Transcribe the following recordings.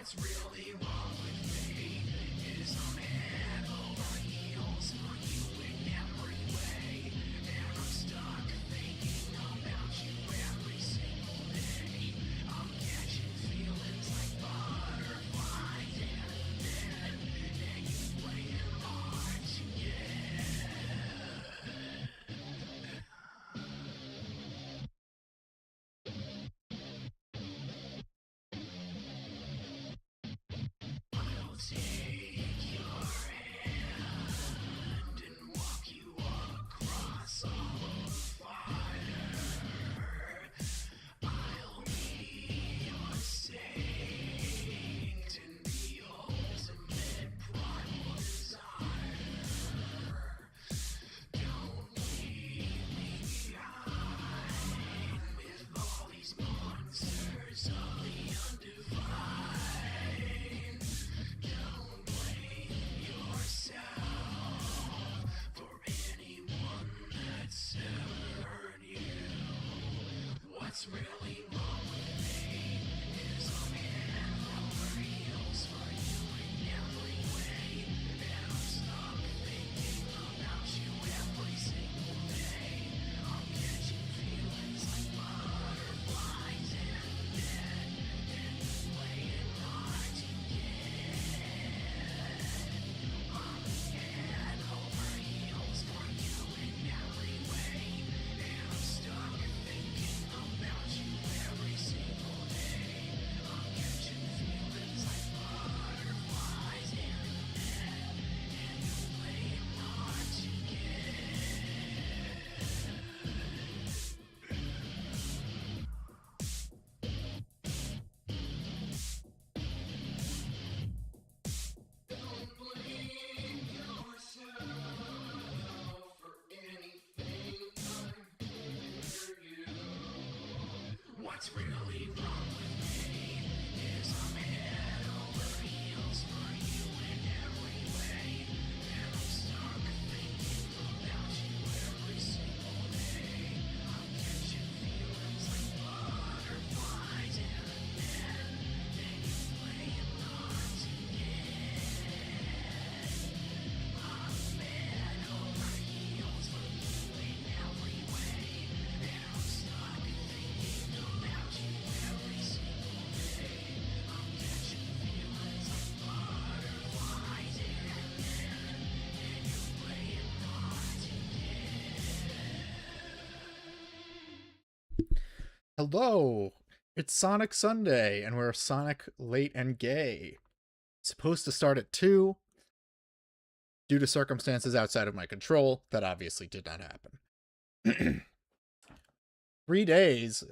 What's really wrong with me is I'm head over heels for you in every way, and I'm stuck thinking about you every single day. I'm catching feelings like butterflies and you playing hard to get. I'll take your hand and walk you across all of fire. I'll be your saint in the ultimate primal desire. Don't leave me behind with all these monsters of the undefined. Don't blame yourself for anyone that's ever hurt you. What's really wrong with me is I'm head over heels for you in every way, and I'm stuck thinking about you every single day. I'm catching feelings like butterflies and you're playing hard to get. I'm head over heels for you in every way, and I'm stuck thinking about you every single day. I'm catching feelings like butterflies and you're playing hard to get. Don't blame yourself for anything I'm doing for you. What's really wrong with me is I'm head over heels for you in every way, and I'm stuck thinking about you every single day. I'm catching feelings like butterflies and you're playing hard to get. I'm head over heels for you in every way, and I'm stuck thinking about you every single day. I'm catching feelings like butterflies and you're playing hard to get. Hello! It's Sonic Sunday, and we're Sonic Late and Gay. Supposed to start at 2. Due to circumstances outside of my control, that obviously did not happen. 3 days?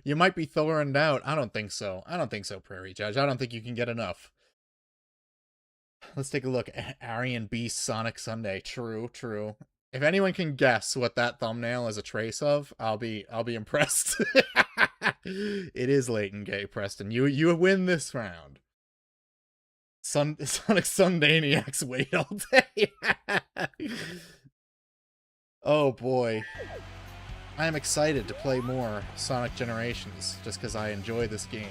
You might be throwing out. I don't think so. I don't think so, Prairie Judge. I don't think you can get enough. Let's take a look. Aryan Beast Sonic Sunday. True, true. If anyone can guess what that thumbnail is a trace of, I'll be impressed. It is Late and Gay, Preston. You win this round. Sonic Sundaniacs wait all day. Oh boy. I am excited to play more Sonic Generations just because I enjoy this game.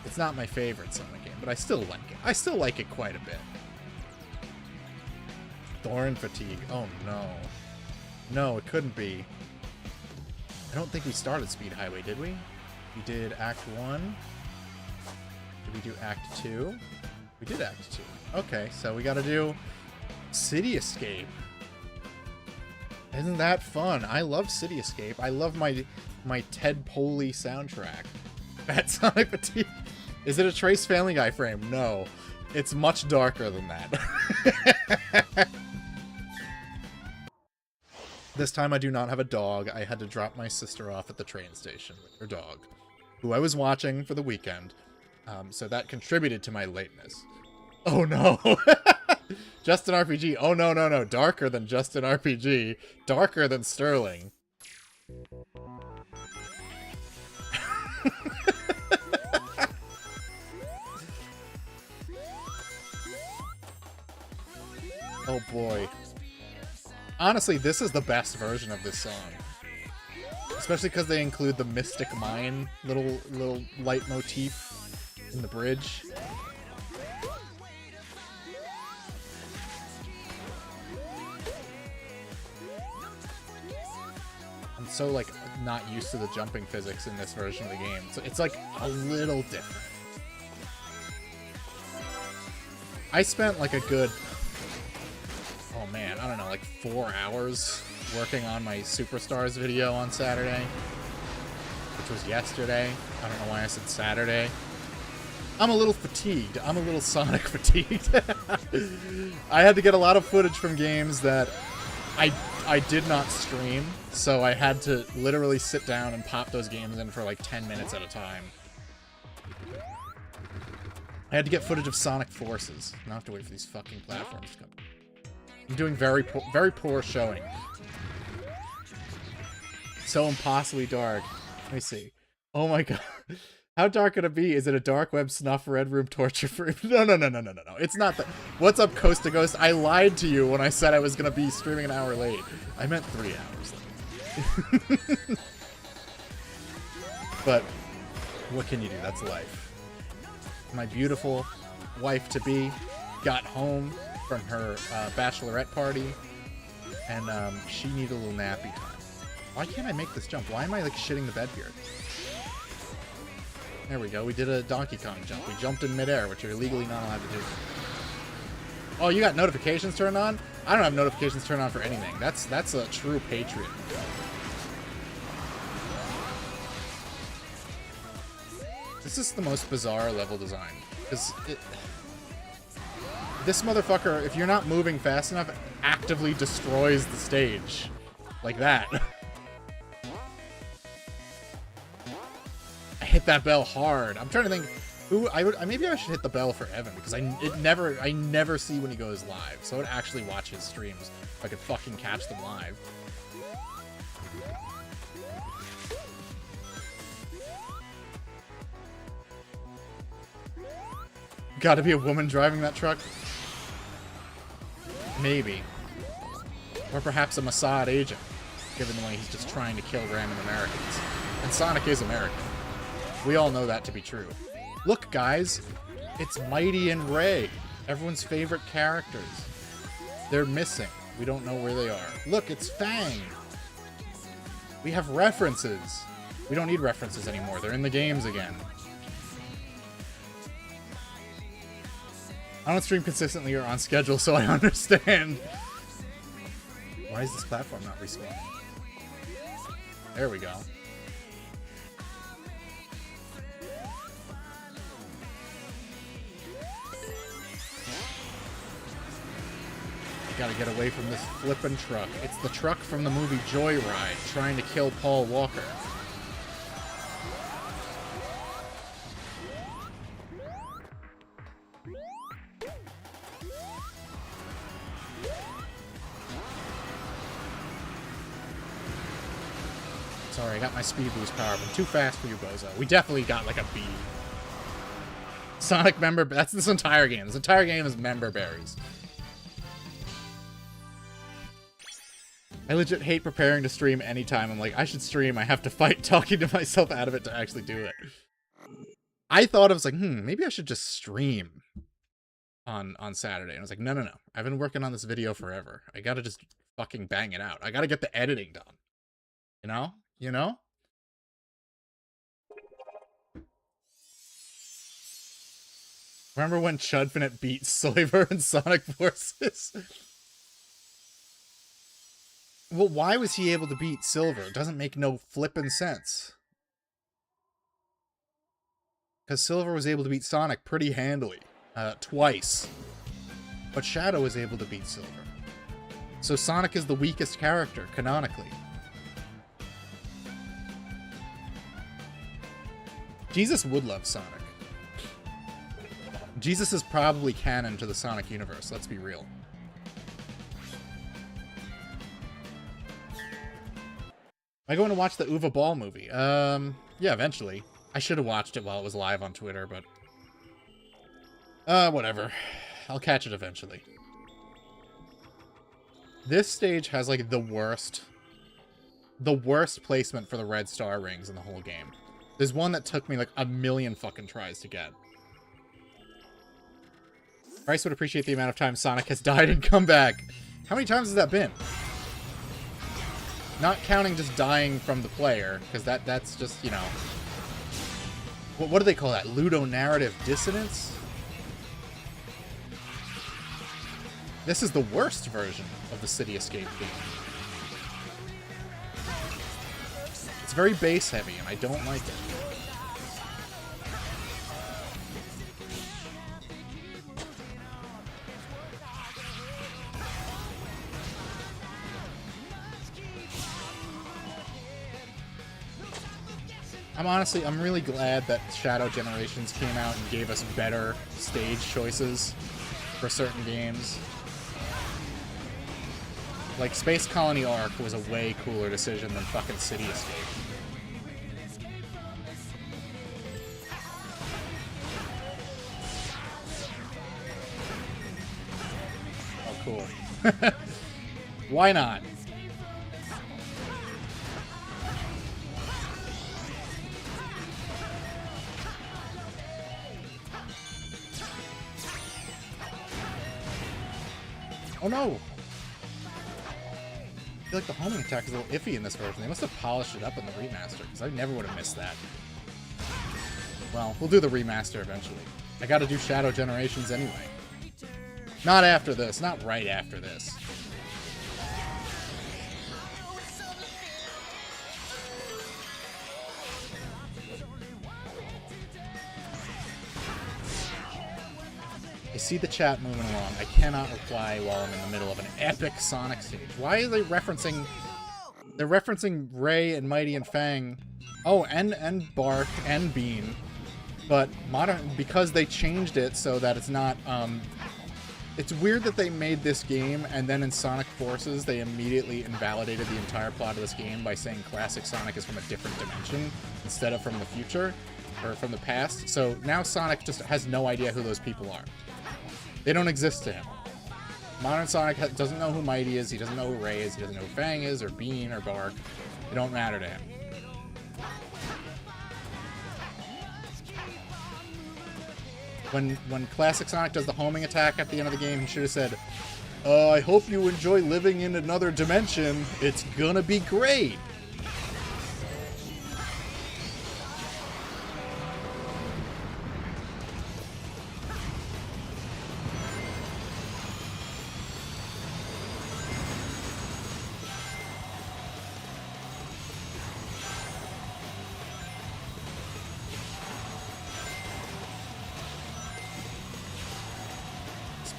It's not my favorite Sonic game, but I still like it. I still like it quite a bit. Thorn fatigue. Oh no. No, it couldn't be. I don't think we started Speed Highway, did we? We did Act 1. Did we do Act 2? We did Act 2. Okay, so we gotta do City Escape. Isn't that fun? I love City Escape. I love my Ted Poley soundtrack. Bad Sonic Fatigue. Is it a Trace Family Guy frame? No. It's much darker than that. This time I do not have a dog. I had to drop my sister off at the train station with her dog, who I was watching for the weekend. So that contributed to my lateness. Oh no! Justin RPG. Oh no, no, no. Darker than Justin RPG. Darker than Sterling. Oh boy. Honestly, this is the best version of this song. Especially because they include the Mystic Mine little leitmotif in the bridge. I'm so, like, not used to the jumping physics in this version of the game. So it's like a little different. I spent like a good, oh man, I don't know, like 4 hours working on my Superstars video on Saturday, which was yesterday. I don't know why I said Saturday. I'm a little fatigued. I'm a little Sonic fatigued. I had to get a lot of footage from games that I did not stream, so I had to literally sit down and pop those games in for like 10 minutes at a time. I had to get footage of Sonic Forces. Now I have to wait for these fucking platforms to come. I'm doing very poor showing. So impossibly dark. Let me see. Oh my god. How dark could it be? Is it a dark web snuff red room torture frame? No. It's not that. What's up, Coast to Ghost? I lied to you when I said I was going to be streaming an hour late. I meant 3 hours late. But what can you do? That's life. My beautiful wife-to-be got home from her bachelorette party, and she needed a little nappy time. Why can't I make this jump? Why am I, like, shitting the bed here? There we go. We did a Donkey Kong jump. We jumped in midair, which you're legally not allowed to do. Oh, you got notifications turned on? I don't have notifications turned on for anything. That's a true patriot. This is the most bizarre level design. Because this motherfucker, if you're not moving fast enough, actively destroys the stage. Like that. I hit that bell hard. I'm trying to think who maybe I should hit the bell for Evan, because I never see when he goes live. So I would actually watch his streams if I could fucking catch them live. Gotta be a woman driving that truck? Maybe. Or perhaps a Mossad agent, given the way he's just trying to kill random Americans. And Sonic is American. We all know that to be true. Look, guys, it's Mighty and Ray, everyone's favorite characters. They're missing. We don't know where they are. Look, it's Fang. We have references. We don't need references anymore. They're in the games again. I don't stream consistently or on schedule, so I understand. Why is this platform not respawning? There we go. I gotta get away from this flippin' truck. It's the truck from the movie Joyride, trying to kill Paul Walker. Sorry, I got my speed boost power up. I'm too fast for you, Bozo. We definitely got like a B. Sonic member... That's this entire game. This entire game is member berries. I legit hate preparing to stream anytime. I'm like, I should stream. I have to fight talking to myself out of it to actually do it. I thought I was like, maybe I should just stream on Saturday. And I was like, no. I've been working on this video forever. I gotta just fucking bang it out. I gotta get the editing done. You know? You know? Remember when Chudfinite beat Sliver in Sonic Forces? Well, why was he able to beat Silver? It doesn't make no flippin' sense. Because Silver was able to beat Sonic pretty handily. Twice. But Shadow was able to beat Silver. So Sonic is the weakest character, canonically. Jesus would love Sonic. Jesus is probably canon to the Sonic universe, let's be real. Am I going to watch the Uwe Ball movie? Yeah, eventually. I should have watched it while it was live on Twitter, but... whatever. I'll catch it eventually. This stage has, like, the worst placement for the red star rings in the whole game. There's one that took me, like, a million fucking tries to get. Bryce would appreciate the amount of time Sonic has died and come back. How many times has that been? Not counting just dying from the player, because that's just, you know... What do they call that? Ludonarrative dissonance? This is the worst version of the City Escape theme. It's very bass heavy, and I don't like it. I'm really glad that Shadow Generations came out and gave us better stage choices for certain games. Like, Space Colony Arc was a way cooler decision than fucking City Escape. Oh, cool. Why not? Oh no! I feel like the homing attack is a little iffy in this version. They must have polished it up in the remaster, because I never would have missed that. Well, we'll do the remaster eventually. I gotta do Shadow Generations anyway. Not after this. Not right after this. I see the chat moving along. I cannot reply while I'm in the middle of an epic Sonic stage. Why are they referencing... They're referencing Ray and Mighty and Fang. Oh, and Bark and Bean. But because they changed it so that it's not... It's weird that they made this game, and then in Sonic Forces, they immediately invalidated the entire plot of this game by saying Classic Sonic is from a different dimension, instead of from the future, or from the past. So now Sonic just has no idea who those people are. They don't exist to him. Modern Sonic doesn't know who Mighty is, he doesn't know who Ray is, he doesn't know who Fang is, or Bean, or Bark. They don't matter to him. When Classic Sonic does the homing attack at the end of the game, he should have said, I hope you enjoy living in another dimension. It's gonna be great.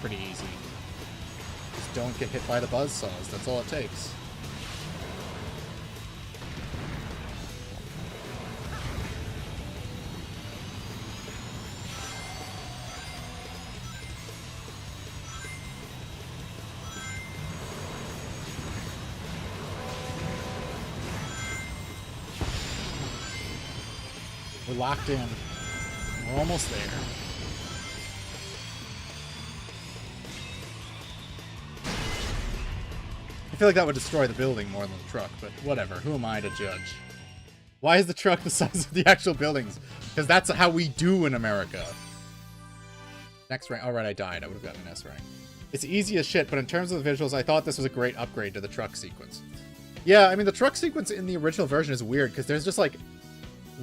Pretty easy. Just don't get hit by the buzzsaws. That's all it takes. We're locked in. We're almost there. I feel like that would destroy the building more than the truck, but whatever. Who am I to judge? Why is the truck the size of the actual buildings? Because that's how we do in America. Next rank. Alright, I died. I would have gotten an S rank. It's easy as shit, but in terms of the visuals, I thought this was a great upgrade to the truck sequence. Yeah, I mean, the truck sequence in the original version is weird, because there's just, like,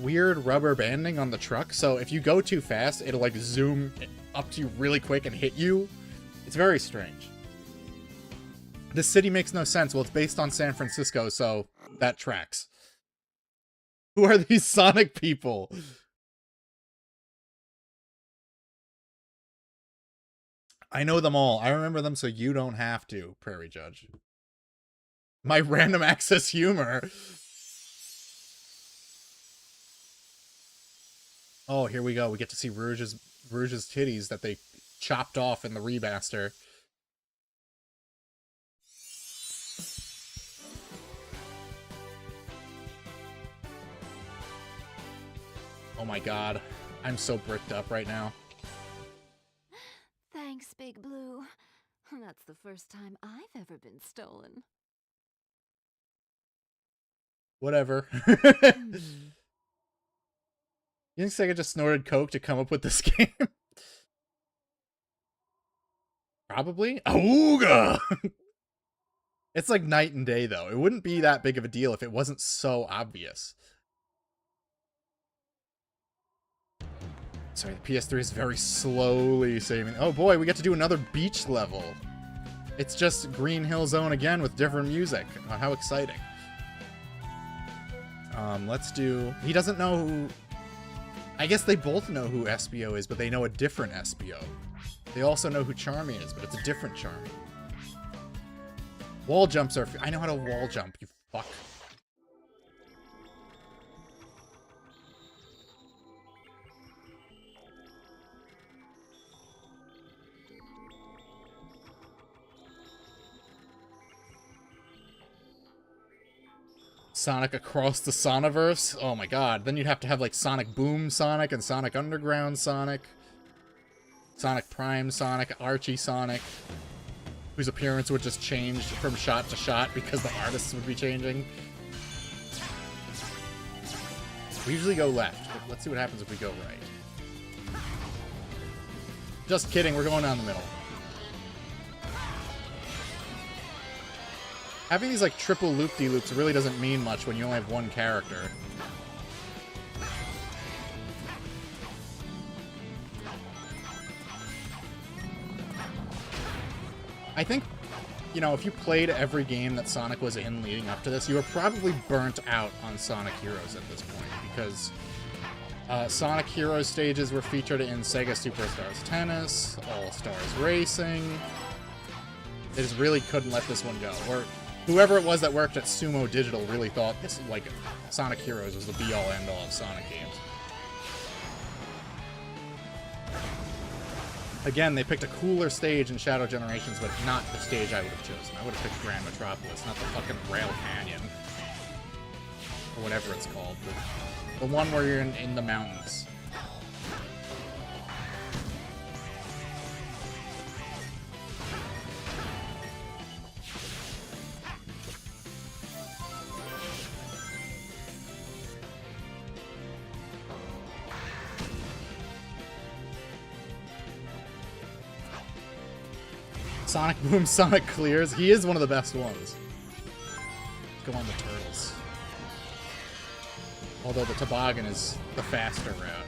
weird rubber banding on the truck, so if you go too fast, it'll, like, zoom up to you really quick and hit you. It's very strange. This city makes no sense. Well, it's based on San Francisco, so that tracks. Who are these Sonic people? I know them all. I remember them so you don't have to, Prairie Judge. My random access humor. Oh, here we go. We get to see Rouge's titties that they chopped off in the remaster. Oh my god. I'm so bricked up right now. Thanks, Big Blue. That's the first time I've ever been stolen. Whatever. You think Sega just snorted coke to come up with this game? Probably. Ooga! It's like night and day, though. It wouldn't be that big of a deal if it wasn't so obvious. Sorry, the PS3 is very slowly saving. Oh boy, we get to do another beach level. It's just Green Hill Zone again with different music. Oh, how exciting. Let's do... He doesn't know who... I guess they both know who SBO is, but they know a different SBO. They also know who Charmy is, but it's a different Charmy. Wall jumps are... I know how to wall jump, you fuck. Sonic across the Soniverse? Oh my god. Then you'd have to have like Sonic Boom Sonic and Sonic Underground Sonic. Sonic Prime Sonic, Archie Sonic. Whose appearance would just change from shot to shot because the artists would be changing. We usually go left, but let's see what happens if we go right. Just kidding, we're going down the middle. Having these like triple loop-de-loops really doesn't mean much when you only have one character. I think, you know, if you played every game that Sonic was in leading up to this, you were probably burnt out on Sonic Heroes at this point, because Sonic Heroes stages were featured in Sega Superstars Tennis, All-Stars Racing. They just really couldn't let this one go. Or whoever it was that worked at Sumo Digital really thought this, like, Sonic Heroes was the be-all, end-all of Sonic games. Again, they picked a cooler stage in Shadow Generations, but not the stage I would have chosen. I would have picked Grand Metropolis, not the fucking Rail Canyon. Or whatever it's called. The one where you're in the mountains. Sonic Boom, Sonic Clears. He is one of the best ones. Go on the turtles. Although the toboggan is the faster route.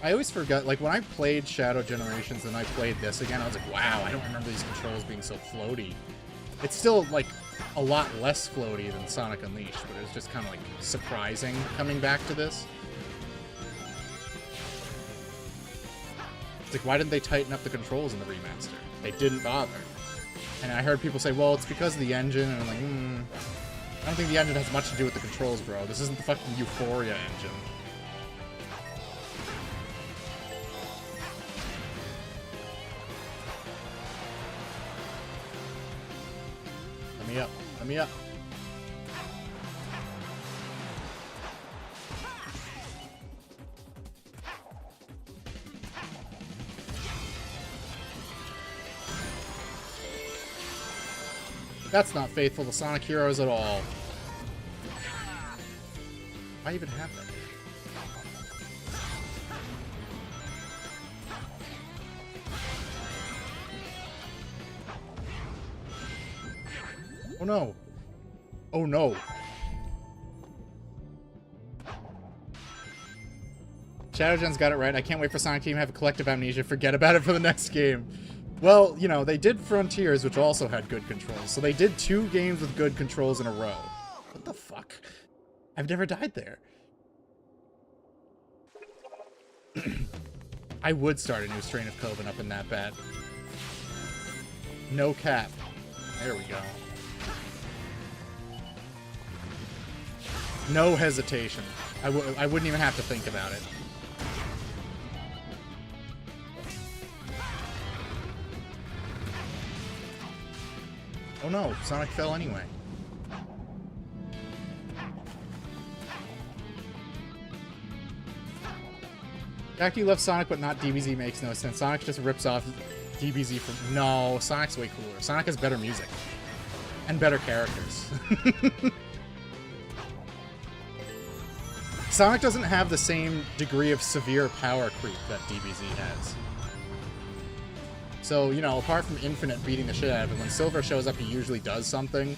I always forgot, like, when I played Shadow Generations and I played this again, I was like, wow, I don't remember these controls being so floaty. It's still, like, a lot less floaty than Sonic Unleashed, but it was just kind of, like, surprising coming back to this. It's like, why didn't they tighten up the controls in the remaster? They didn't bother. And I heard people say, well, it's because of the engine, and I'm like, I don't think the engine has much to do with the controls, bro. This isn't the fucking Euphoria engine. Let me up. Let me up. That's not faithful to Sonic Heroes at all. Why even have that? Oh no. Oh no. Shadowgen's got it right. I can't wait for Sonic Team to have a collective amnesia. Forget about it for the next game. Well, you know, they did Frontiers, which also had good controls. So they did 2 games with good controls in a row. What the fuck? I've never died there. I would start a new strain of Coven up in that bad. No cap. There we go. No hesitation. I wouldn't even have to think about it. Oh no, Sonic fell anyway. The fact you love Sonic but not DBZ makes no sense. Sonic just rips off DBZ from... No, Sonic's way cooler. Sonic has better music. And better characters. Sonic doesn't have the same degree of severe power creep that DBZ has. So, you know, apart from Infinite beating the shit out of him, when Silver shows up, he usually does something.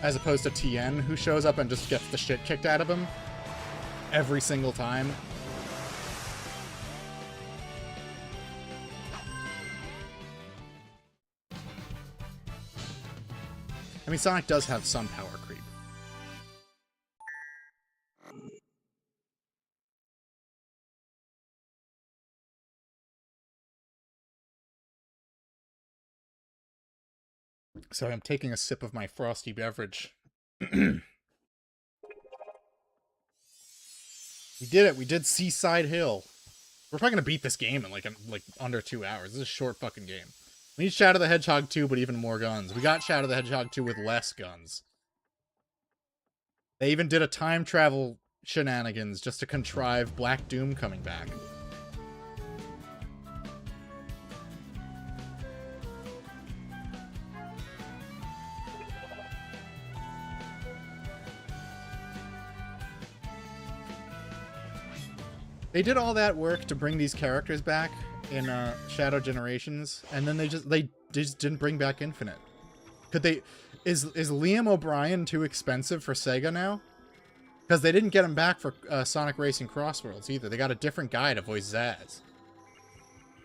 As opposed to Tien, who shows up and just gets the shit kicked out of him. Every single time. I mean, Sonic does have some power creep. So I'm taking a sip of my frosty beverage. We did it. We did Seaside Hill. We're probably gonna beat this game in like under 2 hours. This is a short fucking game. We need Shadow the Hedgehog 2, but even more guns. We got Shadow the Hedgehog 2 with less guns. They even did a time travel shenanigans just to contrive Black Doom coming back. They did all that work to bring these characters back in Shadow Generations, and then they just didn't bring back Infinite. Could they? Is Liam O'Brien too expensive for Sega now? Because they didn't get him back for Sonic Racing Crossworlds either. They got a different guy to voice Zaz.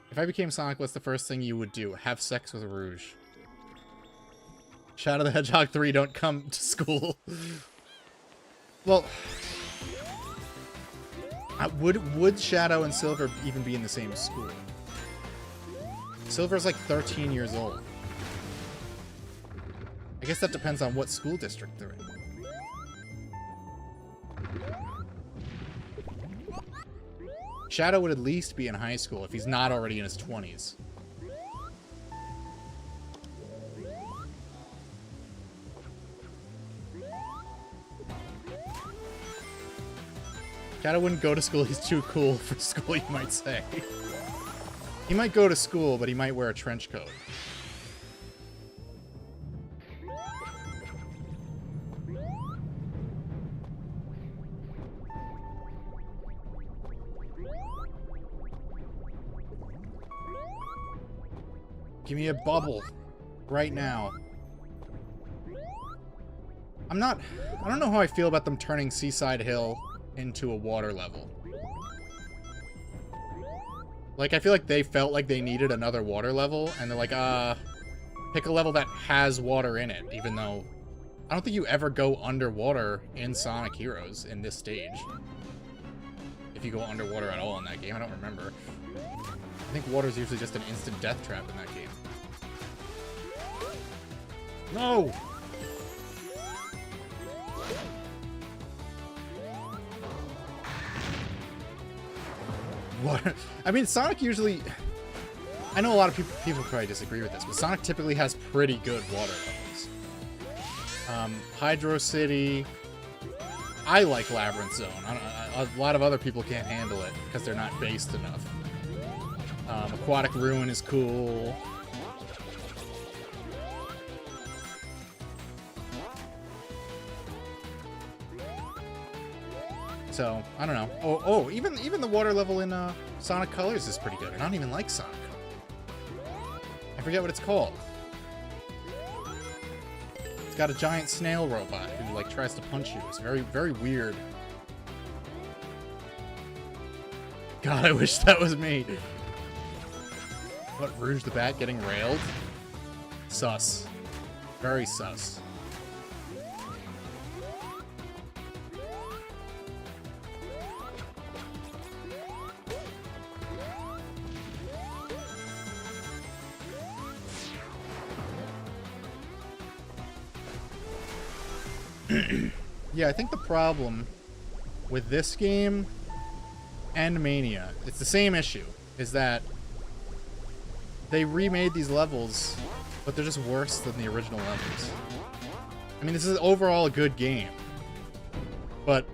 If I became Sonic, what's the first thing you would do? Have sex with Rouge. Shadow the Hedgehog 3, don't come to school. Well, would Shadow and Silver even be in the same school? Silver's like 13 years old. I guess that depends on what school district they're in. Shadow would at least be in high school if he's not already in his 20s. Shadow wouldn't go to school. He's too cool for school, you might say. He might go to school, but he might wear a trench coat. Give me a bubble. Right now. I don't know how I feel about them turning Seaside Hill into a water level. Like, I feel like they felt like they needed another water level, and they're like, pick a level that has water in it, even though I don't think you ever go underwater in Sonic Heroes in this stage. If you go underwater at all in that game, I don't remember. I think water's usually just an instant death trap in that game. No! What? I mean, Sonic usually... I know a lot of people probably disagree with this, but Sonic typically has pretty good water levels. Hydro City... I like Labyrinth Zone. A lot of other people can't handle it because they're not based enough. Aquatic Ruin is cool. So, I don't know. Even the water level in Sonic Colors is pretty good. I don't even like Sonic Colors. I forget what it's called. It's got a giant snail robot who, like, tries to punch you. It's very, very weird. God, I wish that was me. What, Rouge the Bat getting railed? Sus. Very sus. Yeah, I think the problem with this game and Mania, it's the same issue, is that they remade these levels, but they're just worse than the original levels. I mean, this is overall a good game, but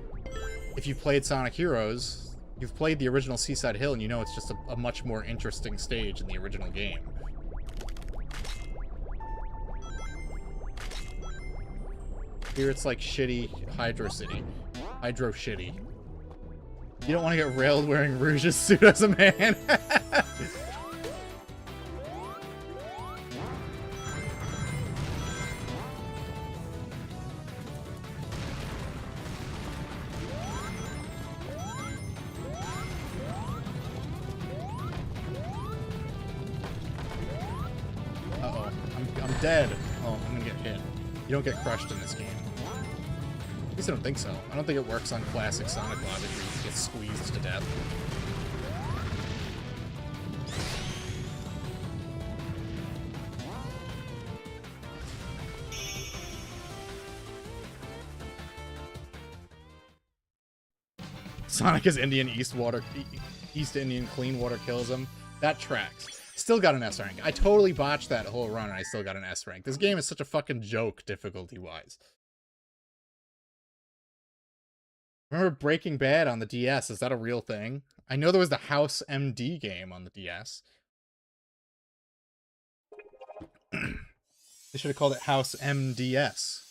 if you've played Sonic Heroes, you've played the original Seaside Hill, and you know it's just a much more interesting stage in the original game. Here it's like shitty Hydro City. Hydro Shitty. You don't want to get railed wearing Rouge's suit as a man. Uh-oh. I'm dead. Oh, I'm gonna get hit. You don't get crushed in this game. At least I don't think so. I don't think it works on classic Sonic logic where you get squeezed to death. Sonic is Indian East Indian clean water kills him. That tracks. Still got an S rank. I totally botched that whole run and I still got an S rank. This game is such a fucking joke difficulty-wise. Remember Breaking Bad on the DS? Is that a real thing? I know there was the House MD game on the DS. They should have called it House MDS.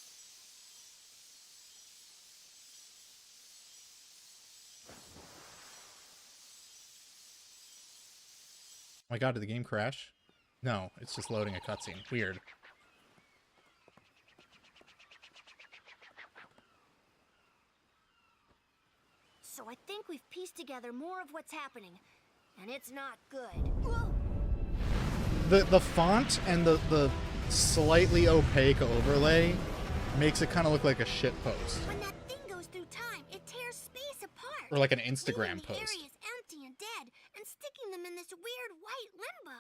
Oh my god, did the game crash? No, it's just loading a cutscene. Weird. So I think we've pieced together more of what's happening, and it's not good. Whoa. The font and the slightly opaque overlay makes it kind of look like a shit post. When that thing goes through time, it tears space apart. Or like an Instagram post. The area is empty and dead, and sticking them in this weird white limbo.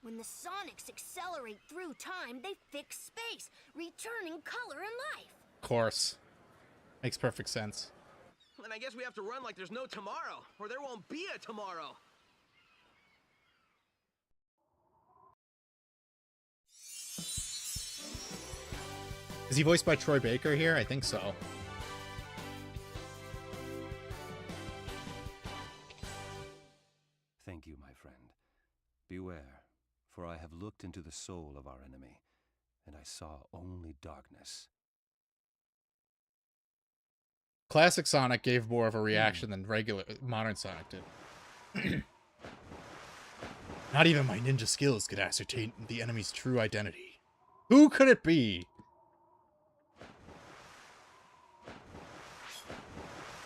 When the Sonics accelerate through time, they fix space, returning color and life. Of course. Makes perfect sense. And I guess we have to run like there's no tomorrow, or there won't be a tomorrow. Is he voiced by Troy Baker here? I think so. Thank you, my friend. Beware, for I have looked into the soul of our enemy, and I saw only darkness. Classic Sonic gave more of a reaction than regular modern Sonic did. Not even my ninja skills could ascertain the enemy's true identity. Who could it be?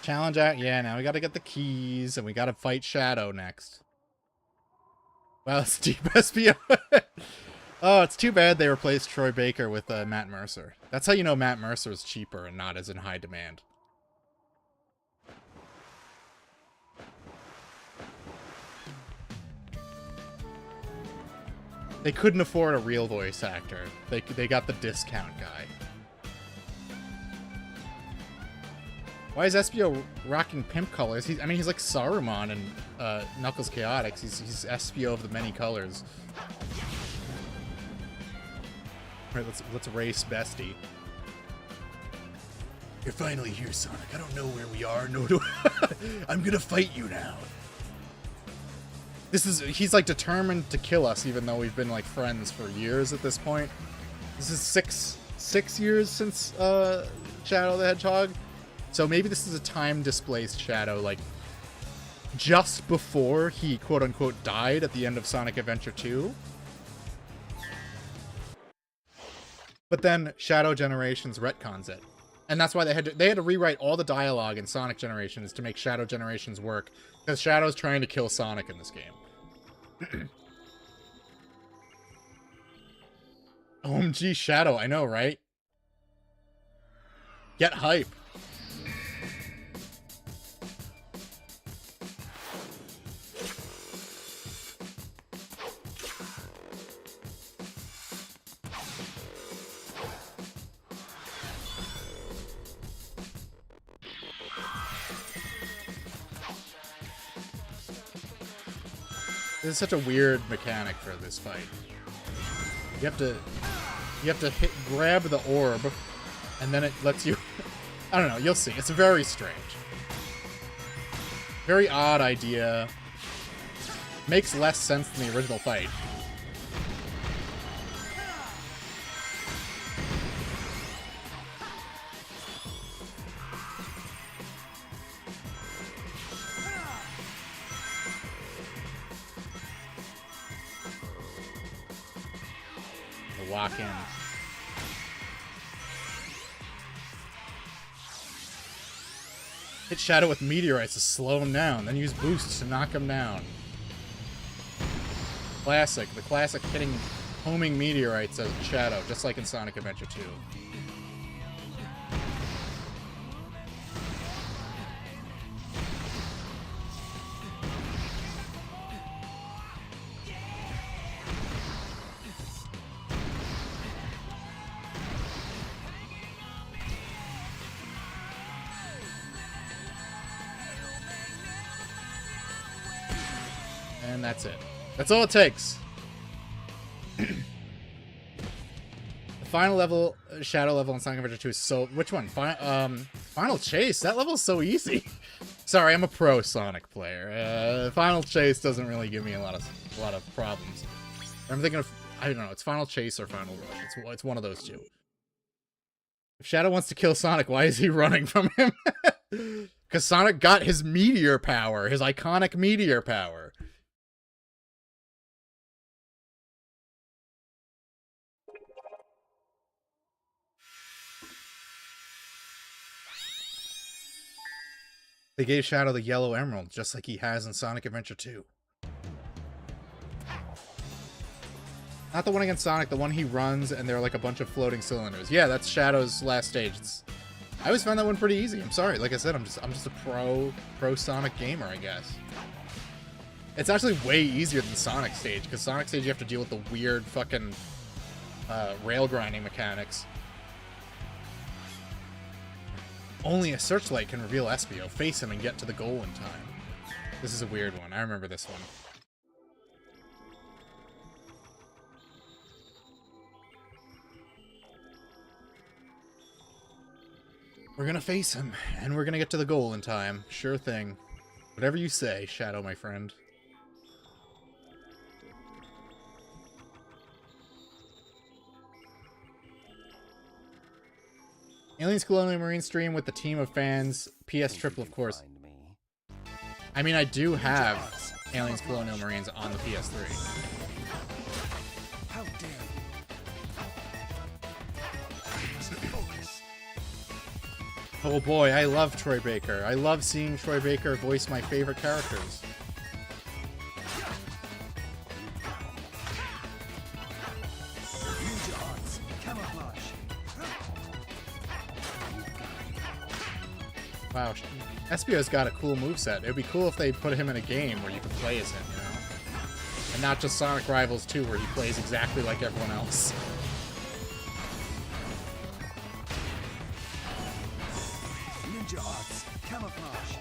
Challenge out. Yeah, now we gotta get the keys, and we gotta fight Shadow next. Wow, it's deep SPO. Oh, it's too bad they replaced Troy Baker with Matt Mercer. That's how you know Matt Mercer is cheaper and not as in high demand. They couldn't afford a real voice actor. They got the discount guy. Why is SPO rocking pimp colors? I mean, he's like Saruman and Knuckles Chaotix. He's SPO of the many colors. All right, let's race Bestie. You're finally here, Sonic. I don't know where we are. No, I'm gonna fight you now. He's like determined to kill us, even though we've been like friends for years at this point. This is six years since Shadow the Hedgehog. So maybe this is a time-displaced Shadow, like, just before he, quote-unquote, died at the end of Sonic Adventure 2. But then Shadow Generations retcons it. And that's why they had to rewrite all the dialogue in Sonic Generations to make Shadow Generations work, because Shadow's trying to kill Sonic in this game. OMG Shadow, I know, right? Get hype. This is such a weird mechanic for this fight. You have to grab the orb, and then it lets you. I don't know. You'll see. It's very strange, very odd idea. Makes less sense than the original fight. lock in. Hit Shadow with meteorites to slow him down, then use boosts to knock him down. Classic. The classic hitting homing meteorites as Shadow, just like in Sonic Adventure 2. And that's it. That's all it takes. The final level, Shadow level in Sonic Adventure 2 is so... Which one? Final Chase? That level is so easy. Sorry, I'm a pro Sonic player. Final Chase doesn't really give me a lot of problems. I'm thinking of... I don't know, it's Final Chase or Final Rush. It's one of those two. If Shadow wants to kill Sonic, why is he running from him? Because Sonic got his meteor power. His iconic meteor power. They gave Shadow the yellow emerald, just like he has in Sonic Adventure 2. Not the one against Sonic, the one he runs and there are like a bunch of floating cylinders. Yeah, that's Shadow's last stage. I always found that one pretty easy. I'm sorry, like I said, I'm just a pro Sonic gamer, I guess. It's actually way easier than Sonic stage, because Sonic stage you have to deal with the weird fucking rail grinding mechanics. Only a searchlight can reveal Espio. Face him and get to the goal in time. This is a weird one. I remember this one. We're gonna face him, and we're gonna get to the goal in time. Sure thing. Whatever you say, Shadow, my friend. Aliens Colonial Marine stream with the team of fans. PS Triple, of course. I mean, I do have Aliens Colonial Marines on the PS3. How dare you? Oh boy, I love Troy Baker. I love seeing Troy Baker voice my favorite characters. Wow, Espio's got a cool moveset. It would be cool if they put him in a game where you could play as him, you know? And not just Sonic Rivals 2 where he plays exactly like everyone else. Ninja arts, camouflage.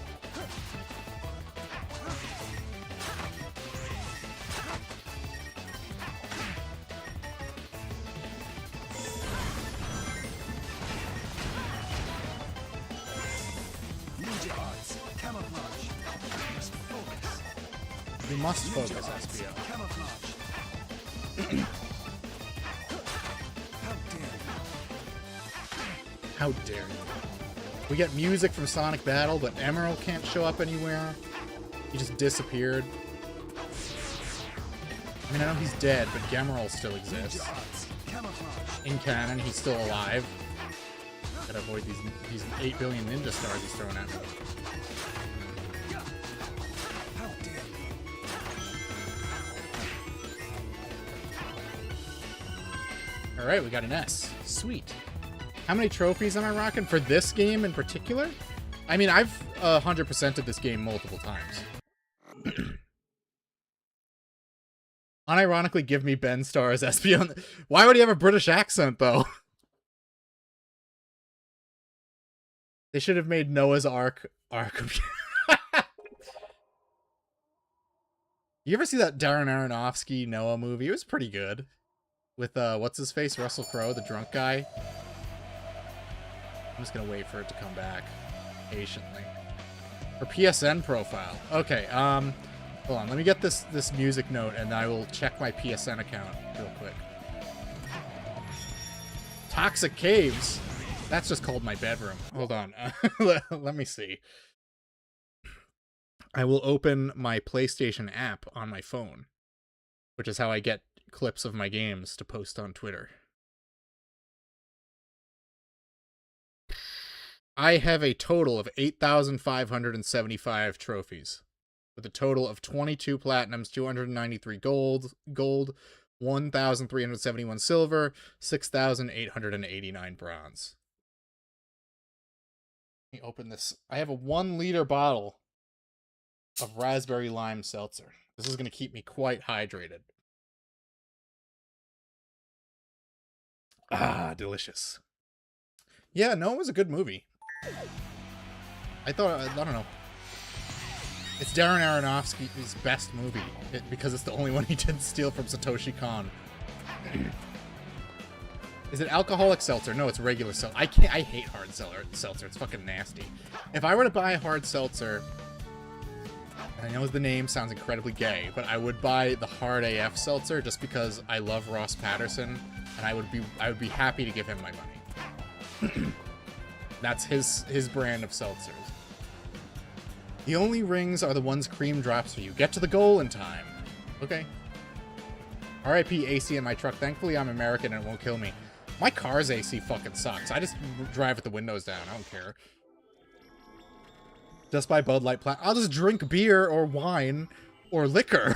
We must focus, Espio. How dare you? We get music from Sonic Battle, but Emerald can't show up anywhere. He just disappeared. I mean, I know he's dead, but Gemerald still exists. In canon, he's still alive. Gotta avoid these 8 billion ninja stars he's throwing at me. Alright, we got an S. Sweet. How many trophies am I rocking for this game in particular? I mean, I've 100%ed this game multiple times. Unironically, give me Ben Starr as Espio. Why would he have a British accent, though? They should have made Noah's Ark. You ever see that Darren Aronofsky Noah movie? It was pretty good. With, what's his face? Russell Crowe, the drunk guy. I'm just gonna wait for it to come back. Patiently. For PSN profile. Okay, hold on. Let me get this music note, and I will check my PSN account real quick. Toxic Caves? That's just called my bedroom. Hold on. Let me see. I will open my PlayStation app on my phone, which is how I get clips of my games to post on Twitter. I have a total of 8,575 trophies, with a total of 22 platinums, 293 gold, 1,371 silver, 6,889 bronze. Let me open this. I have a 1-liter bottle of raspberry lime seltzer. This is going to keep me quite hydrated. Ah, delicious. Yeah, no, it was a good movie. I don't know. It's Darren Aronofsky's best movie because it's the only one he didn't steal from Satoshi Kon. Is it alcoholic seltzer? No, it's regular seltzer. I hate hard seltzer. It's fucking nasty. If I were to buy a hard seltzer, I know the name sounds incredibly gay, but I would buy the hard AF seltzer just because I love Ross Patterson, and I would be happy to give him my money. That's his brand of seltzers. The only rings are the ones Cream drops for you. Get to the goal in time. Okay. RIP AC in my truck. Thankfully, I'm American and it won't kill me. My car's AC fucking sucks. I just drive with the windows down. I don't care. Just buy Bud Light I'll just drink beer or wine or liquor.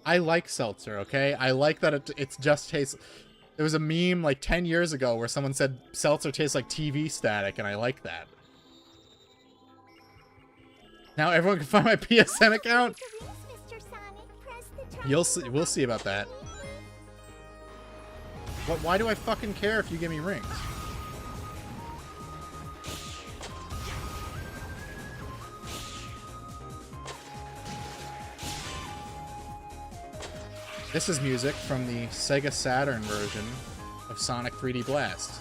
I like seltzer, okay? I like that it just tastes... There was a meme like 10 years ago where someone said seltzer tastes like TV static, and I like that. Now everyone can find my PSN account? We'll see about that. But why do I fucking care if you give me rings? This is music from the Sega Saturn version of Sonic 3D Blast,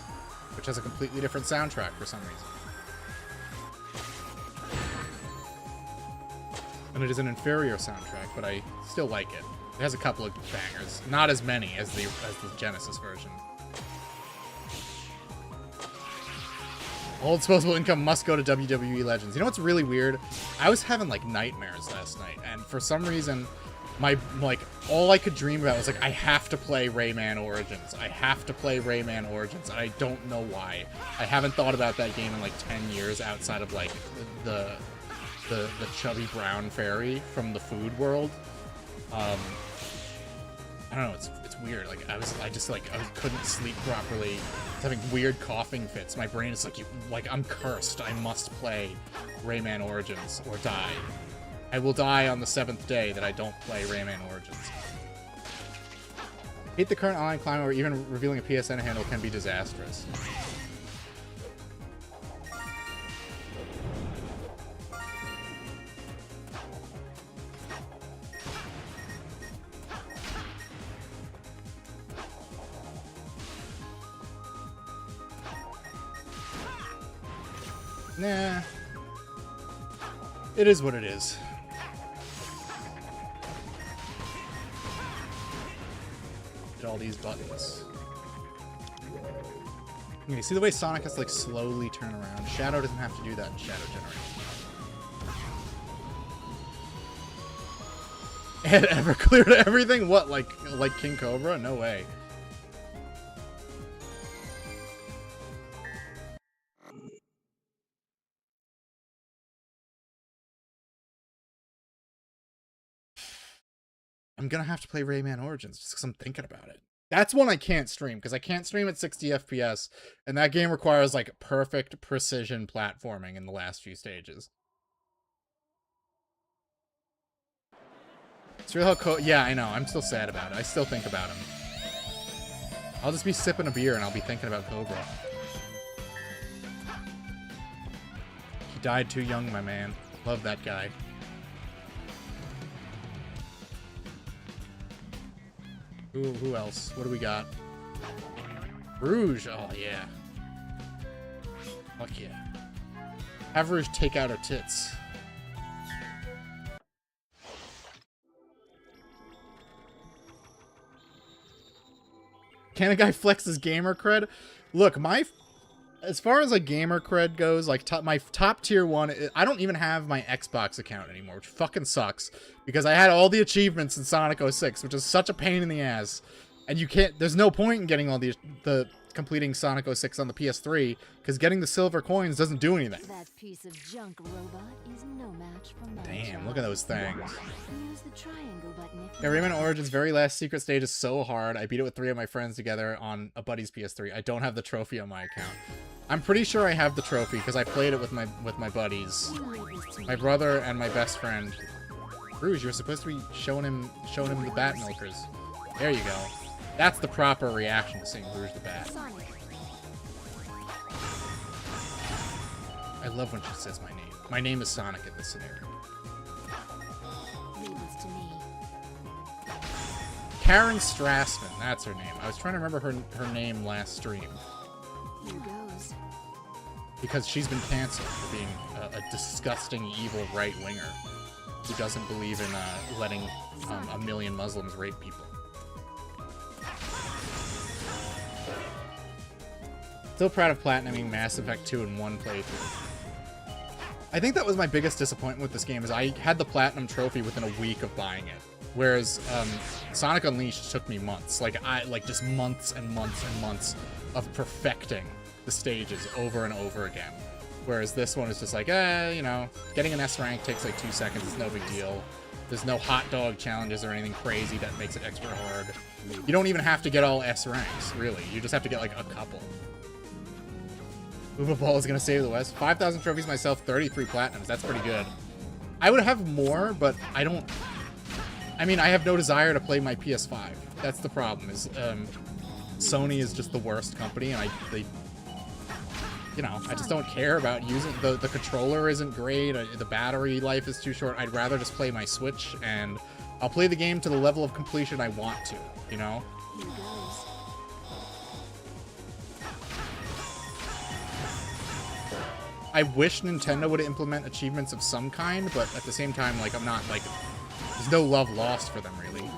which has a completely different soundtrack for some reason. And it is an inferior soundtrack, but I still like it. It has a couple of bangers. Not as many as the Genesis version. All disposable income must go to WWE Legends. You know what's really weird? I was having, like, nightmares last night, and for some reason... all I could dream about was, like, I have to play Rayman Origins. I have to play Rayman Origins, and I don't know why. I haven't thought about that game in, like, 10 years outside of, like, the chubby brown fairy from the Food World. I don't know, it's weird. Like, I couldn't sleep properly. I was having weird coughing fits. My brain is like, I'm cursed. I must play Rayman Origins or die. I will die on the 7th day that I don't play Rayman Origins. Hate the current online climate where even revealing a PSN handle can be disastrous. Nah. It is what it is. All these buttons. Okay, see the way Sonic has to, like, slowly turn around? Shadow doesn't have to do that in Shadow Generation. It ever cleared everything? What, like King Cobra? No way. I'm gonna have to play Rayman Origins just because I'm thinking about it. That's one I can't stream, because I can't stream at 60 FPS, and that game requires, like, perfect precision platforming in the last few stages. It's real how yeah, I know. I'm still sad about it. I still think about him. I'll just be sipping a beer and I'll be thinking about Cobra. He died too young, my man. Love that guy. Who else? What do we got? Rouge. Oh, yeah. Fuck yeah. Have Rouge take out her tits. Can a guy flex his gamer cred? Look, as far as, like, gamer cred goes, like, my top tier one, I don't even have my Xbox account anymore, which fucking sucks, because I had all the achievements in Sonic 06, which is such a pain in the ass, and you can't, there's no point in getting all the completing Sonic 06 on the PS3, because getting the silver coins doesn't do anything. That piece of junk robot is no match for my Damn, look at those things. Use the triangle button if Yeah, Rayman Origins' very last secret stage is so hard. I beat it with 3 of my friends together on a buddy's PS3. I don't have the trophy on my account. I'm pretty sure I have the trophy because I played it with my buddies. My brother and my best friend. Rouge, you were supposed to be showing him the Bat Milkers. There you go. That's the proper reaction to seeing Rouge the Bat. I love when she says my name. My name is Sonic in this scenario. Karen Strassman, that's her name. I was trying to remember her name last stream. Here goes. Because she's been canceled for being a disgusting, evil right-winger who doesn't believe in letting a million Muslims rape people. Still proud of platinuming Mass Effect 2 in one playthrough. I think that was my biggest disappointment with this game, is I had the platinum trophy within a week of buying it. Whereas Sonic Unleashed took me months. Like just months and months and months of perfecting the stages over and over again. Whereas this one is just like, you know, getting an S rank takes like 2 seconds, it's no big deal. There's no hot dog challenges or anything crazy that makes it extra hard. You don't even have to get all S ranks, really. You just have to get like a couple. Uva Ball is gonna save the West. 5,000 trophies myself, 33 platinums. That's pretty good. I would have more, but I don't... I mean, I have no desire to play my PS5. That's the problem, is Sony is just the worst company, and they you know, I just don't care about using... The controller isn't great, the battery life is too short. I'd rather just play my Switch, and I'll play the game to the level of completion I want to, you know? I wish Nintendo would implement achievements of some kind, but at the same time, like, I'm not, like... There's no love lost for them, really.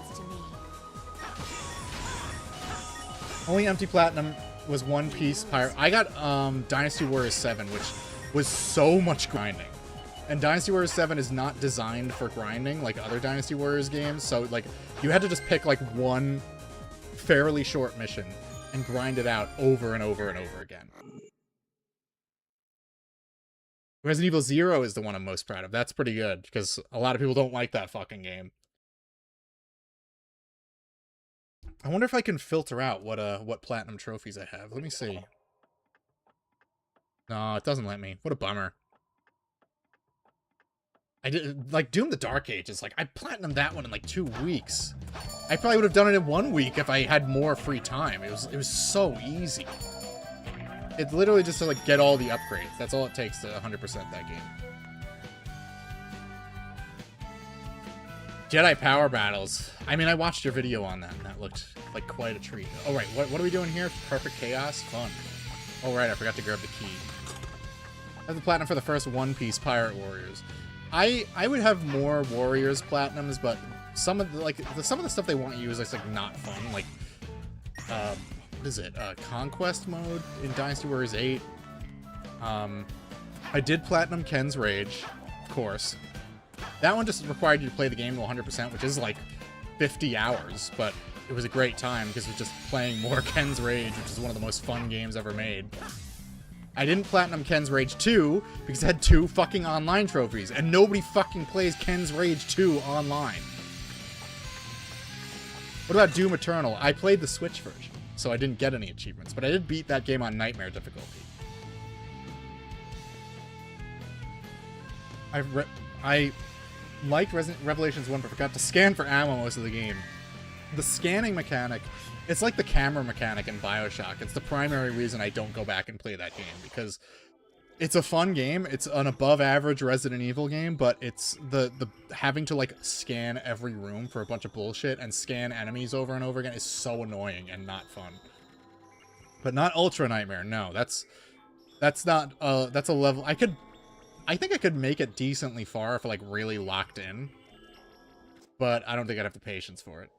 Only empty platinum was One Piece Pirate. I got Dynasty Warriors 7, which was so much grinding. And Dynasty Warriors 7 is not designed for grinding like other Dynasty Warriors games, so, like, you had to just pick, like, one fairly short mission and grind it out over and over and over again. Resident Evil 0 is the one I'm most proud of. That's pretty good, because a lot of people don't like that fucking game. I wonder if I can filter out what platinum trophies I have. Let me see. No, it doesn't let me. What a bummer. I did, like, Doom the Dark Ages, like, I platinumed that one in, like, 2 weeks. I probably would have done it in 1 week if I had more free time. It was so easy. It's literally just to, like, get all the upgrades. That's all it takes to 100% that game. Jedi Power Battles. I mean, I watched your video on that, and that looked like quite a treat. Oh, right. What are we doing here? Perfect Chaos? Fun. Oh, right. I forgot to grab the key. I have the platinum for the first One Piece Pirate Warriors. I would have more Warriors platinums, but some of the, some of the stuff they want you is just, like, not fun. Like, what is it? Conquest mode in Dynasty Warriors 8. I did platinum Ken's Rage, of course. That one just required you to play the game to 100%, which is like 50 hours, but it was a great time because it was just playing more Ken's Rage, which is one of the most fun games ever made. I didn't platinum Ken's Rage 2 because it had 2 fucking online trophies, and nobody fucking plays Ken's Rage 2 online. What about Doom Eternal? I played the Switch version, so I didn't get any achievements, but I did beat that game on Nightmare difficulty. I liked Revelations 1, but forgot to scan for ammo most of the game. The scanning mechanic, it's like the camera mechanic in BioShock. It's the primary reason I don't go back and play that game, because it's a fun game. It's an above-average Resident Evil game, but it's the having to, like, scan every room for a bunch of bullshit and scan enemies over and over again is so annoying and not fun. But not Ultra Nightmare, no. That's not, that's a level... I think I could make it decently far if I, like, really locked in. But I don't think I'd have the patience for it.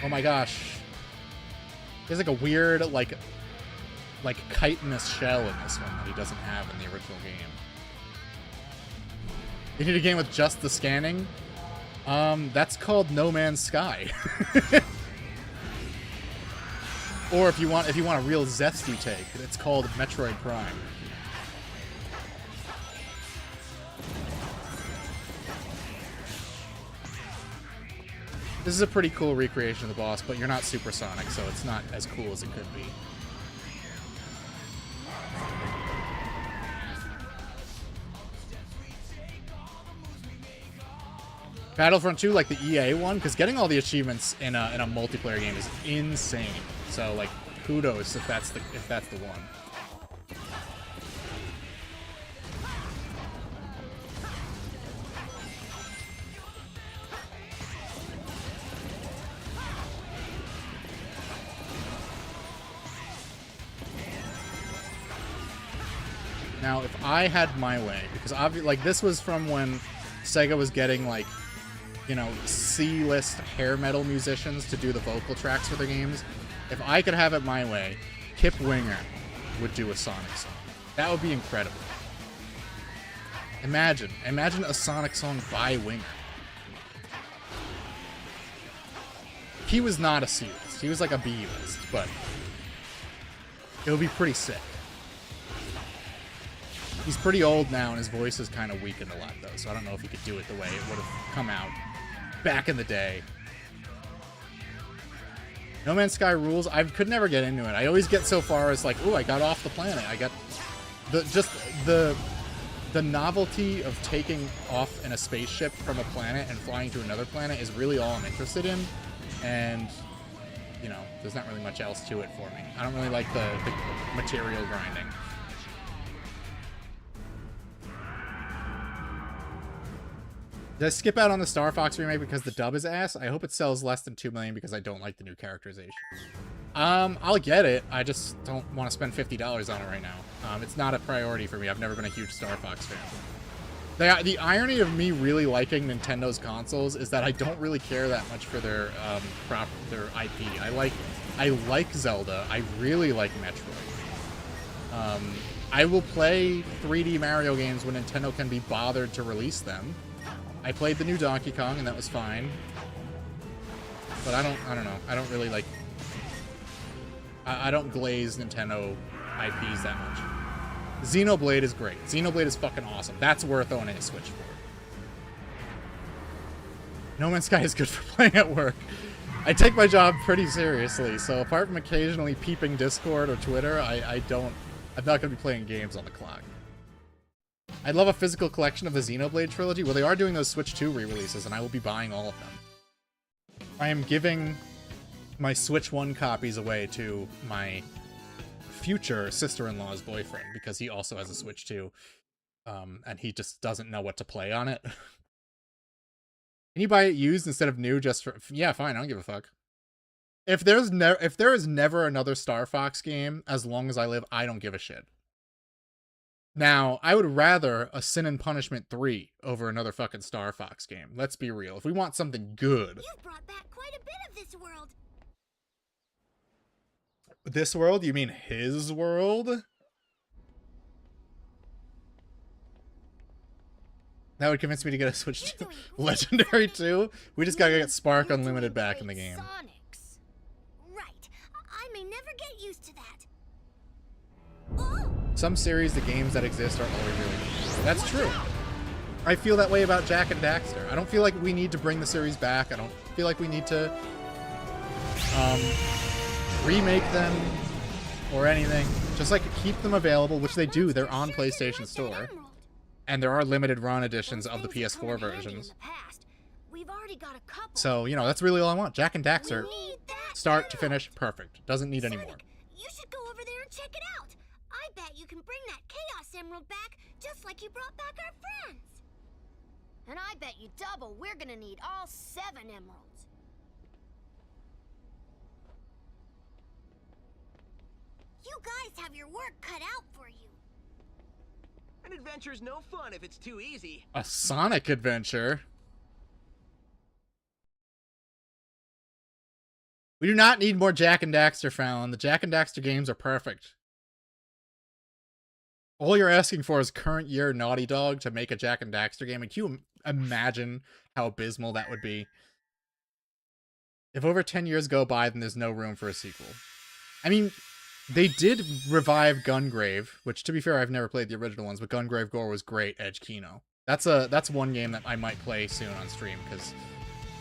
Oh my gosh. There's like a weird, like chitinous shell in this one that he doesn't have in the original game. You need a game with just the scanning? That's called No Man's Sky. Or if you want a real zesty take, it's called Metroid Prime. This is a pretty cool recreation of the boss, but you're not supersonic, so it's not as cool as it could be. Battlefront 2, like the EA one, because getting all the achievements in a multiplayer game is insane. So, like, kudos if that's the one. Now, if I had my way, because like this was from when Sega was getting like, you know, C-list hair metal musicians to do the vocal tracks for the games. If I could have it my way, Kip Winger would do a Sonic song. That would be incredible. Imagine a Sonic song by Winger. He was not a C-list. He was like a B-list, but it would be pretty sick. He's pretty old now, and his voice has kind of weakened a lot, though, so I don't know if he could do it the way it would have come out back in the day. No Man's Sky rules. I could never get into it. I always get so far as like, ooh, I got off the planet. I got the novelty of taking off in a spaceship from a planet and flying to another planet is really all I'm interested in. And, you know, there's not really much else to it for me. I don't really like the material grinding. Did I skip out on the Star Fox remake because the dub is ass? I hope it sells less than 2 million because I don't like the new characterization. I'll get it. I just don't want to spend $50 on it right now. It's not a priority for me. I've never been a huge Star Fox fan. The irony of me really liking Nintendo's consoles is that I don't really care that much for their IP. I like Zelda. I really like Metroid. I will play 3D Mario games when Nintendo can be bothered to release them. I played the new Donkey Kong, and that was fine. But I don't know. I don't really like... I don't glaze Nintendo IPs that much. Xenoblade is great. Xenoblade is fucking awesome. That's worth owning a Switch for. No Man's Sky is good for playing at work. I take my job pretty seriously, so apart from occasionally peeping Discord or Twitter, I'm not going to be playing games on the clock. I'd love a physical collection of the Xenoblade trilogy. Well, they are doing those Switch 2 re-releases, and I will be buying all of them. I am giving my Switch 1 copies away to my future sister-in-law's boyfriend, because he also has a Switch 2, and he just doesn't know what to play on it. Can you buy it used instead of new just for... Yeah, fine, I don't give a fuck. If there is never another Star Fox game, as long as I live, I don't give a shit. Now, I would rather a Sin and Punishment 3 over another fucking Star Fox game. Let's be real. If we want something good... You've brought back quite a bit of this world. This world? You mean his world? That would convince me to get a Switch 2. Legendary 2? We just gotta get Spark Unlimited back in the game. Sonics. Right. I may never get used to that. Oh! Some series, the games that exist are always really good. That's true. I feel that way about Jak and Daxter. I don't feel like we need to bring the series back. I don't feel like we need to remake them or anything. Just like keep them available, which they do. They're on PlayStation Store. And there are limited run editions of the PS4 versions. So, you know, that's really all I want. Jak and Daxter, start to finish, perfect. Doesn't need any more. You should go over there and check it out. I bet you can bring that Chaos Emerald back just like you brought back our friends. And I bet you double we're gonna need all 7 emeralds. You guys have your work cut out for you. An adventure's no fun if it's too easy. A Sonic adventure? We do not need more Jak and Daxter, Fallon. The Jak and Daxter games are perfect. All you're asking for is current year Naughty Dog to make a Jak and Daxter game. And can you imagine how abysmal that would be? If over 10 years go by, then there's no room for a sequel. I mean, they did revive Gungrave, which, to be fair, I've never played the original ones, but Gungrave Gore was great, Edge Kino. That's one game that I might play soon on stream, because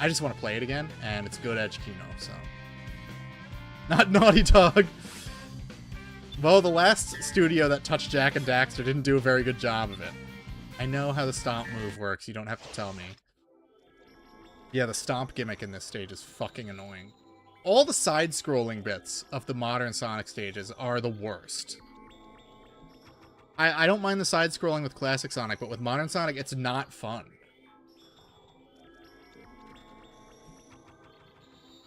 I just want to play it again, and it's good Edge Kino, so. Not Naughty Dog. Well, the last studio that touched Jak and Daxter didn't do a very good job of it. I know how the stomp move works, you don't have to tell me. Yeah, the stomp gimmick in this stage is fucking annoying. All the side-scrolling bits of the modern Sonic stages are the worst. I don't mind the side-scrolling with classic Sonic, but with modern Sonic, it's not fun.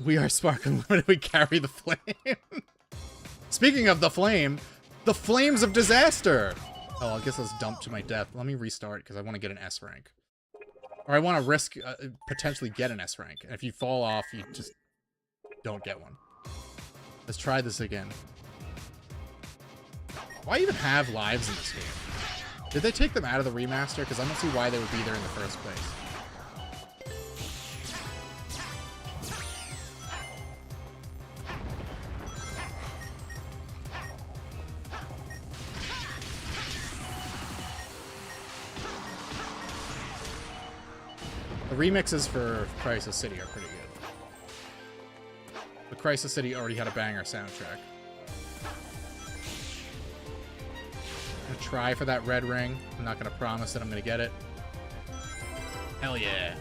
We are Spark Unlimited, we carry the flame. Speaking of the flame, the flames of disaster! Oh, I guess I was dumped to my death. Let me restart, because I want to get an S rank. Or I want to risk potentially get an S rank. And if you fall off, you just don't get one. Let's try this again. Why even have lives in this game? Did they take them out of the remaster? Because I don't see why they would be there in the first place. The remixes for Crisis City are pretty good. But Crisis City already had a banger soundtrack. I'm gonna try for that red ring. I'm not gonna promise that I'm gonna get it. Hell yeah.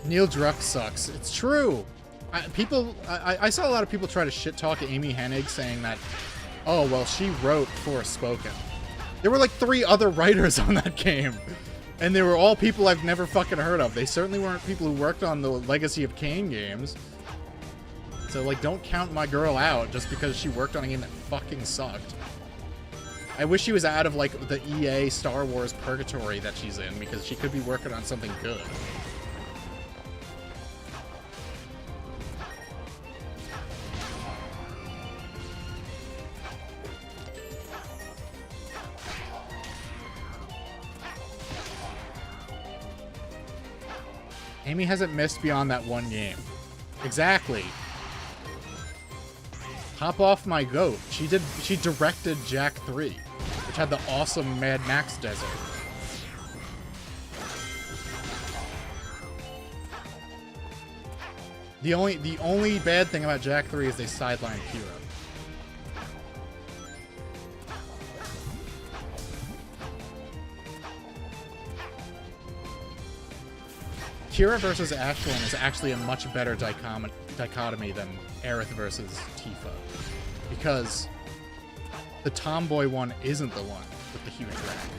Neil Druck sucks. It's true. I saw a lot of people try to shit-talk Amy Hennig saying that, oh, well, she wrote Forspoken. There were like 3 other writers on that game. And they were all people I've never fucking heard of. They certainly weren't people who worked on the Legacy of Kain games. So, like, don't count my girl out just because she worked on a game that fucking sucked. I wish she was out of, like, the EA Star Wars purgatory that she's in, because she could be working on something good. Amy hasn't missed beyond that one game. Exactly. Hop off my goat. She directed Jak 3, which had the awesome Mad Max desert. The only bad thing about Jak 3 is they sidelined Kira. Kira versus Ashlyn is actually a much better dichotomy than Aerith versus Tifa, because the tomboy one isn't the one with the huge rack.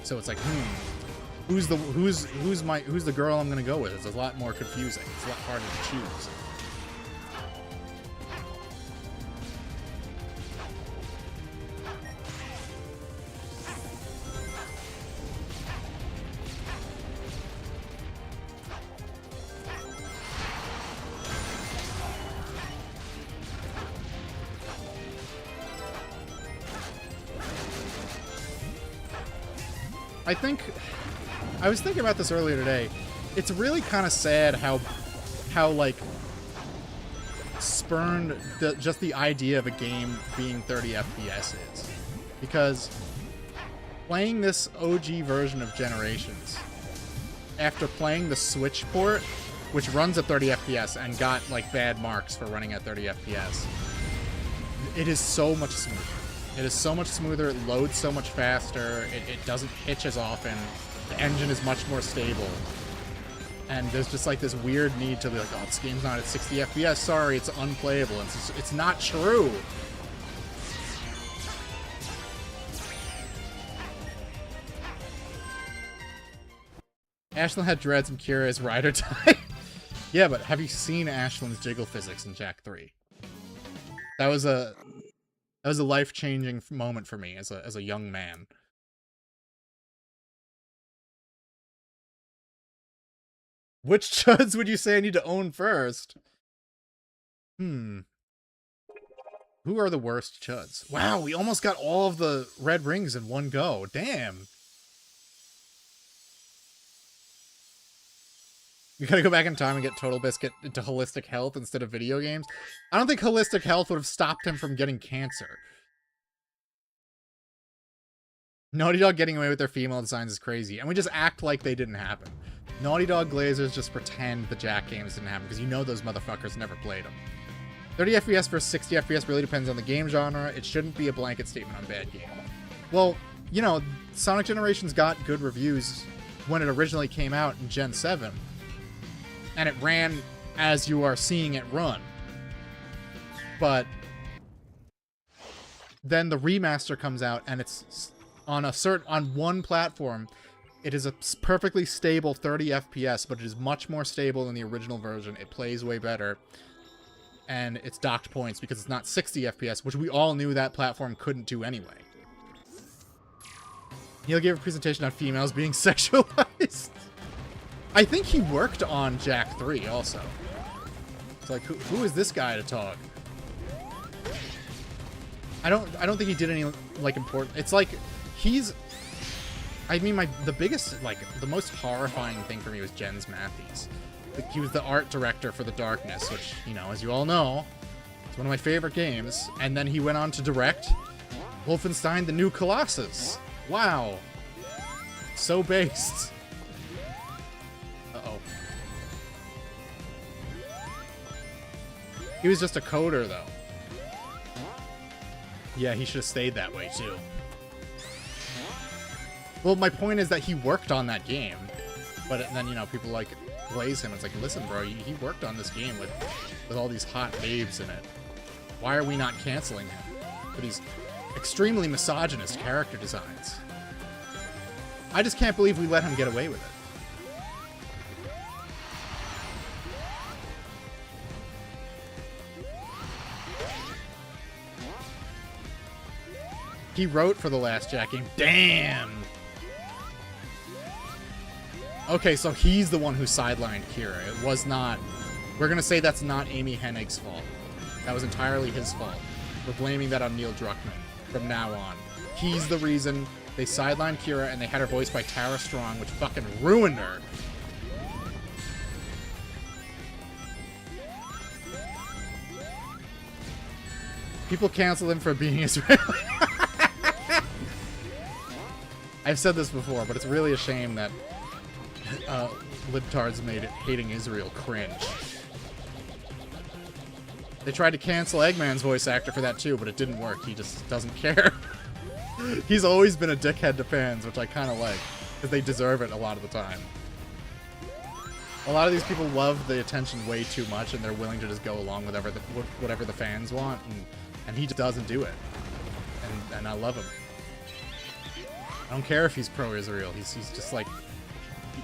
So it's like, who's the girl I'm gonna go with? It's a lot more confusing. It's a lot harder to choose. I was thinking about this earlier today. It's really kind of sad how like spurned just the idea of a game being 30 FPS is, because playing this OG version of Generations after playing the Switch port, which runs at 30 FPS and got like bad marks for running at 30 FPS, it is so much smoother. It is so much smoother, it loads so much faster, it doesn't hitch as often, the engine is much more stable. And there's just like this weird need to be like, oh, this game's not at 60 FPS, sorry, it's unplayable. It's not true. Ashlyn had dreads and Kira is ride or die. Yeah, but have you seen Ashlyn's jiggle physics in Jak 3? That was a life-changing moment for me as a young man. Which chuds would you say I need to own first? Who are the worst chuds? Wow, we almost got all of the red rings in one go. Damn. You gotta go back in time and get Total Biscuit into holistic health instead of video games. I don't think holistic health would have stopped him from getting cancer. Naughty Dog getting away with their female designs is crazy, and we just act like they didn't happen. Naughty Dog Glazers just pretend the Jack games didn't happen, because you know those motherfuckers never played them. 30 FPS versus 60 FPS really depends on the game genre. It shouldn't be a blanket statement on bad game. Well, you know, Sonic Generations got good reviews when it originally came out in Gen 7. And it ran as you are seeing it run. But then the remaster comes out, and it's on one platform. It is a perfectly stable 30 FPS, but it is much more stable than the original version. It plays way better. And it's docked points because it's not 60 FPS, which we all knew that platform couldn't do anyway. He'll give a presentation on females being sexualized. I think he worked on Jack 3 also. It's like, who is this guy to talk? I don't think he did any, like, important... It's like, he's... I mean, the biggest, like, the most horrifying thing for me was Jens Matthews. He was the art director for The Darkness, which, you know, as you all know, is one of my favorite games. And then he went on to direct Wolfenstein: The New Colossus. Wow. So based. Uh-oh. He was just a coder, though. Yeah, he should have stayed that way, too. Well, my point is that he worked on that game. But then, you know, people, like, glaze him. It's like, listen, bro, he worked on this game with all these hot babes in it. Why are we not canceling him for these extremely misogynist character designs? I just can't believe we let him get away with it. He wrote for the last Jack game. Damn! Okay, so he's the one who sidelined Kira. It was not... We're gonna say that's not Amy Hennig's fault. That was entirely his fault. We're blaming that on Neil Druckmann from now on. He's the reason they sidelined Kira, and they had her voiced by Tara Strong, which fucking ruined her. People cancel him for being Israeli. I've said this before, but it's really a shame that libtards made hating Israel cringe. They tried to cancel Eggman's voice actor for that too, but it didn't work. He just doesn't care. He's always been a dickhead to fans, which I kind of like, because they deserve it a lot of the time. A lot of these people love the attention way too much, and they're willing to just go along with whatever the fans want, and he just doesn't do it. And I love him. I don't care if he's pro-Israel. He's just like...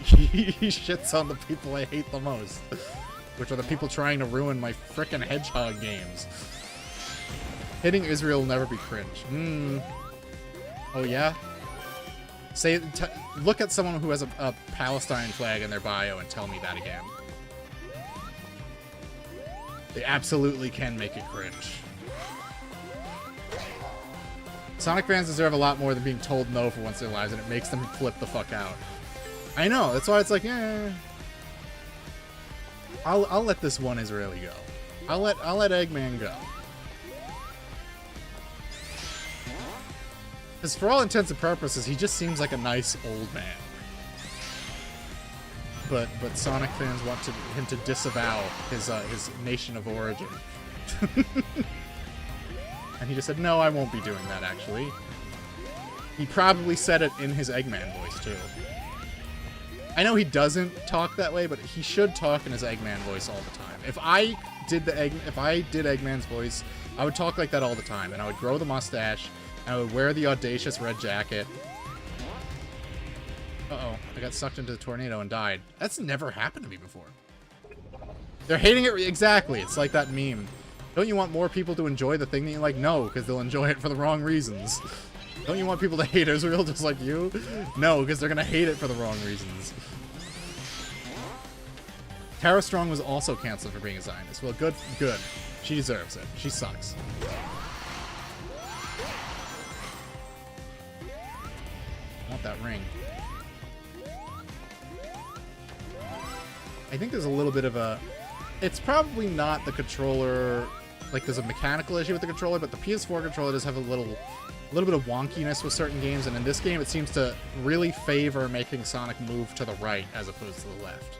He shits on the people I hate the most, which are the people trying to ruin my frickin' Hedgehog games. Hitting Israel will never be cringe. Oh yeah? Look at someone who has a Palestine flag in their bio and tell me that again. They absolutely can make it cringe. Sonic fans deserve a lot more than being told no for once in their lives, and it makes them flip the fuck out. I know, that's why it's like, I'll let this one Israeli go. I'll let Eggman go. Because for all intents and purposes, he just seems like a nice old man. But Sonic fans want him to disavow his nation of origin. And he just said, no, I won't be doing that, actually. He probably said it in his Eggman voice, too. I know he doesn't talk that way, but he should talk in his Eggman voice all the time. If I did Eggman's voice, I would talk like that all the time, and I would grow the mustache, and I would wear the audacious red jacket. Uh-oh, I got sucked into the tornado and died. That's never happened to me before. They're hating it exactly. It's like that meme. Don't you want more people to enjoy the thing that you like? No, because they'll enjoy it for the wrong reasons. Don't you want people to hate Israel just like you? No, because they're gonna hate it for the wrong reasons. Tara Strong was also canceled for being a Zionist. Well, good. She deserves it. She sucks. I want that ring. I think there's a little bit of a... It's probably not the controller... Like, there's a mechanical issue with the controller, but the PS4 controller does have a little bit of wonkiness with certain games, and in this game it seems to really favor making Sonic move to the right as opposed to the left.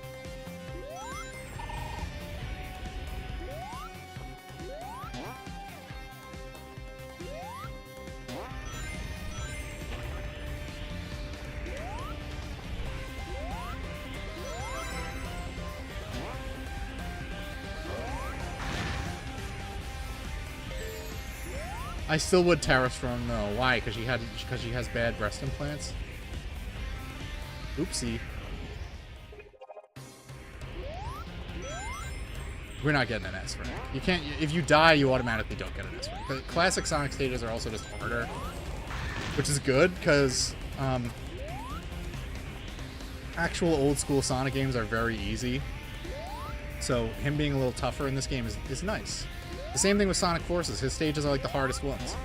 I still would Tara Strong though. Why? Because she has bad breast implants? Oopsie. We're not getting an S rank. You can't. If you die, you automatically don't get an S rank. The classic Sonic stages are also just harder, which is good because actual old school Sonic games are very easy. So him being a little tougher in this game is nice. The same thing with Sonic Forces. His stages are like the hardest ones.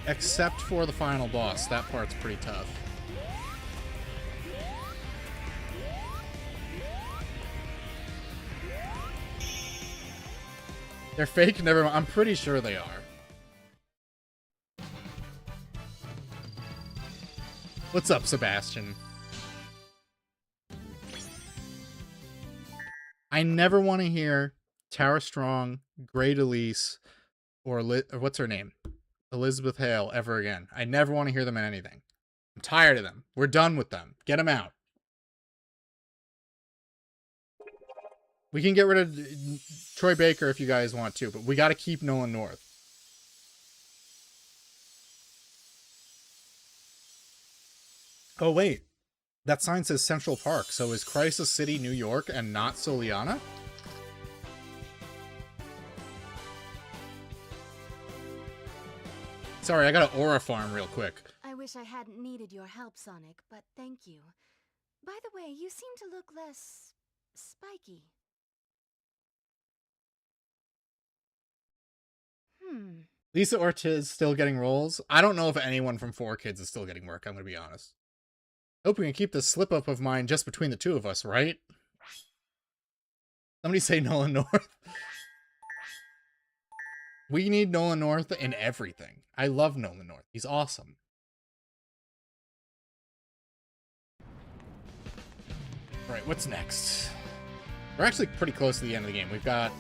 Except for the final boss. That part's pretty tough. They're fake? Never mind. I'm pretty sure they are. What's up, Sebastian? I never want to hear Tara Strong, Great Elise, or what's her name? Elizabeth Hale ever again. I never want to hear them in anything. I'm tired of them. We're done with them. Get them out. We can get rid of Troy Baker if you guys want to, but we got to keep Nolan North. Oh, wait. That sign says Central Park, so is Crisis City, New York, and not Soliana? Sorry, I gotta aura farm real quick. I wish I hadn't needed your help, Sonic, but thank you. By the way, you seem to look less... spiky. Lisa Ortiz still getting roles? I don't know if anyone from 4Kids is still getting work, I'm gonna be honest. Hope we can keep this slip-up of mine just between the two of us, right? Somebody say Nolan North. We need Nolan North in everything. I love Nolan North. He's awesome. Alright, what's next? We're actually pretty close to the end of the game. We've got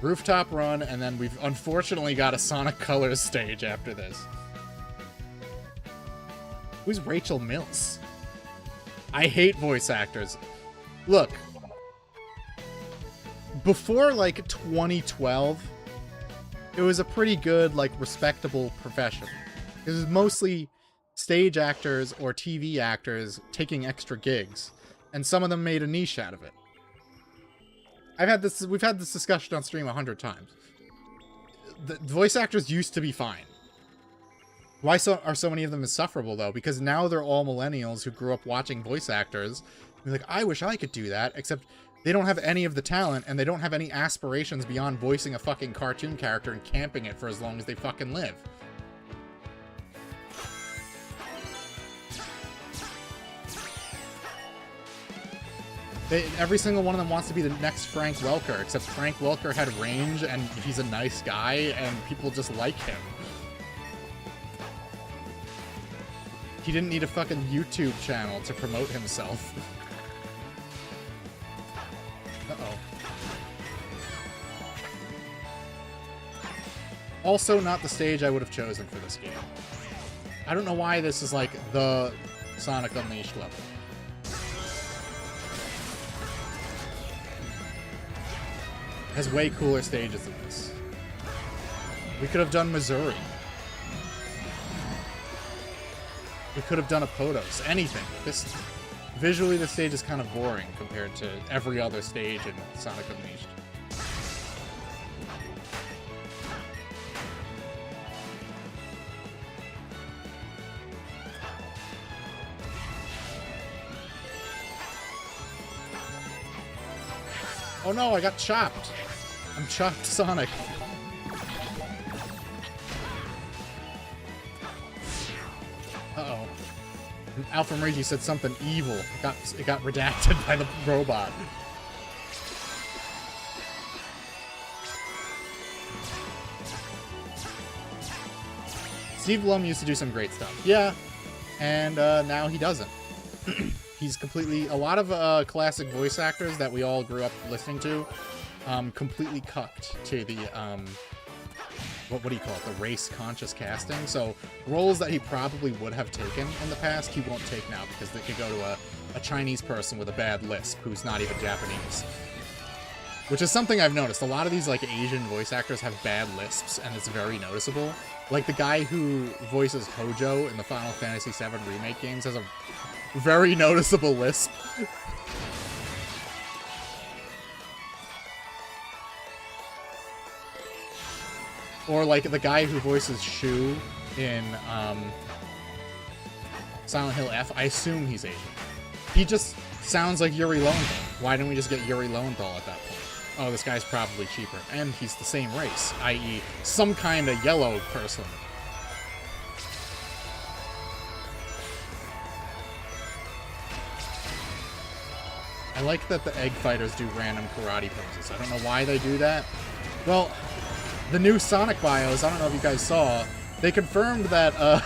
Rooftop Run, and then we've unfortunately got a Sonic Colors stage after this. Who's Rachel Mills? I hate voice actors. Look. Before, like, 2012... it was a pretty good, like, respectable profession. It was mostly stage actors or TV actors taking extra gigs, and some of them made a niche out of it. We've had this discussion on stream 100 times. The voice actors used to be fine. Why are so many of them insufferable, though? Because now they're all millennials who grew up watching voice actors. They're like, I wish I could do that, except they don't have any of the talent, and they don't have any aspirations beyond voicing a fucking cartoon character and camping it for as long as they fucking live. Every single one of them wants to be the next Frank Welker, except Frank Welker had range, and he's a nice guy, and people just like him. He didn't need a fucking YouTube channel to promote himself. Uh-oh. Also not the stage I would have chosen for this game. I don't know why this is like the Sonic Unleashed level. It has way cooler stages than this. We could have done Missouri. We could have done a Potos. Anything. Visually, the stage is kind of boring compared to every other stage in Sonic Unleashed. Oh no, I got chopped. I'm chopped Sonic. Uh-oh. Alpha Marigi said something evil. It got redacted by the robot. Steve Blum used to do some great stuff. Yeah. And now he doesn't. He's completely... A lot of classic voice actors that we all grew up listening to completely cucked to the... what do you call it? The race-conscious casting. So roles that he probably would have taken in the past, he won't take now because they could go to a Chinese person with a bad lisp who's not even Japanese. Which is something I've noticed. A lot of these like Asian voice actors have bad lisps, and it's very noticeable. Like the guy who voices Hojo in the Final Fantasy VII Remake games has a very noticeable lisp. Or like the guy who voices Shu in Silent Hill F, I assume he's Asian. He just sounds like Yuri Lowenthal. Why didn't we just get Yuri Lowenthal at that point? Oh, this guy's probably cheaper. And he's the same race, i.e. some kind of yellow person. I like that the egg fighters do random karate poses. I don't know why they do that. Well, the new Sonic bios, I don't know if you guys saw, they confirmed that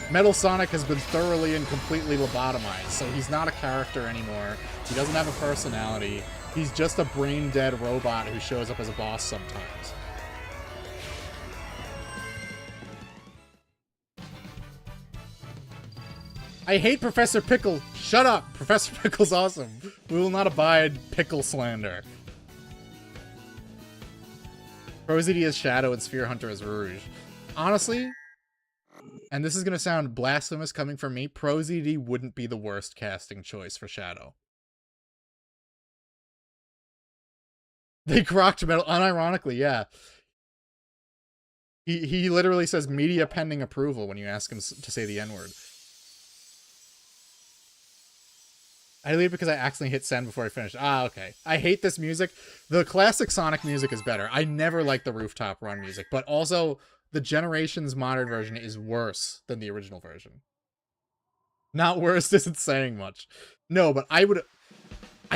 Metal Sonic has been thoroughly and completely lobotomized, so he's not a character anymore. He doesn't have a personality. He's just a brain-dead robot who shows up as a boss sometimes. I hate Professor Pickle. Shut up! Professor Pickle's awesome. We will not abide pickle slander. ProZD is Shadow and Sphere Hunter is Rouge. Honestly, and this is going to sound blasphemous coming from me, ProZD wouldn't be the worst casting choice for Shadow. They crocked Metal, unironically, yeah. He literally says media pending approval when you ask him to say the N-word. I leave because I accidentally hit send before I finished. Ah, okay. I hate this music. The classic Sonic music is better. I never liked the Rooftop Run music, but also the Generations modern version is worse than the original version. Not worse isn't saying much. No, but I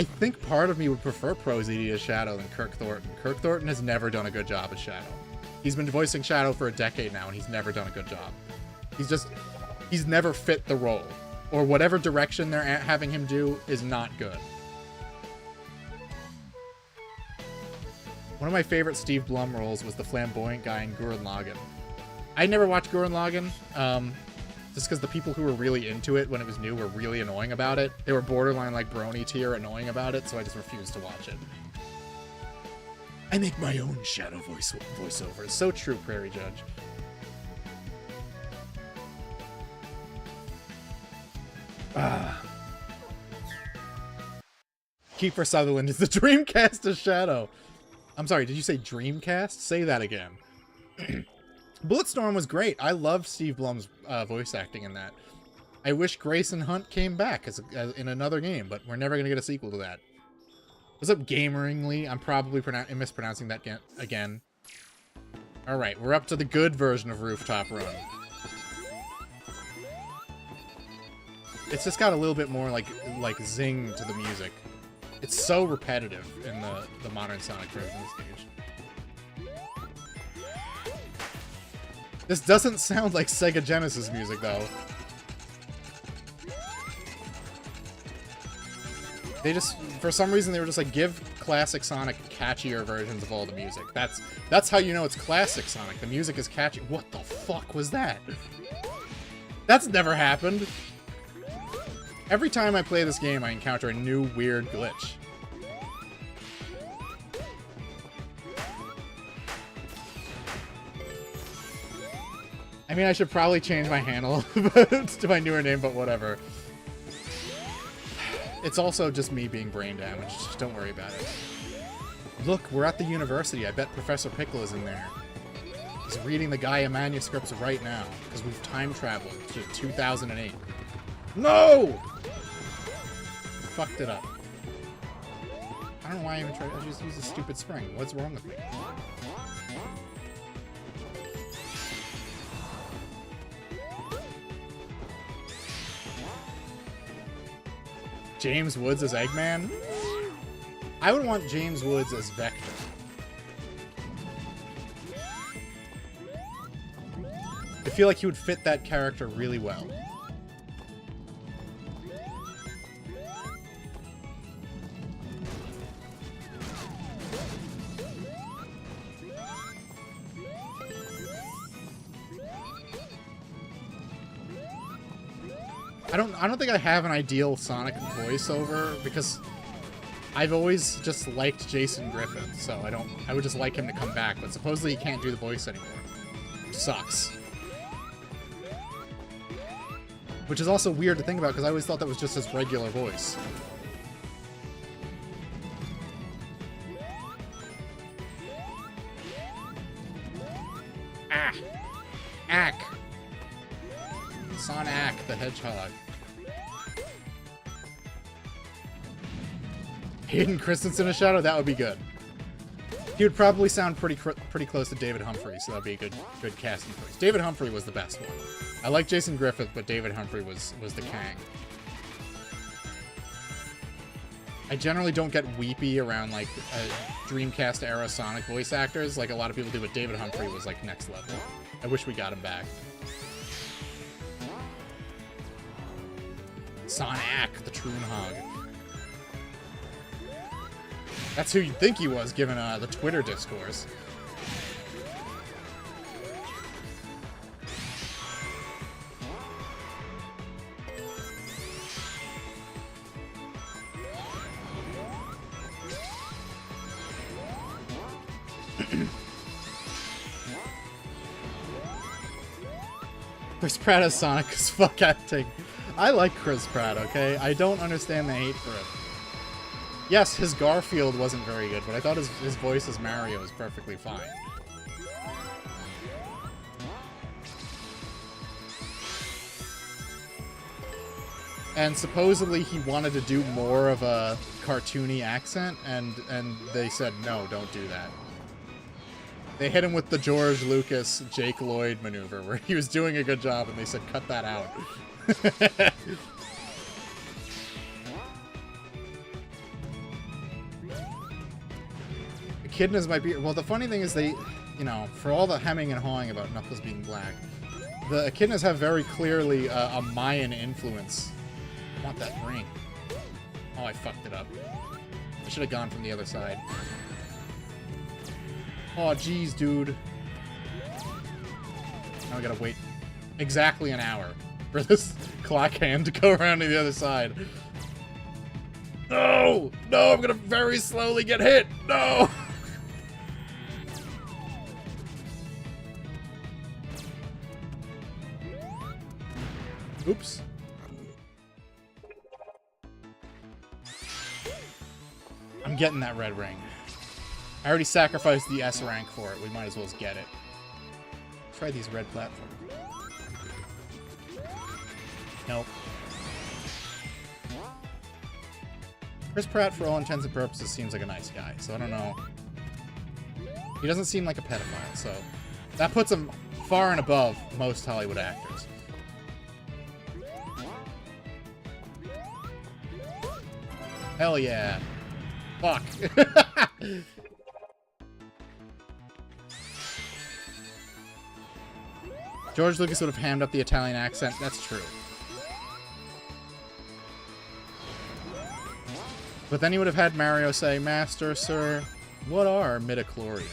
think part of me would prefer ProZD as Shadow than Kirk Thornton. Kirk Thornton has never done a good job as Shadow. He's been voicing Shadow for a decade now, and he's never done a good job. He's never fit the role. Or whatever direction they're having him do is not good. One of my favorite Steve Blum roles was the flamboyant guy in Gurren Lagann. I never watched Gurren Lagann, just because the people who were really into it when it was new were really annoying about it. They were borderline like Brony tier annoying about it, so I just refused to watch it. I make my own Shadow voiceover. So true, Prairie Judge. Kiefer Sutherland is the Dreamcast of Shadow. I'm sorry, did you say Dreamcast? Say that again. Bulletstorm was great. I love Steve Blum's voice acting in that. I wish Grayson Hunt came back as in another game, but we're never going to get a sequel to that. What's up, Gameringly? I'm probably mispronouncing that again. Alright, we're up to the good version of Rooftop Run. It's just got a little bit more like zing to the music. It's so repetitive in the modern Sonic version of the stage. This doesn't sound like Sega Genesis music though. They just, for some reason, they were just like, give classic Sonic catchier versions of all the music. That's how you know it's classic Sonic. The music is catchy. What the fuck was that? That's never happened. Every time I play this game, I encounter a new weird glitch. I mean, I should probably change my handle to my newer name, but whatever. It's also just me being brain damaged. Just don't worry about it. Look, we're at the university. I bet Professor Pickle is in there. He's reading the Gaia manuscripts right now, because we've time traveled to 2008. No! Fucked it up. I don't know why I even tried. I just used a stupid spring. What's wrong with me? James Woods as Eggman? I would want James Woods as Vector. I feel like he would fit that character really well. I don't think I have an ideal Sonic voiceover because I've always just liked Jason Griffith, so I would just like him to come back, but supposedly he can't do the voice anymore. Which sucks. Which is also weird to think about because I always thought that was just his regular voice. Ah! Ack! Sonic the Hedgehog. Hayden Christensen a Shadow? That would be good. He would probably sound pretty close to David Humphrey, so that'd be a good casting choice. David Humphrey was the best one. I like Jason Griffith, but David Humphrey was the Kang. I generally don't get weepy around, like, Dreamcast-era Sonic voice actors, like a lot of people do, but David Humphrey was, like, next level. I wish we got him back. Sonic, the Troonhog. That's who you'd think he was, given the Twitter discourse. Chris Pratt as Sonic is fuck acting. I like Chris Pratt, okay? I don't understand the hate for it. Yes, his Garfield wasn't very good, but I thought his voice as Mario was perfectly fine. And supposedly he wanted to do more of a cartoony accent, and they said, no, don't do that. They hit him with the George Lucas, Jake Lloyd maneuver, where he was doing a good job, and they said, cut that out. Echidnas might be... Well, the funny thing is they, you know, for all the hemming and hawing about Knuckles being black, the Echidnas have very clearly a Mayan influence. I want that ring. Oh, I fucked it up. I should have gone from the other side. Oh, jeez, dude. Now we gotta wait exactly an hour for this clock hand to go around to the other side. No! No, I'm gonna very slowly get hit! No! Oops. I'm getting that red ring. I already sacrificed the S rank for it. We might as well just get it. Try these red platforms. Nope. Chris Pratt, for all intents and purposes, seems like a nice guy, so I don't know. He doesn't seem like a pedophile, so that puts him far and above most Hollywood actors. Hell yeah. Fuck. George Lucas would have hammed up the Italian accent. That's true. But then he would have had Mario say, Master, sir, what are midichlorians?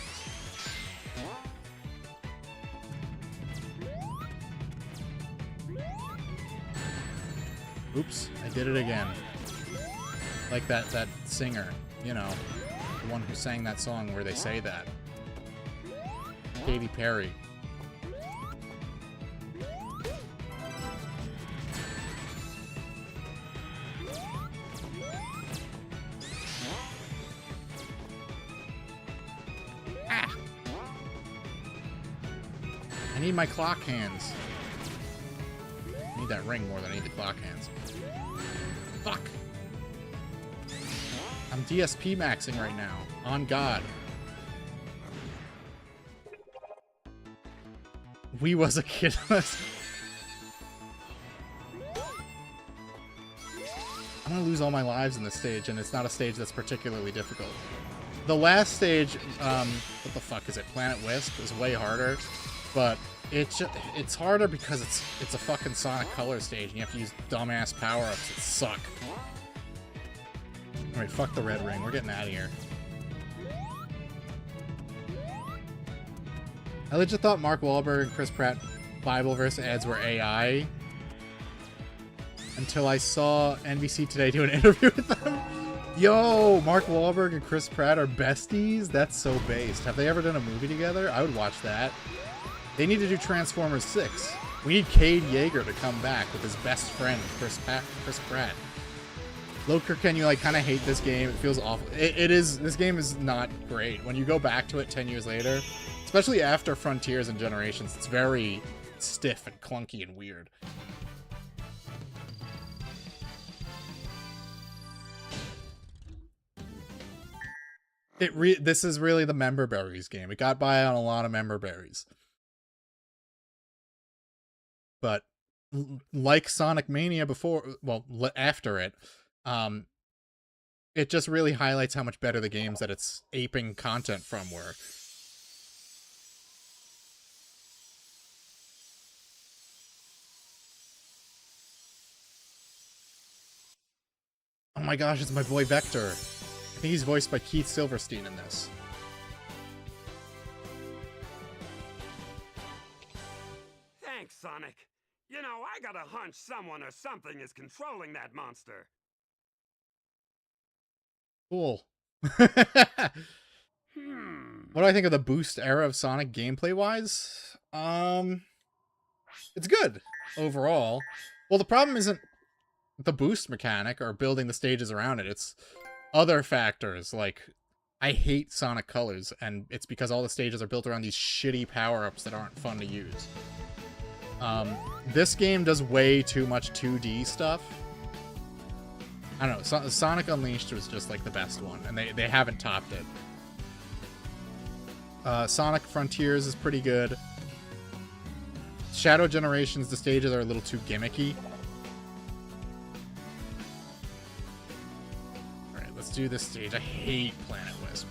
Oops, I did it again. Like that singer, you know, the one who sang that song where they say that. Katy Perry. Ah! I need my clock hands. I need that ring more than I need the clock hands. Fuck! I'm DSP maxing right now. On God. We was a kid. I'm gonna lose all my lives in this stage, and it's not a stage that's particularly difficult. The last stage, what the fuck is it? Planet Wisp is way harder, but it's harder because it's a fucking Sonic Color stage, and you have to use dumbass power-ups that suck. Alright, fuck the red ring. We're getting out of here. I legit thought Mark Wahlberg and Chris Pratt Bibleverse ads were AI until I saw NBC Today do an interview with them. Yo, Mark Wahlberg and Chris Pratt are besties? That's so based. Have they ever done a movie together? I would watch that. They need to do Transformers 6. We need Cade Yeager to come back with his best friend, Chris Pratt. Loker, can you, like, kind of hate this game? It feels awful. It is. This game is not great. When you go back to it 10 years later, especially after Frontiers and Generations, it's very stiff and clunky and weird. This is really the member berries game. It got by on a lot of member berries. But like Sonic Mania before, well, after it, it just really highlights how much better the games that it's aping content from were. Oh my gosh, it's my boy Vector. I think he's voiced by Keith Silverstein in this. Thanks, Sonic. You know, I got a hunch someone or something is controlling that monster. Cool. What do I think of the boost era of Sonic gameplay-wise? It's good, overall. Well, the problem isn't the boost mechanic or building the stages around it. It's other factors, like, I hate Sonic Colors, and it's because all the stages are built around these shitty power-ups that aren't fun to use. This game does way too much 2D stuff. I don't know, Sonic Unleashed was just, like, the best one, and they haven't topped it. Sonic Frontiers is pretty good. Shadow Generations, the stages are a little too gimmicky. Alright, let's do this stage. I hate Planet Wisp.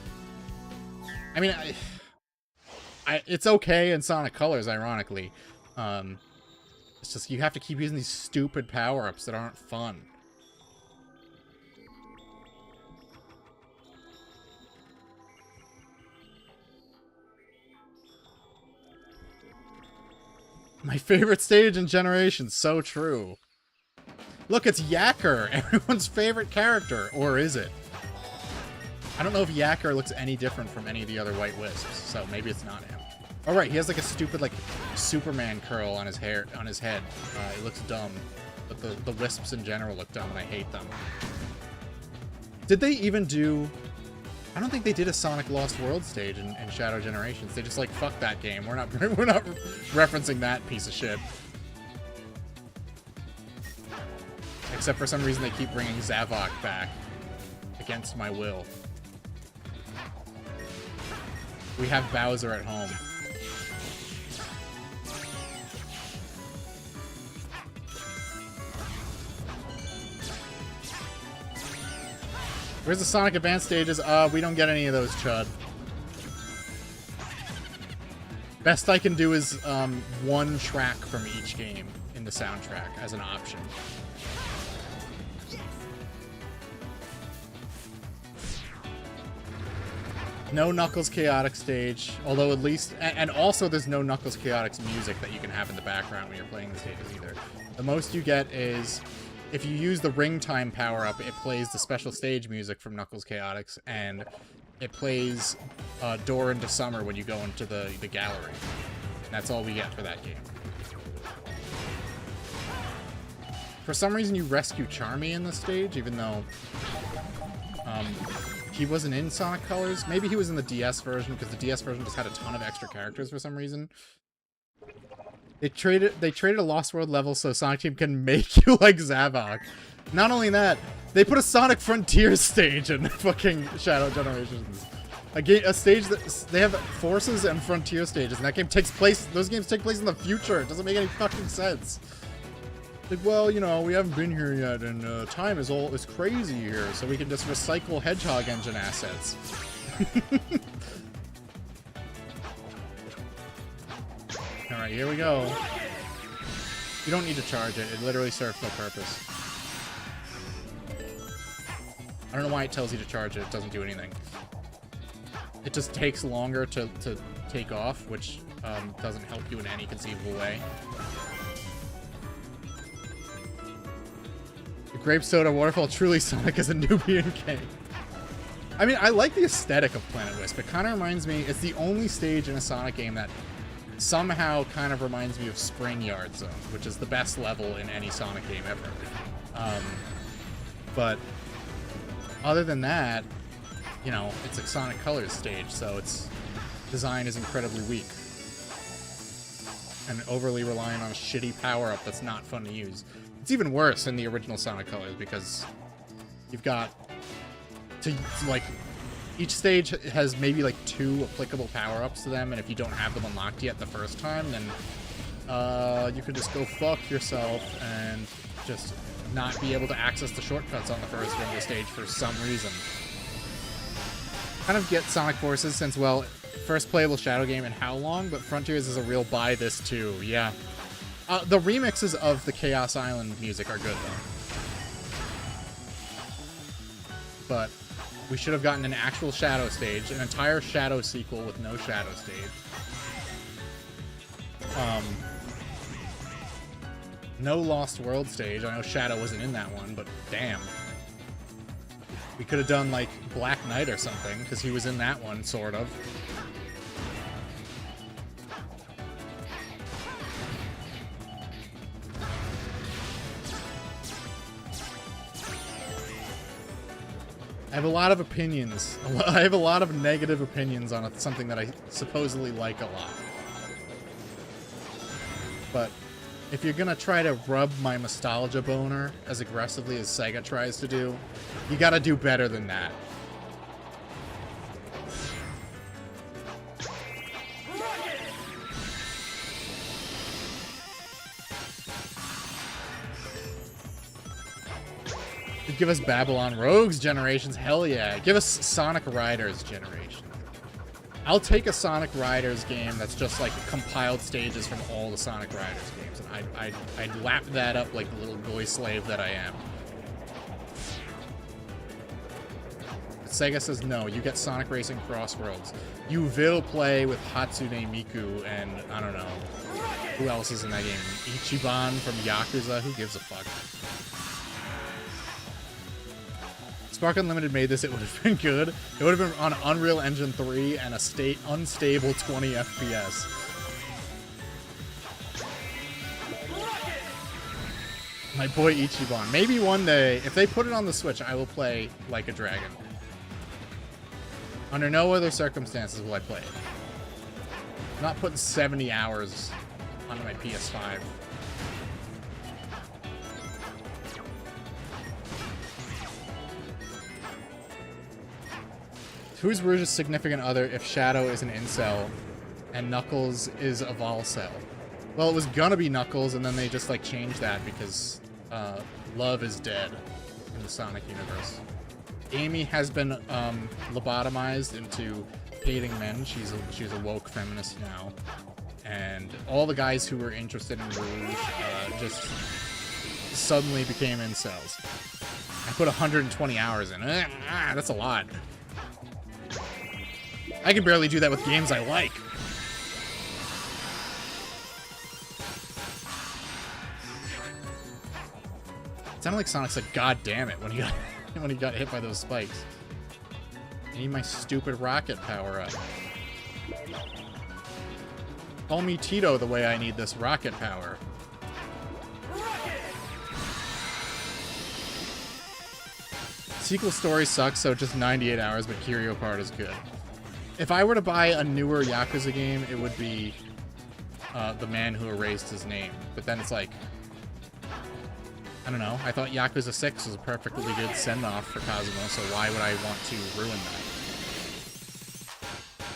I mean, it's okay in Sonic Colors, ironically. It's just you have to keep using these stupid power-ups that aren't fun. My favorite stage in Generations, so true. Look, it's Yacker, everyone's favorite character, or is it? I don't know if Yacker looks any different from any of the other White Wisps, so maybe it's not him. Oh right, he has like a stupid like Superman curl on his hair, on his head. It looks dumb, but the Wisps in general look dumb, and I hate them. Did they even do? I don't think they did a Sonic Lost World stage in Shadow Generations. They just like, fuck that game. We're not referencing that piece of shit. Except for some reason they keep bringing Zavok back against my will. We have Bowser at home. Where's the Sonic Advance stages? We don't get any of those, Chud. Best I can do is one track from each game in the soundtrack as an option. No Knuckles Chaotix stage, although at least... And also there's no Knuckles Chaotix music that you can have in the background when you're playing the stages either. The most you get is... If you use the ring time power-up, it plays the special stage music from Knuckles Chaotix, and it plays Door into Summer when you go into the gallery. And that's all we get for that game. For some reason, you rescue Charmy in this stage, even though he wasn't in Sonic Colors. Maybe he was in the DS version, because the DS version just had a ton of extra characters for some reason. They traded a Lost World level so Sonic Team can make you like Zavok. Not only that, they put a Sonic Frontier stage in fucking Shadow Generations. A stage that they have Forces and Frontier stages, and that game takes place. Those games take place in the future. It doesn't make any fucking sense. Like, well, you know, we haven't been here yet, and time is crazy here, so we can just recycle Hedgehog engine assets. All right, here we go. You don't need to charge it. It literally serves no purpose. I don't know why it tells you to charge it. It doesn't do anything. It just takes longer to take off, which doesn't help you in any conceivable way. The Grape Soda Waterfall truly Sonic as a Nubian king. I mean, I like the aesthetic of Planet Wisp. It kind of reminds me... It's the only stage in a Sonic game that somehow kind of reminds me of Spring Yard Zone, which is the best level in any Sonic game ever. But other than that, you know, it's a Sonic Colors stage, so its design is incredibly weak. And overly reliant on a shitty power-up that's not fun to use. It's even worse in the original Sonic Colors, because you've got to, like, each stage has maybe, like, 2 applicable power-ups to them, and if you don't have them unlocked yet the first time, then you can just go fuck yourself and just not be able to access the shortcuts on the first run of the stage for some reason. Kind of get Sonic Forces since, well, first playable Shadow game in how long, but Frontiers is a real buy this too, yeah. The remixes of the Chaos Island music are good though. But we should have gotten an actual Shadow stage, an entire Shadow sequel with no Shadow stage. No Lost World stage. I know Shadow wasn't in that one, but damn. We could have done, like, Black Knight or something, because he was in that one, sort of. I have a lot of opinions. I have a lot of negative opinions on something that I supposedly like a lot. But if you're gonna try to rub my nostalgia boner as aggressively as Sega tries to do, you gotta do better than that. Give us Babylon Rogues generations, hell yeah. Give us Sonic Riders generation. I'll take a Sonic Riders game that's just like compiled stages from all the Sonic Riders games, and I'd lap that up like the little boy slave that I am. But Sega says no, you get Sonic Racing Crossroads. You will play with Hatsune Miku and, I don't know, who else is in that game? Ichiban from Yakuza? Who gives a fuck? Spark Unlimited made this, it would have been good. It would have been on Unreal Engine 3 and a unstable 20 FPS. My boy Ichiban. Maybe one day, if they put it on the Switch, I will play Like a Dragon. Under no other circumstances will I play it. I'm not putting 70 hours on my PS5. Who's Rouge's significant other if Shadow is an incel and Knuckles is a volcel? Well, it was gonna be Knuckles, and then they just like changed that because love is dead in the Sonic universe. Amy has been lobotomized into hating men. She's a woke feminist now, and all the guys who were interested in Rouge just suddenly became incels. I put 120 hours in. That's a lot. I can barely do that with games I like. It sounded like Sonic said, "God damn it," when he got hit by those spikes. I need my stupid rocket power up. Call me Tito the way I need this rocket power. Sequel story sucks, so just 98 hours, but Curio part is good. If I were to buy a newer Yakuza game, it would be the man who erased his name. But then it's like, I don't know. I thought Yakuza 6 was a perfectly good send-off for Kazuma, so why would I want to ruin that?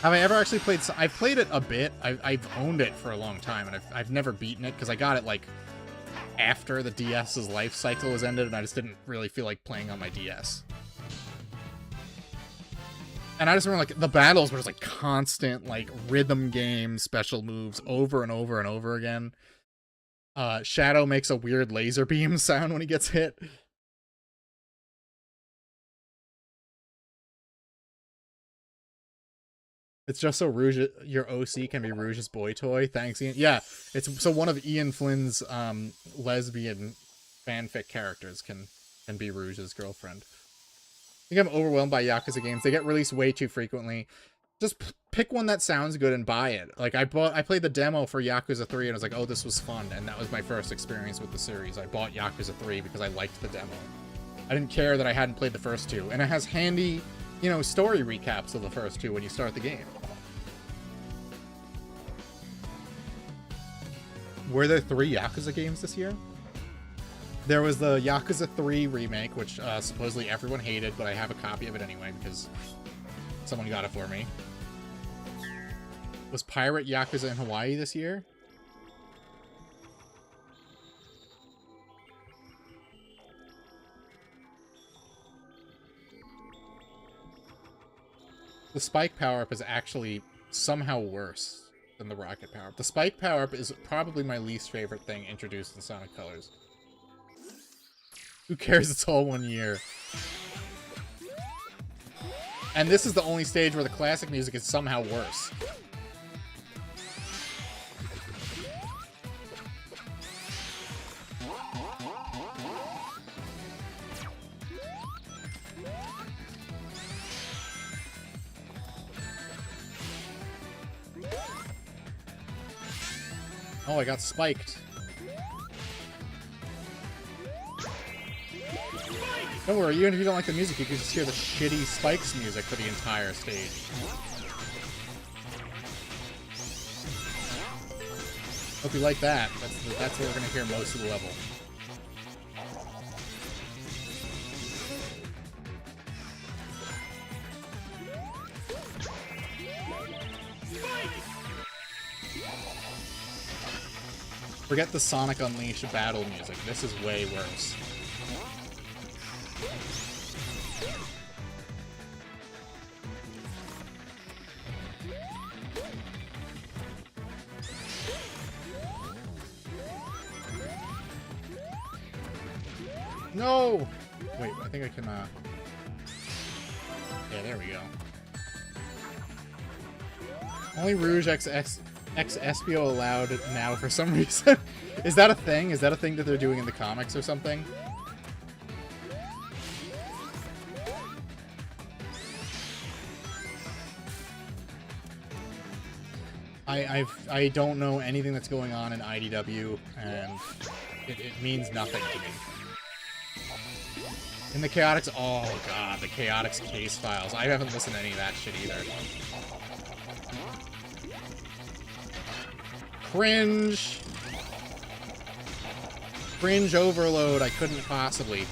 Have I ever actually played... I've played it a bit. I've owned it for a long time, and I've never beaten it, because I got it, like, after the DS's life cycle was ended, and I just didn't really feel like playing on my DS. And I just remember, like, the battles were just, like, constant, like, rhythm game special moves over and over and over again. Shadow makes a weird laser beam sound when he gets hit. It's just so Rouge, your OC can be Rouge's boy toy. Thanks, Ian. Yeah, it's so one of Ian Flynn's lesbian fanfic characters can be Rouge's girlfriend. I think I'm overwhelmed by Yakuza games. They get released way too frequently. Just pick one that sounds good and buy it. Like, I played the demo for Yakuza 3 and I was like, oh, this was fun. And that was my first experience with the series. I bought Yakuza 3 because I liked the demo. I didn't care that I hadn't played the first two. And it has handy, you know, story recaps of the first two when you start the game. Were there 3 Yakuza games this year? There was the Yakuza 3 remake, which supposedly everyone hated, but I have a copy of it anyway because someone got it for me. Was Pirate Yakuza in Hawaii this year? The Spike power-up is actually somehow worse than the Rocket power-up. The Spike power-up is probably my least favorite thing introduced in Sonic Colors. Who cares? It's all 1 year. And this is the only stage where the classic music is somehow worse. Oh, I got spiked. Don't worry, even if you don't like the music, you can just hear the shitty Spikes music for the entire stage. Hope you like that. That's what we're gonna hear most of the level. Forget the Sonic Unleashed battle music. This is way worse. No! Wait, I think I can, yeah, there we go. Only Rouge X Espio allowed now for some reason. Is that a thing? Is that a thing that they're doing in the comics or something? I don't know anything that's going on in IDW, and it means nothing to me. In the Chaotix, oh god, the Chaotix case files. I haven't listened to any of that shit either. Cringe! Cringe overload, I couldn't possibly.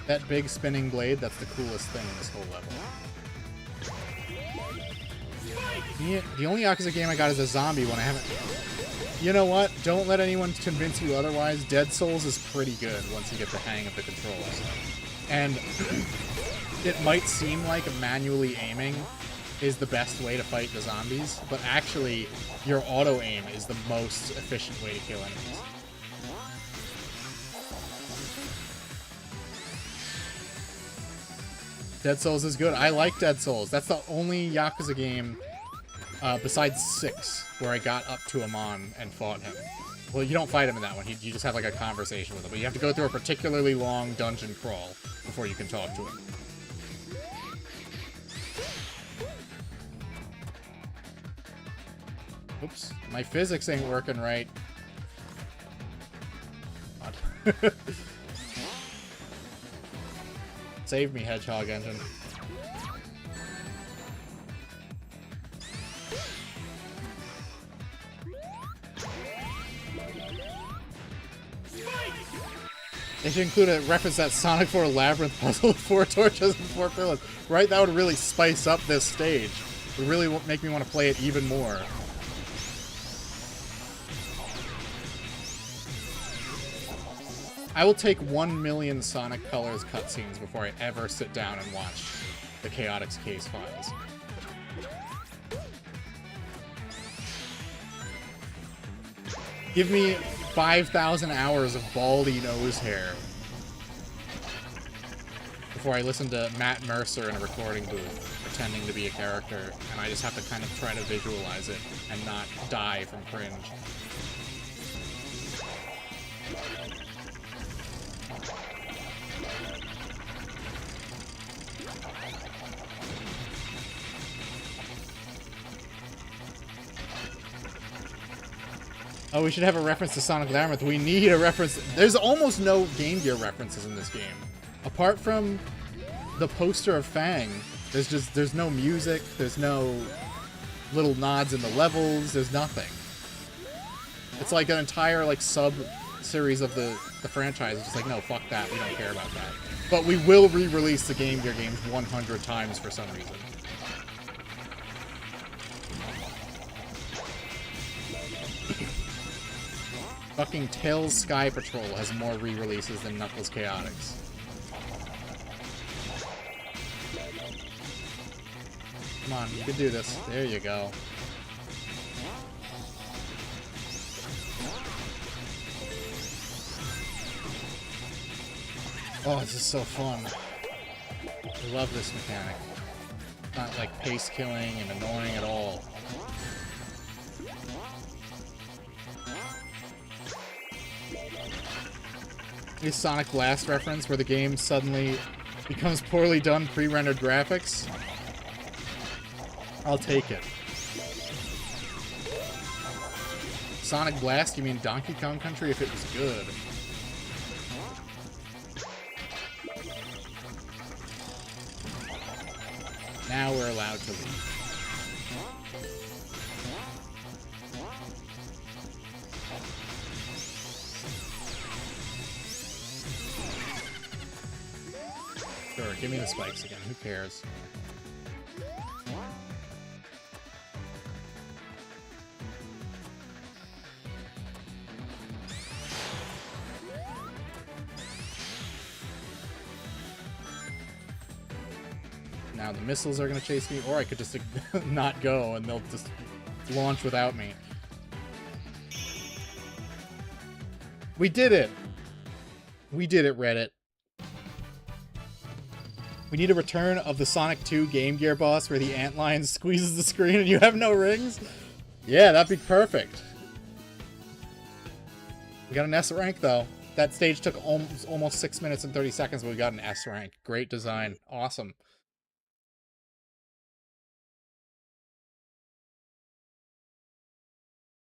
That big spinning blade, that's the coolest thing in this whole level. The only Yakuza game I got is a zombie one. I haven't... You know what? Don't let anyone convince you otherwise. Dead Souls is pretty good once you get the hang of the controls. And it might seem like manually aiming is the best way to fight the zombies, but actually, your auto-aim is the most efficient way to kill enemies. Dead Souls is good. I like Dead Souls. That's the only Yakuza game besides 6 where I got up to Amon and fought him. Well, you don't fight him in that one. You just have like a conversation with him. But you have to go through a particularly long dungeon crawl before you can talk to him. Oops. My physics ain't working right. Save me, Hedgehog Engine. They should include a reference that Sonic 4 Labyrinth puzzle with 4 torches and 4 pillars. Right? That would really spice up this stage. It would really make me want to play it even more. I will take 1 million Sonic Colors cutscenes before I ever sit down and watch the Chaotix case files. Give me 5,000 hours of baldy nose hair before I listen to Matt Mercer in a recording booth pretending to be a character, and I just have to kind of try to visualize it and not die from cringe. Oh, we should have a reference to Sonic Labyrinth. We need a reference. There's almost no Game Gear references in this game. Apart from the poster of Fang, there's no music, there's no little nods in the levels, there's nothing. It's like an entire like sub-series of the franchise. It's just like, no, fuck that, we don't care about that. But we will re-release the Game Gear games 100 times for some reason. Fucking Tails Sky Patrol has more re-releases than Knuckles Chaotix. Come on, you can do this. There you go. Oh, this is so fun. I love this mechanic. It's not like pace killing and annoying at all. A Sonic Blast reference where the game suddenly becomes poorly done pre-rendered graphics. I'll take it. Sonic Blast? You mean Donkey Kong Country if it was good? Now we're allowed to leave. Sure, give me the spikes again. Who cares? Now the missiles are going to chase me, or I could just not go and they'll just launch without me. We did it! We did it, Reddit. We need a return of the Sonic 2 Game Gear boss where the antlion squeezes the screen and you have no rings? Yeah, that'd be perfect. We got an S rank, though. That stage took almost 6 minutes and 30 seconds, but we got an S rank. Great design. Awesome.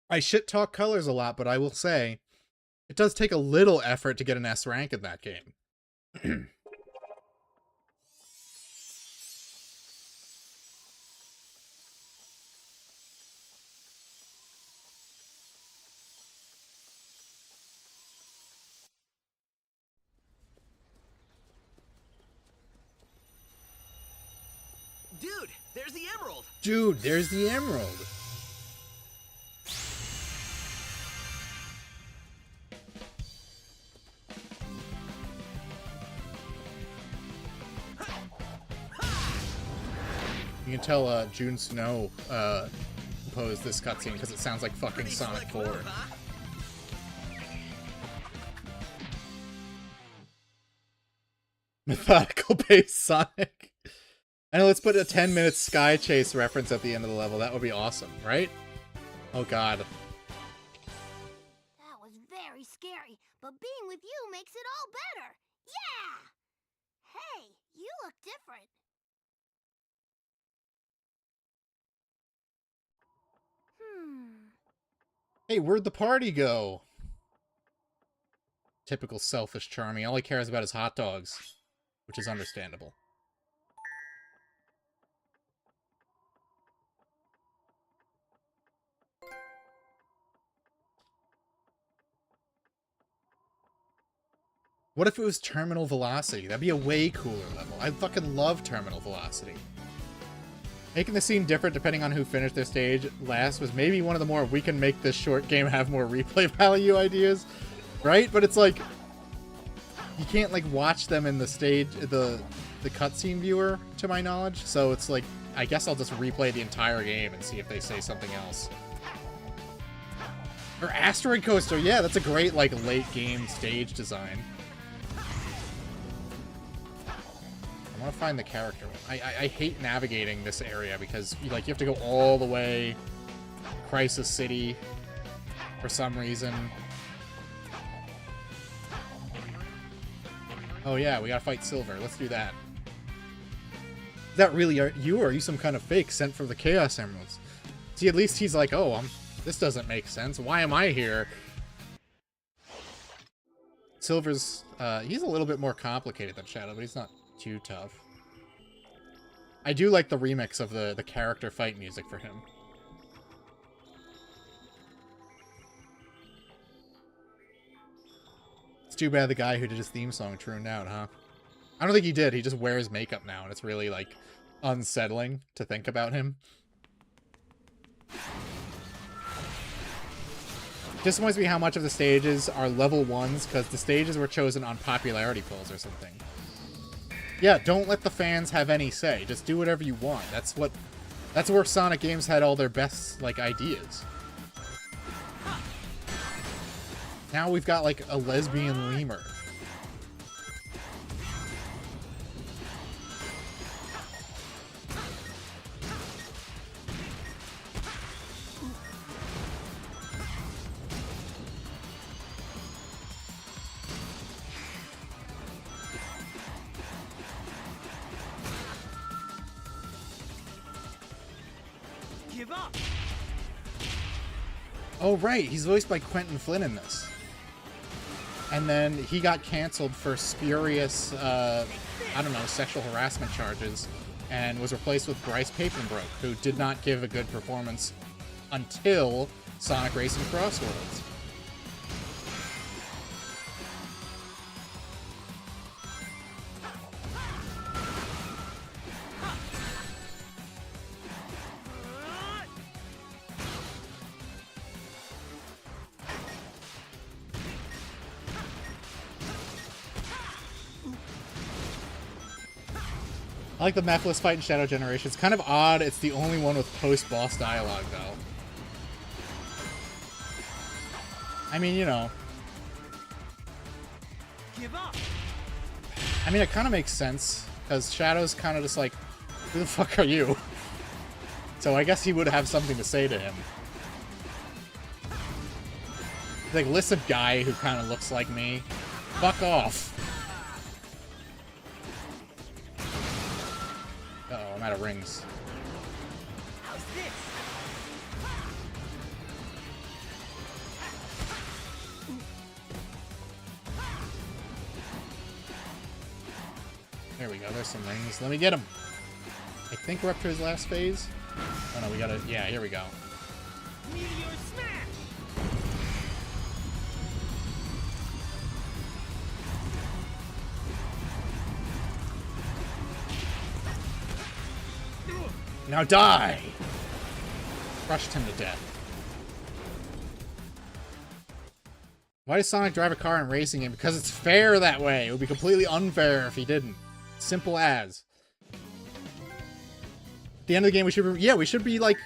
I shit talk colors a lot, but I will say it does take a little effort to get an S rank in that game. Dude, there's the emerald! Dude, there's the emerald! You can tell June Snow composed this cutscene because it sounds like fucking Sonic 4. Huh? Methodical-based Sonic. I know, let's put a 10-minute Sky Chase reference at the end of the level. That would be awesome, right? Oh god. That was very scary, but being with you makes it all better. Yeah! Hey, you look different. Hey, where'd the party go? Typical selfish Charmy. All he cares about is hot dogs. which is understandable. What if it was terminal velocity? That'd be a way cooler level. I fucking love terminal velocity. Making the scene different depending on who finished their stage last was maybe one of the more we can make this short game have more replay value ideas, right? But it's like, you can't like watch them in the stage, the cutscene viewer, to my knowledge. So it's like, I guess I'll just replay the entire game and see if they say something else. Or Asteroid Coaster, yeah, that's a great like late game stage design. I want to find the character. I hate navigating this area because you have to go all the way Crisis City for some reason. Oh yeah, we gotta fight Silver. Let's do that. Is that really you, or are you some kind of fake sent from the Chaos Emeralds? See, at least he's like, oh, this doesn't make sense. Why am I here? Silver's, he's a little bit more complicated than Shadow, but he's not too tough. I do like the remix of the character fight music for him. It's too bad the guy who did his theme song turned out, huh? I don't think he did. He just wears makeup now, and it's really, like, unsettling to think about him. Just reminds me how much of the stages are level 1s, because the stages were chosen on popularity polls or something. Yeah, don't let the fans have any say. Just do whatever you want. That's where Sonic games had all their best, like, ideas. Now we've got, like, a lesbian lemur. Give up. Oh, right. He's voiced by Quentin Flynn in this. And then he got canceled for spurious, I don't know, sexual harassment charges and was replaced with Bryce Papenbrook, who did not give a good performance until Sonic Racing Crossworlds. I like the Mephiles fight in Shadow Generation. It's kind of odd. It's the only one with post-boss dialogue, though. I mean, you know. Give up. I mean, it kind of makes sense, because Shadow's kind of just like, who the fuck are you? So I guess he would have something to say to him. He's like, listen, guy who kind of looks like me. Fuck off. Uh-oh, I'm out of rings. How's this? There we go, there's some rings. Let me get him. I think we're up to his last phase. Oh no, we gotta, yeah, here we go. Meteor smash. Now die! Crushed him to death. Why does Sonic drive a car in racing game? Because it's fair that way. It would be completely unfair if he didn't. Simple as. At the end of the game, we should be like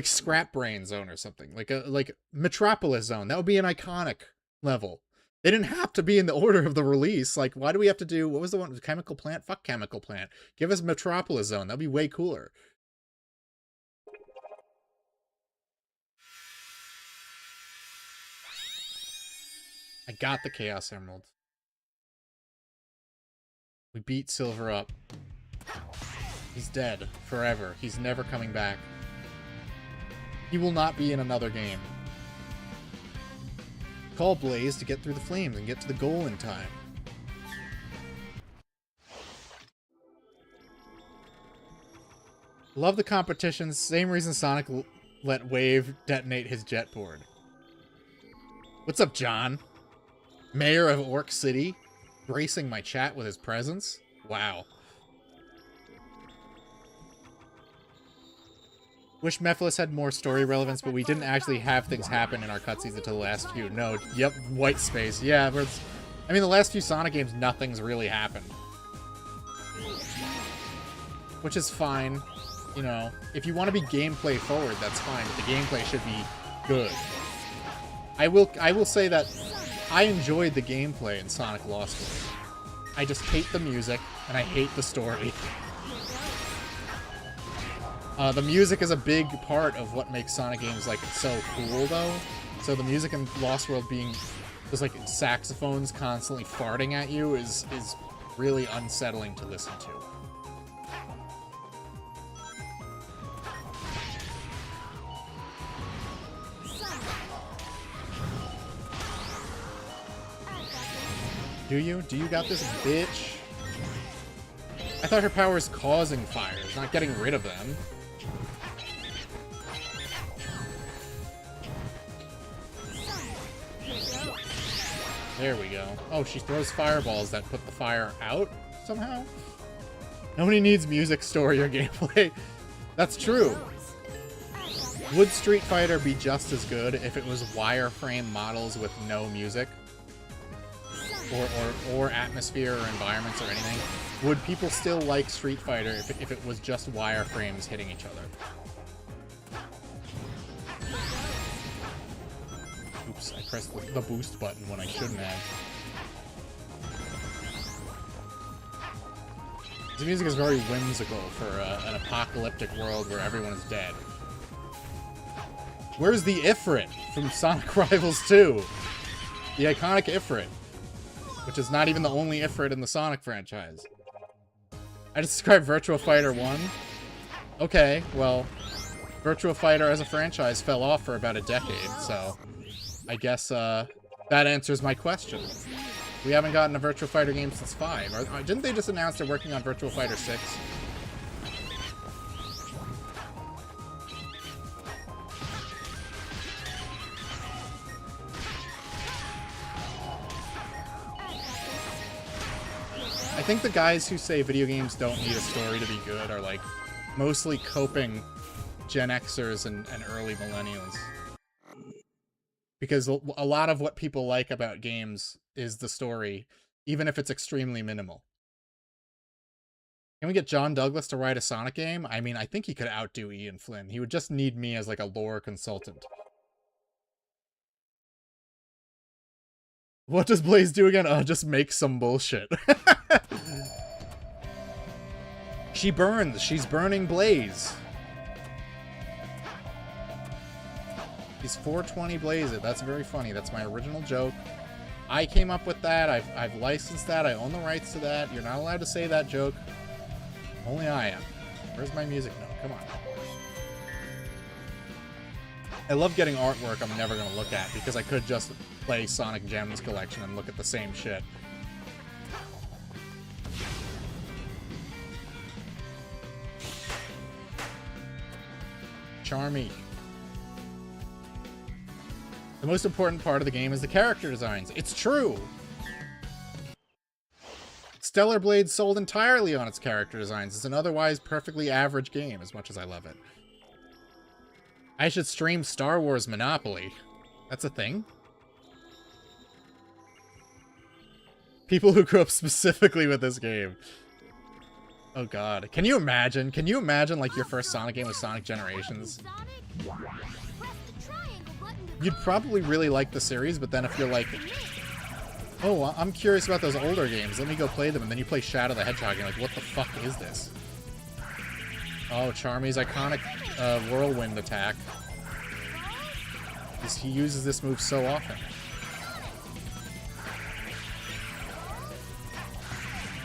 Scrap Brain Zone or something. Like Metropolis Zone. That would be an iconic level. They didn't have to be in the order of the release. Like, why do we have to do, what was the one? Chemical Plant? Fuck Chemical Plant. Give us Metropolis Zone. That'd be way cooler. I got the Chaos Emerald. We beat Silver up. He's dead forever. He's never coming back. He will not be in another game. Call Blaze to get through the flames and get to the goal in time. Love the competitions. Same reason Sonic let Wave detonate his jet board. What's up, John? Mayor of Orc City? Gracing my chat with his presence? Wow. Wish Mephiles had more story relevance, but we didn't actually have things happen in our cutscenes until the last few. No, yep, white space. Yeah, but I mean, the last few Sonic games, nothing's really happened. Which is fine. You know, if you want to be gameplay forward, that's fine, but the gameplay should be good. I will say that I enjoyed the gameplay in Sonic Lost World. I just hate the music, and I hate the story. The music is a big part of what makes Sonic games, like, so cool, though. So the music in Lost World being just, like, saxophones constantly farting at you is really unsettling to listen to. Do you? Do you got this, bitch? I thought her power is causing fires, not getting rid of them. There we go. Oh, she throws fireballs that put the fire out somehow? Nobody needs music, story, or gameplay. That's true. Would Street Fighter be just as good if it was wireframe models with no music? Or atmosphere or environments or anything? Would people still like Street Fighter if it was just wireframes hitting each other? Oops, I pressed the boost button when I shouldn't have. The music is very whimsical for an apocalyptic world where everyone is dead. Where's the Ifrit from Sonic Rivals 2? The iconic Ifrit. Which is not even the only Ifrit in the Sonic franchise. I just described Virtua Fighter 1. Okay, well, Virtua Fighter as a franchise fell off for about a decade, so I guess that answers my question. We haven't gotten a Virtua Fighter game since 5. Didn't they just announce they're working on Virtua Fighter 6? I think the guys who say video games don't need a story to be good are, like, mostly coping Gen Xers and early millennials. Because a lot of what people like about games is the story, even if it's extremely minimal. Can we get John Douglas to write a Sonic game? I mean, I think he could outdo Ian Flynn. He would just need me as, like, a lore consultant. What does Blaze do again? Oh, just make some bullshit. She burns. She's burning Blaze. He's 420 Blaze it. That's very funny. That's my original joke. I came up with that. I've licensed that. I own the rights to that. You're not allowed to say that joke. Only I am. Where's my music note? Come on. I love getting artwork I'm never going to look at because I could just play Sonic Gems Collection and look at the same shit. Charmy. The most important part of the game is the character designs. It's true! Stellar Blade sold entirely on its character designs. It's an otherwise perfectly average game, as much as I love it. I should stream Star Wars Monopoly. That's a thing? People who grew up specifically with this game. Oh god. Can you imagine? Can you imagine, like, your first Sonic game was Sonic Generations? You'd probably really like the series, but then if you're like, oh, I'm curious about those older games, let me go play them, and then you play Shadow the Hedgehog, and you're like, what the fuck is this? Oh, Charmy's iconic whirlwind attack. He uses this move so often.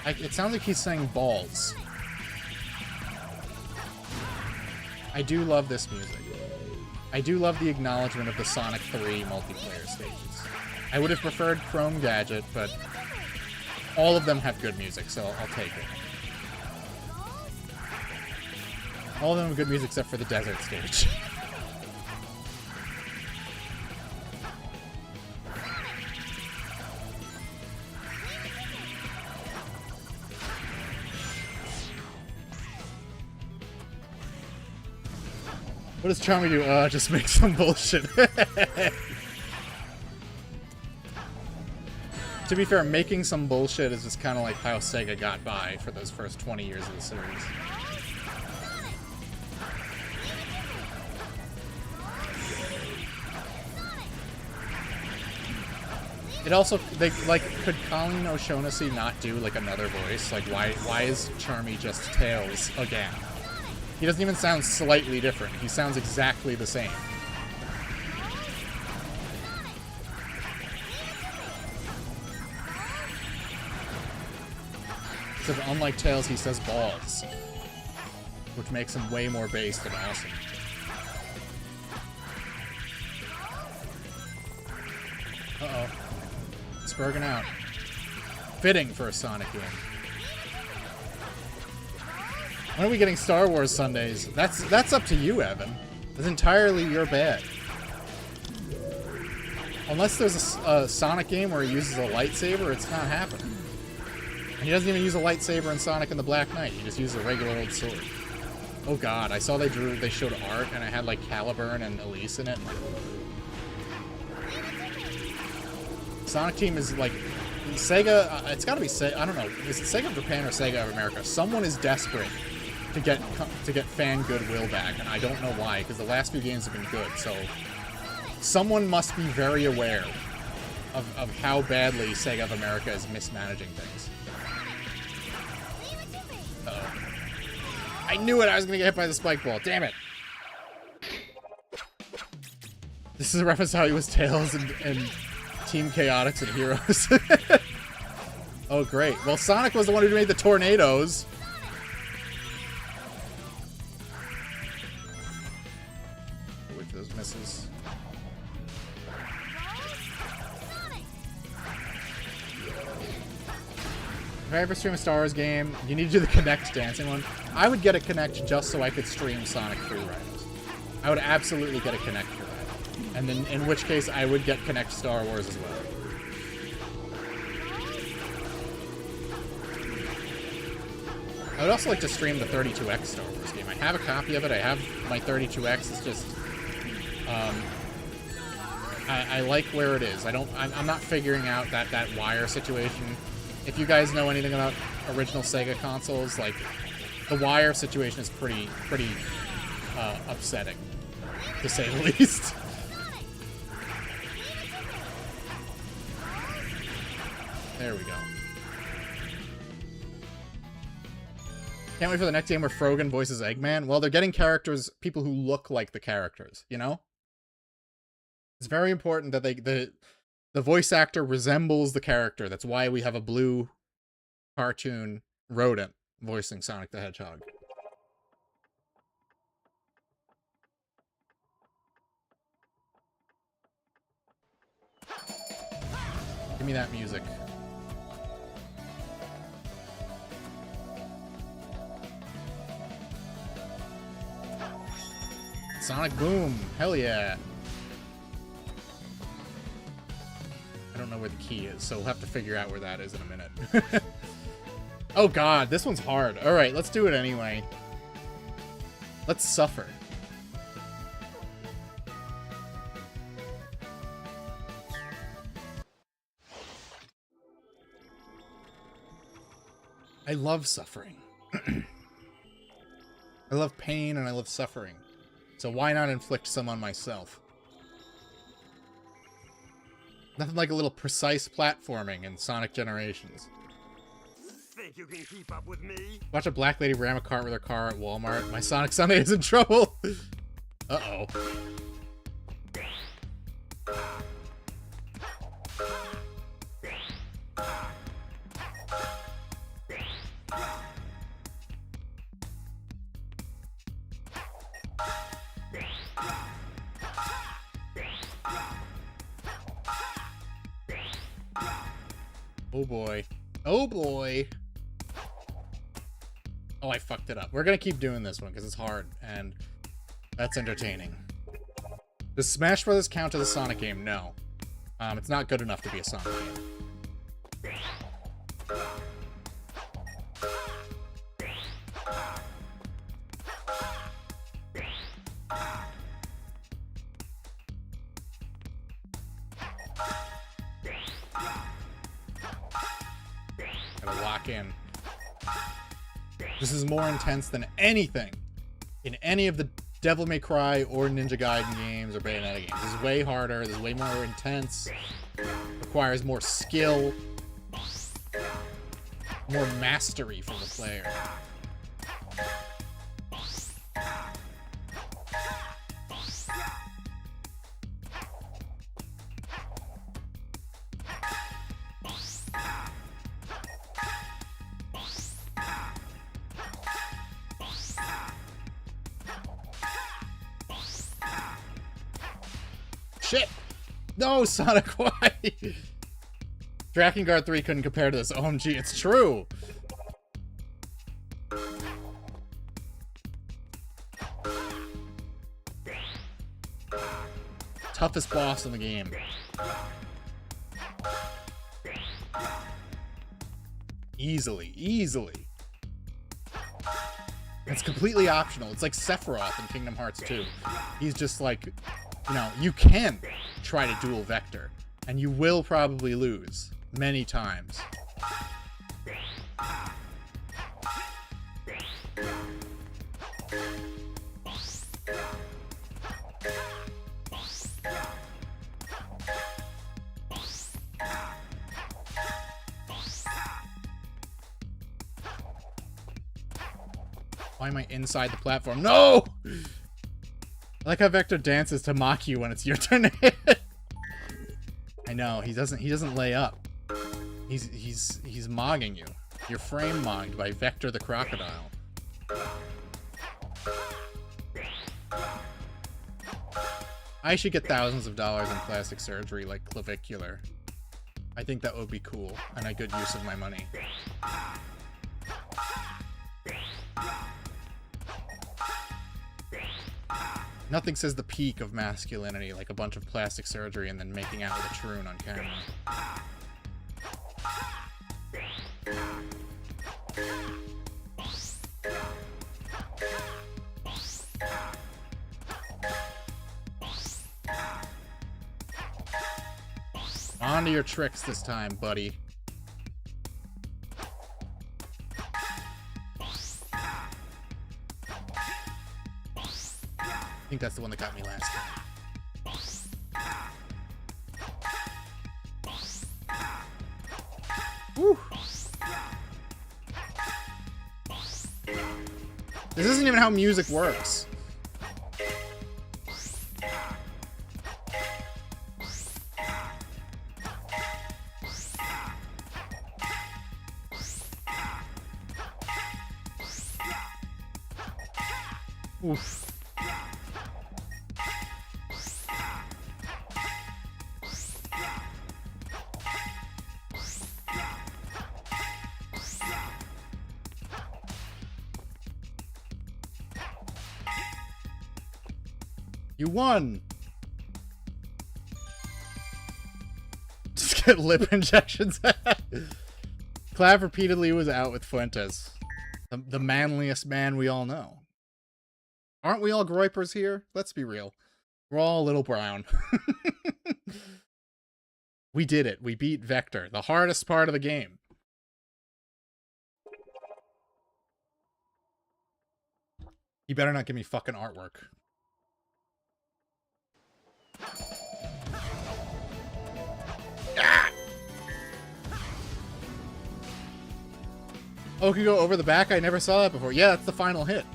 It sounds like he's saying balls. I do love this music. I do love the acknowledgement of the Sonic 3 multiplayer stages. I would have preferred Chrome Gadget, but all of them have good music, so I'll take it. All of them have good music except for the desert stage. What does Charmy do? Just make some bullshit. To be fair, making some bullshit is just kind of like how Sega got by for those first 20 years of the series. It also, they, like, could Colleen O'Shaughnessy not do, like, another voice? Like, why is Charmy just Tails again? He doesn't even sound slightly different. He sounds exactly the same. Except unlike Tails, he says balls. Which makes him way more based and awesome. Uh-oh. Spurging out. Fitting for a Sonic game. When are we getting Star Wars Sundays? That's up to you, Evan. It's entirely your bad. Unless there's a Sonic game where he uses a lightsaber, it's not happening. And he doesn't even use a lightsaber in Sonic and the Black Knight. He just uses a regular old sword. Oh god, I saw they showed art and it had like Caliburn and Elise in it. Sonic Team is like Sega. It's got to be Sega. I don't know. Is it Sega of Japan or Sega of America? Someone is desperate to get fan goodwill back, and I don't know why, because the last few games have been good. So someone must be very aware of how badly Sega of America is mismanaging things. Uh-oh. I knew it. I was gonna get hit by the spike ball. Damn it. This is a reference to how he was Tails and Team Chaotix and Heroes. Oh, great. Well, Sonic was the one who made the tornadoes. Wait for those misses. If I ever stream a Star Wars game, you need to do the Kinect dancing one. I would get a Kinect just so I could stream Sonic Free Riders. I would absolutely get a Kinect for that. And then, in which case, I would get Kinect Star Wars as well. I would also like to stream the 32X Star Wars game. I have a copy of it. I have my 32X. It's just, I like where it is. I'm not figuring out that wire situation. If you guys know anything about original Sega consoles, like, the wire situation is pretty upsetting, to say the least. There we go. Can't wait for the next game where Frogan voices Eggman. Well, they're getting characters, people who look like the characters, you know? It's very important that the voice actor resembles the character. That's why we have a blue cartoon rodent voicing Sonic the Hedgehog. Give me that music. Sonic Boom! Hell yeah! I don't know where the key is, so we'll have to figure out where that is in a minute. Oh god, this one's hard. Alright, let's do it anyway. Let's suffer. I love suffering. I love pain and I love suffering. So why not inflict some on myself? Nothing like a little precise platforming in Sonic Generations. Think you can keep up with me? Watch a black lady ram a cart with her car at Walmart. My Sonic Sunday is in trouble. Uh-oh. Oh boy. Oh boy. Oh, I fucked it up. We're gonna keep doing this one because it's hard, and that's entertaining. Does Smash Bros. Count as a Sonic game? No. It's not good enough to be a Sonic game. Gotta lock in. This is more intense than anything in any of the Devil May Cry or Ninja Gaiden games or Bayonetta games. This is way harder. This is way more intense. Requires more skill. More mastery from the player. Shit! No, Sonic, why? Drakengard 3 couldn't compare to this. OMG, it's true! Toughest boss in the game. Easily, easily. It's completely optional. It's like Sephiroth in Kingdom Hearts 2. He's just like, you know, you can try to dual Vector, and you will probably lose many times. Why am I inside the platform? No! I like how Vector dances to mock you when it's your turn to hit. I know, he doesn't lay up. He's mogging you. You're frame mogged by Vector the Crocodile. I should get thousands of dollars in plastic surgery like clavicular. I think that would be cool and a good use of my money. Nothing says the peak of masculinity like a bunch of plastic surgery and then making out with a troon on camera. On to your tricks this time, buddy. I think that's the one that got me last time. Woo. This isn't even how music works. Oof. You won! Just get lip injections. Clav repeatedly was out with Fuentes. The manliest man we all know. Aren't we all groypers here? Let's be real. We're all a little brown. We did it. We beat Vector. The hardest part of the game. You better not give me fucking artwork. Ah! Oh, it can go over the back? I never saw that before. Yeah, that's the final hit.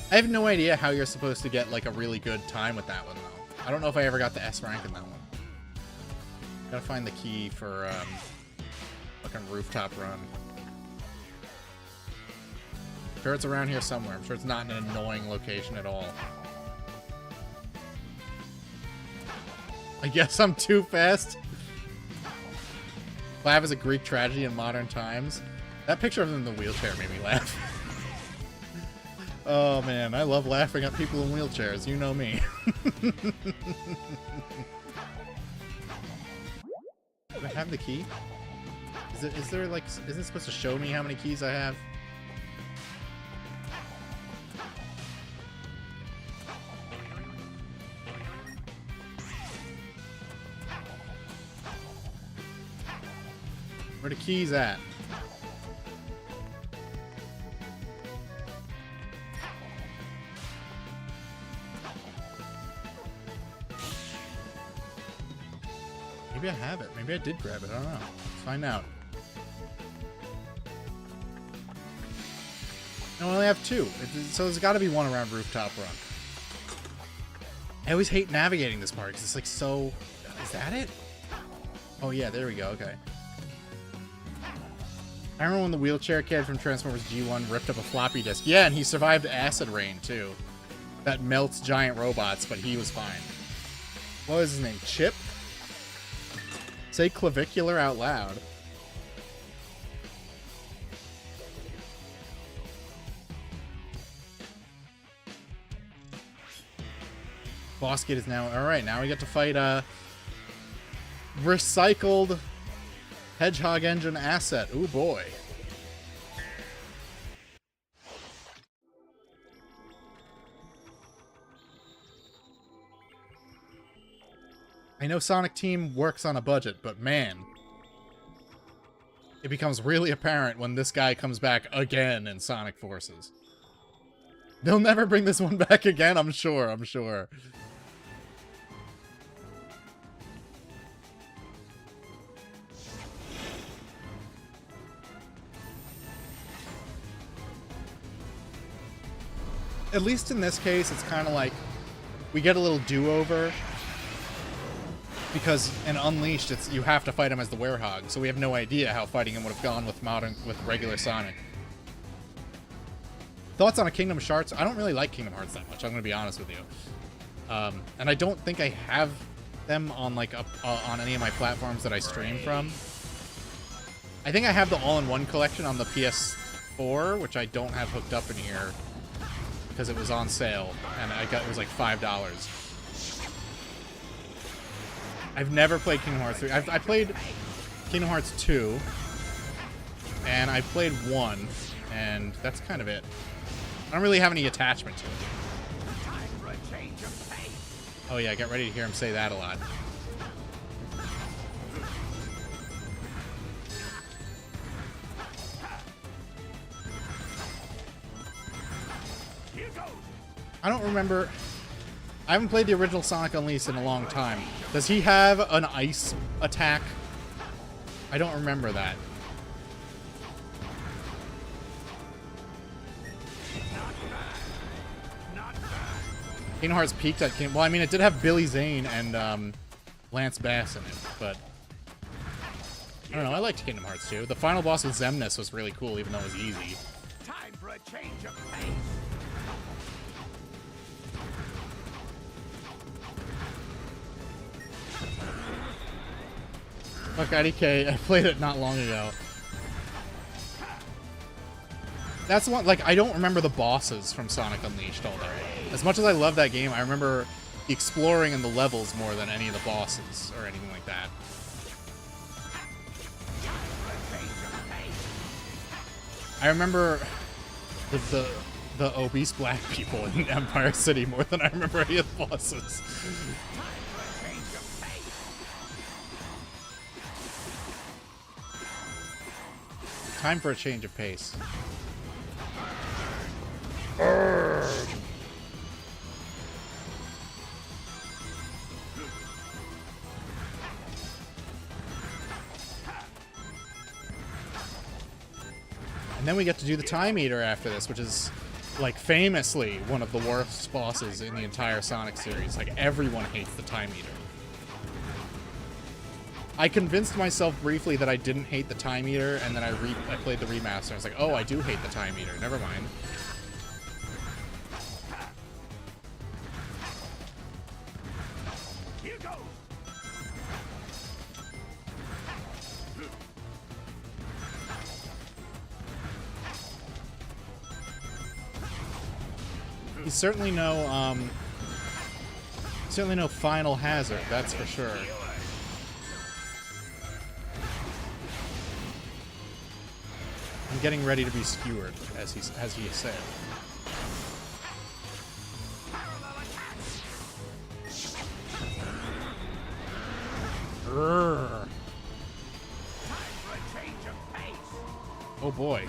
I have no idea how you're supposed to get, like, a really good time with that one, though. I don't know if I ever got the S rank in that one. Gotta find the key for, fucking rooftop run. I'm sure it's around here somewhere. I'm sure it's not in an annoying location at all. I guess I'm too fast. Clav is a Greek tragedy in modern times. That picture of him in the wheelchair made me laugh. Oh man, I love laughing at people in wheelchairs. You know me. Do I have the key? Is there like, is it supposed to show me how many keys I have? Where the keys at? Maybe I have it. Maybe I did grab it. I don't know. Let's find out. No, I only have 2. So there's got to be one around Rooftop Run. I always hate navigating this part because it's like so... Is that it? Oh yeah, there we go. Okay. I remember when the wheelchair kid from Transformers G1 ripped up a floppy disk. Yeah, and he survived Acid Rain too. That melts giant robots, but he was fine. What was his name? Chip? Say clavicular out loud. Boss kid is now... Alright, now we get to fight recycled Hedgehog engine asset. Ooh boy. I know Sonic Team works on a budget, but man, it becomes really apparent when this guy comes back again in Sonic Forces. They'll never bring this one back again, I'm sure. At least in this case, it's kind of like we get a little do-over. Because in Unleashed, it's you have to fight him as the Werehog, so we have no idea how fighting him would have gone with regular Sonic. Thoughts on a Kingdom Hearts? I don't really like Kingdom Hearts that much. I'm going to be honest with you, and I don't think I have them on like on any of my platforms that I stream from. I think I have the all-in-one collection on the PS4, which I don't have hooked up in here because it was on sale, and it was like $5. I've never played Kingdom Hearts 3. I played Kingdom Hearts 2, and I played 1, and that's kind of it. I don't really have any attachment to it. Oh yeah, get ready to hear him say that a lot. I don't remember... I haven't played the original Sonic Unleashed in a long time. Does he have an ice attack? I don't remember that. Kingdom Hearts peaked at Kingdom... Well, I mean, it did have Billy Zane and Lance Bass in it, but... I don't know, I liked Kingdom Hearts 2. The final boss with Xemnas was really cool, even though it was easy. Time for a change of pace. Fuck IDK, I played it not long ago. That's the one, like, I don't remember the bosses from Sonic Unleashed all that well. As much as I love that game, I remember the exploring and the levels more than any of the bosses or anything like that. I remember the obese black people in Empire City more than I remember any of the bosses. Time for a change of pace. And then we get to do the Time Eater after this, which is, like, famously one of the worst bosses in the entire Sonic series. Like, everyone hates the Time Eater. I convinced myself briefly that I didn't hate the Time Eater, and then I played the remaster, and I was like, oh, I do hate the Time Eater. Never mind. He's certainly no final hazard, that's for sure. I'm getting ready to be skewered, as he said. Urgh. Oh boy.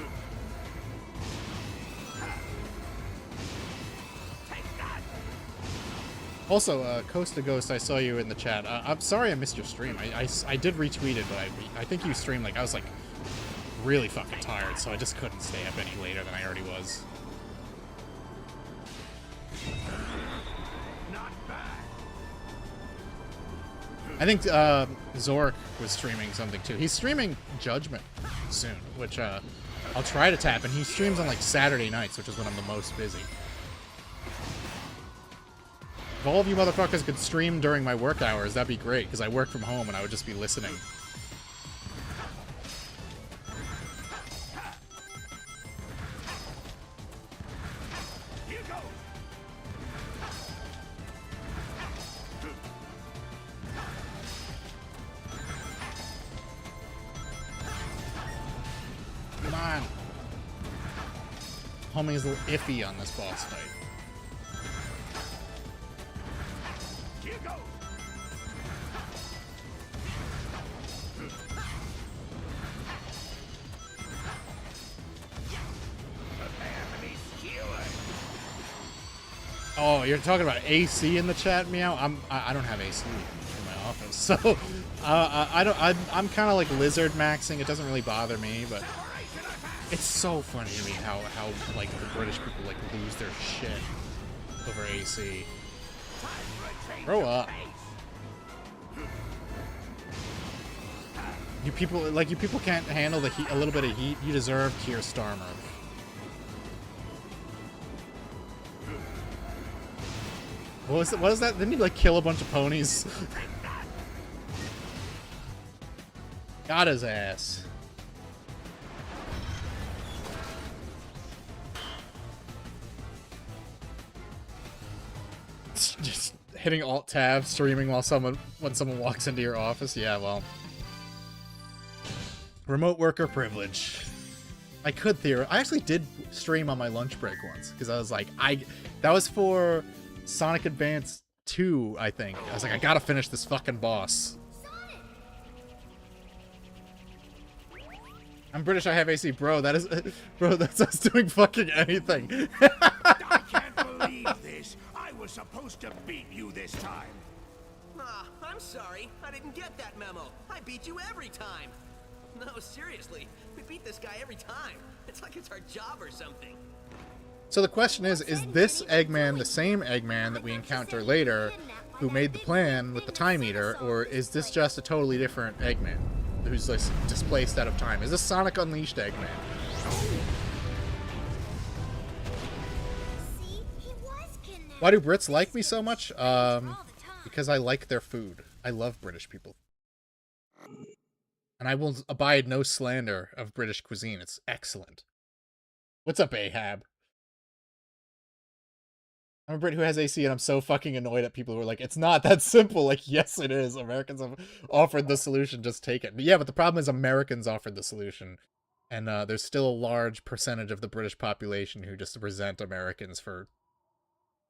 Also, Costa Ghost, I saw you in the chat. I'm sorry I missed your stream. I did retweet it, but I think you streamed, like, I was, like, really fucking tired, so I just couldn't stay up any later than I already was. I think Zork was streaming something too. He's streaming Judgment soon, which I'll try to tap, and he streams on like Saturday nights, which is when I'm the most busy. If all of you motherfuckers could stream during my work hours, that'd be great, because I work from home and I would just be listening. Come on. Homie is a little iffy on this boss fight. Oh, you're talking about AC in the chat, Meow? I don't have AC in my office, so I'm kind of like lizard maxing. It doesn't really bother me, but it's so funny to me how like the British people like lose their shit over AC. Grow up. You people can't handle the heat, a little bit of heat. You deserve Keir Starmer. What is that? Didn't he like kill a bunch of ponies? Got his ass. Just hitting Alt-Tab, streaming when someone walks into your office. Yeah, well. Remote worker privilege. I could theorize. I actually did stream on my lunch break once, because I was like, that was for Sonic Advance 2, I think. I was like, I gotta finish this fucking boss. I'm British, I have AC. Bro, that is... Bro, that's us doing fucking anything. I can't believe this. I was supposed to beat you this time. I'm sorry. I didn't get that memo. I beat you every time. No, seriously. We beat this guy every time. It's like it's our job or something. So the question is this Eggman the same Eggman that we encounter later who made the plan with the Time Eater, or is this just a totally different Eggman who's like displaced out of time? Is this Sonic Unleashed Eggman? Why do Brits like me so much? Because I like their food. I love British people. And I will abide no slander of British cuisine. It's excellent. What's up, Ahab? I'm a Brit who has AC, and I'm so fucking annoyed at people who are like, it's not that simple. Like, yes, it is. Americans have offered the solution. Just take it. But yeah, but the problem is Americans offered the solution. And there's still a large percentage of the British population who just resent Americans for,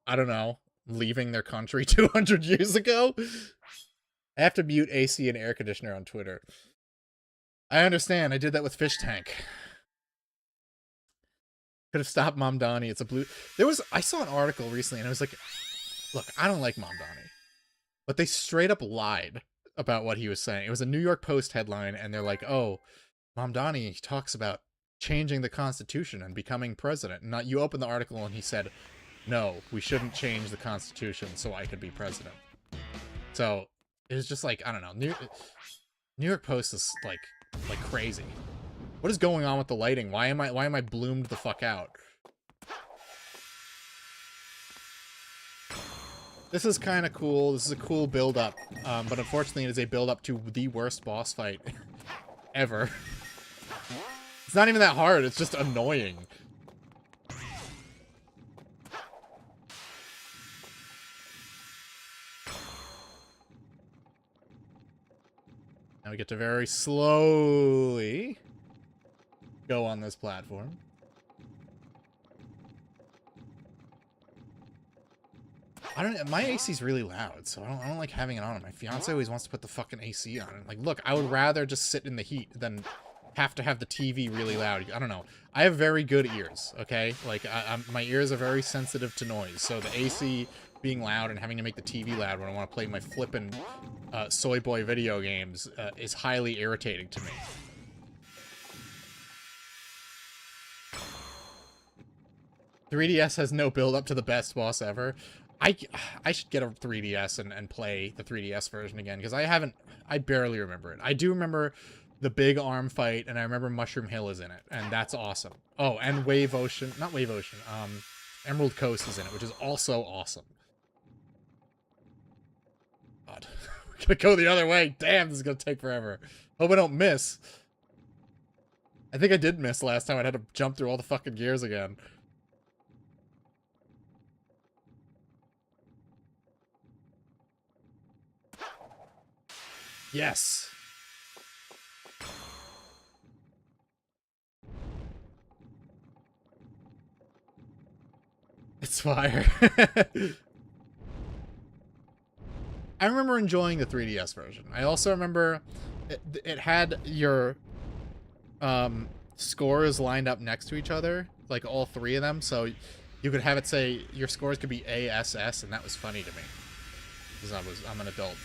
I don't know, leaving their country 200 years ago. I have to mute AC and air conditioner on Twitter. I understand. I did that with Fish Tank. Could have stopped Mom Donnie. It's a blue... I saw an article recently, and I was like, look, I don't like Mom Donnie. But they straight up lied about what he was saying. It was a New York Post headline, and they're like, oh, Mom Donnie talks about changing the Constitution and becoming president. And you open the article, and he said, no, we shouldn't change the Constitution so I could be president. So, it was just like, I don't know. New York Post is like crazy. What is going on with the lighting? Why am I bloomed the fuck out? This is kind of cool. This is a cool build-up. But unfortunately, it is a build-up to the worst boss fight ever. It's not even that hard. It's just annoying. Now we get to very slowly go on this platform. My AC's really loud, so I don't like having it on. My fiance always wants to put the fucking AC on. Like, look, I would rather just sit in the heat than have to have the TV really loud. I don't know. I have very good ears, okay? Like, my ears are very sensitive to noise, so the AC being loud and having to make the TV loud when I want to play my flippin' soy boy video games is highly irritating to me. "3DS has no build up to the best boss ever." I should get a 3DS and play the 3DS version again, because I barely remember it. I do remember the big arm fight, and I remember Mushroom Hill is in it, and that's awesome. Oh, and Emerald Coast is in it, which is also awesome. God, we're gonna go the other way. Damn, this is gonna take forever. Hope I don't miss. I think I did miss last time. I had to jump through all the fucking gears again. Yes. It's fire. I remember enjoying the 3DS version. I also remember it had your scores lined up next to each other, like all three of them, so you could have it say your scores could be ASS, and that was funny to me because I'm an adult.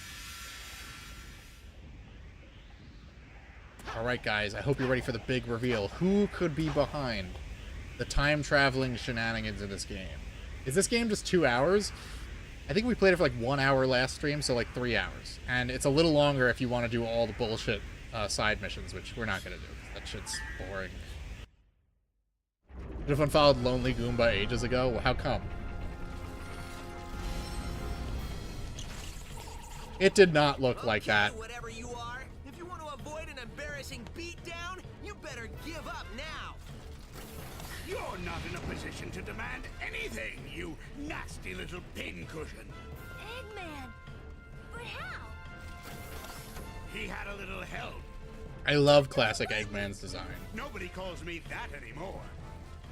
Alright guys, I hope you're ready for the big reveal. Who could be behind the time-traveling shenanigans in this game? Is this game just 2 hours? I think we played it for like 1 hour last stream, so like 3 hours. And it's a little longer if you want to do all the bullshit side missions, which we're not going to do. That shit's boring. Should have unfollowed Lonely Goomba ages ago? Well, how come? It did not look like that. Whatever you are, if you want to avoid an embarrassing beatdown, you better give up now. You're not in a position to demand anything, you nasty little pincushion. Eggman! But how? He had a little help. I love classic Eggman's design. Nobody calls me that anymore.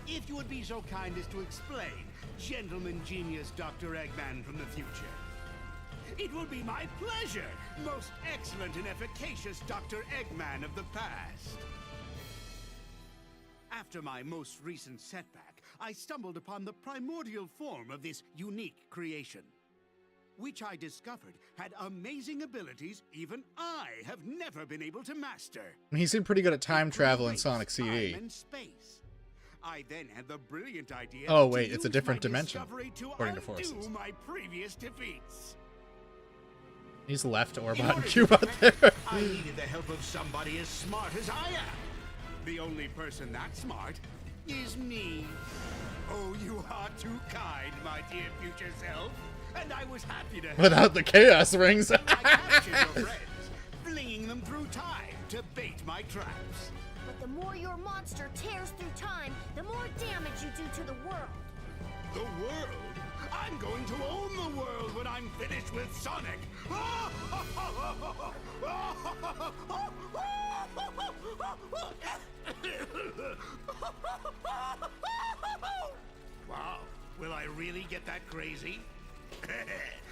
If you would be so kind as to explain, gentleman genius Dr. Eggman from the future. It will be my pleasure, most excellent and efficacious Dr. Eggman of the past. After my most recent setback, I stumbled upon the primordial form of this unique creation, which I discovered had amazing abilities even I have never been able to master. He seemed pretty good at time travel in Sonic CD. Time and space. I then had the brilliant idea. Oh wait, to it's a use different my dimension, discovery to according to undo Forces. my previous defeats. He's left In Orbot order and to Cube out defeat, there. I needed the help of somebody as smart as I am. The only person that smart is me. Oh, you are too kind, my dear future self. And I was happy to help. Without the Chaos Rings. I captured your friends, flinging them through time to bait my traps. But the more your monster tears through time, the more damage you do to the world. The world? I'm going to own the world when I'm finished with Sonic. Wow, will I really get that crazy?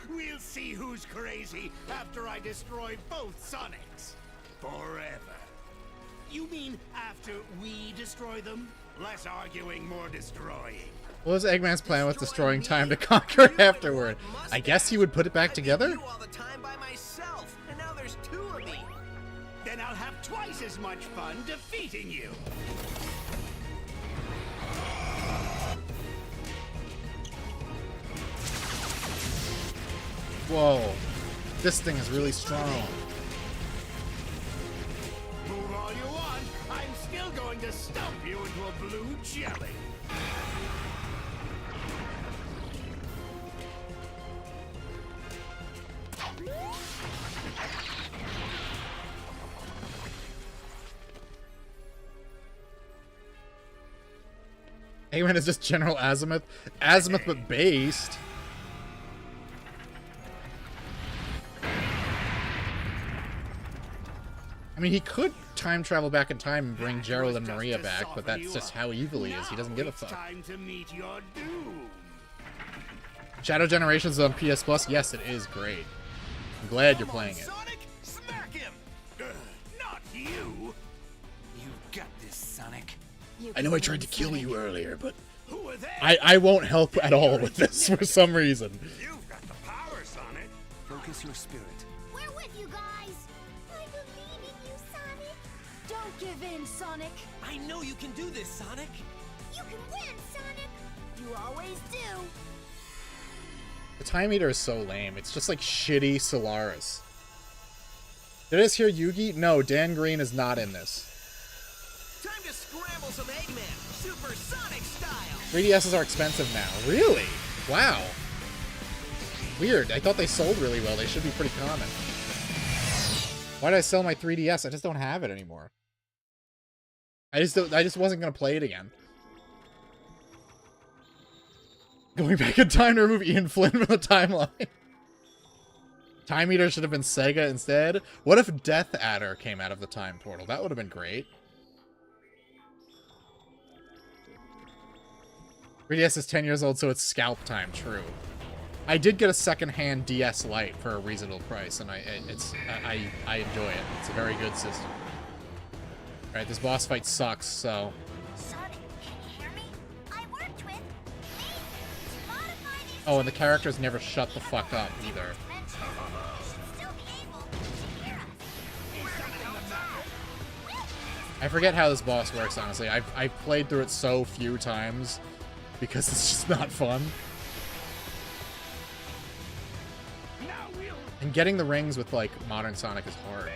We'll see who's crazy after I destroy both Sonics. Forever. You mean after we destroy them? Less arguing, more destroying. What was Eggman's plan with destroying time to conquer afterward? I guess he would put it back together? I beat you all the time by myself, and now there's two of me. Then I'll have twice as much fun defeating you. Whoa. This thing is really strong. Move all you want, I'm still going to stump you into a blue jelly. Eggman is just General Azimuth. Azimuth but based. I mean, he could time travel back in time and bring Gerald and Maria back, but that's just how evil he is. He doesn't give a fuck. Time to meet your doom. Shadow Generations on PS Plus? Yes, it is great. I'm glad you're playing it. Sonic, smack him! Not you! You've got this, Sonic. I know I tried to kill you earlier, but Who are they? I won't help at all with this for some reason. You've got the power, Sonic. Focus your spirit. We're with you guys. I believe in you, Sonic. Don't give in, Sonic. I know you can do this, Sonic. You can win, Sonic. You always do. The Time Eater is so lame. It's just like shitty Solaris. Did I just hear Yugi? No, Dan Green is not in this. Time to scramble some Eggman, Super Sonic style. 3DSs are expensive now. Really? Wow. Weird. I thought they sold really well. They should be pretty common. Why did I sell my 3DS? I just don't have it anymore. I just wasn't gonna play it again. Going back in time to remove Ian Flynn from the timeline. Time Eater should have been Sega instead. What if Death Adder came out of the time portal? That would have been great. 3DS is 10 years old, so it's scalp time. True. I did get a second-hand DS Lite for a reasonable price, and I enjoy it. It's a very good system. All right, this boss fight sucks. So Sonic, can you hear me? I worked with me to modify these. oh, and the characters never shut the fuck up either. I forget how this boss works, honestly. I've played through it so few times because it's just not fun. And getting the rings with, like, modern Sonic is hard.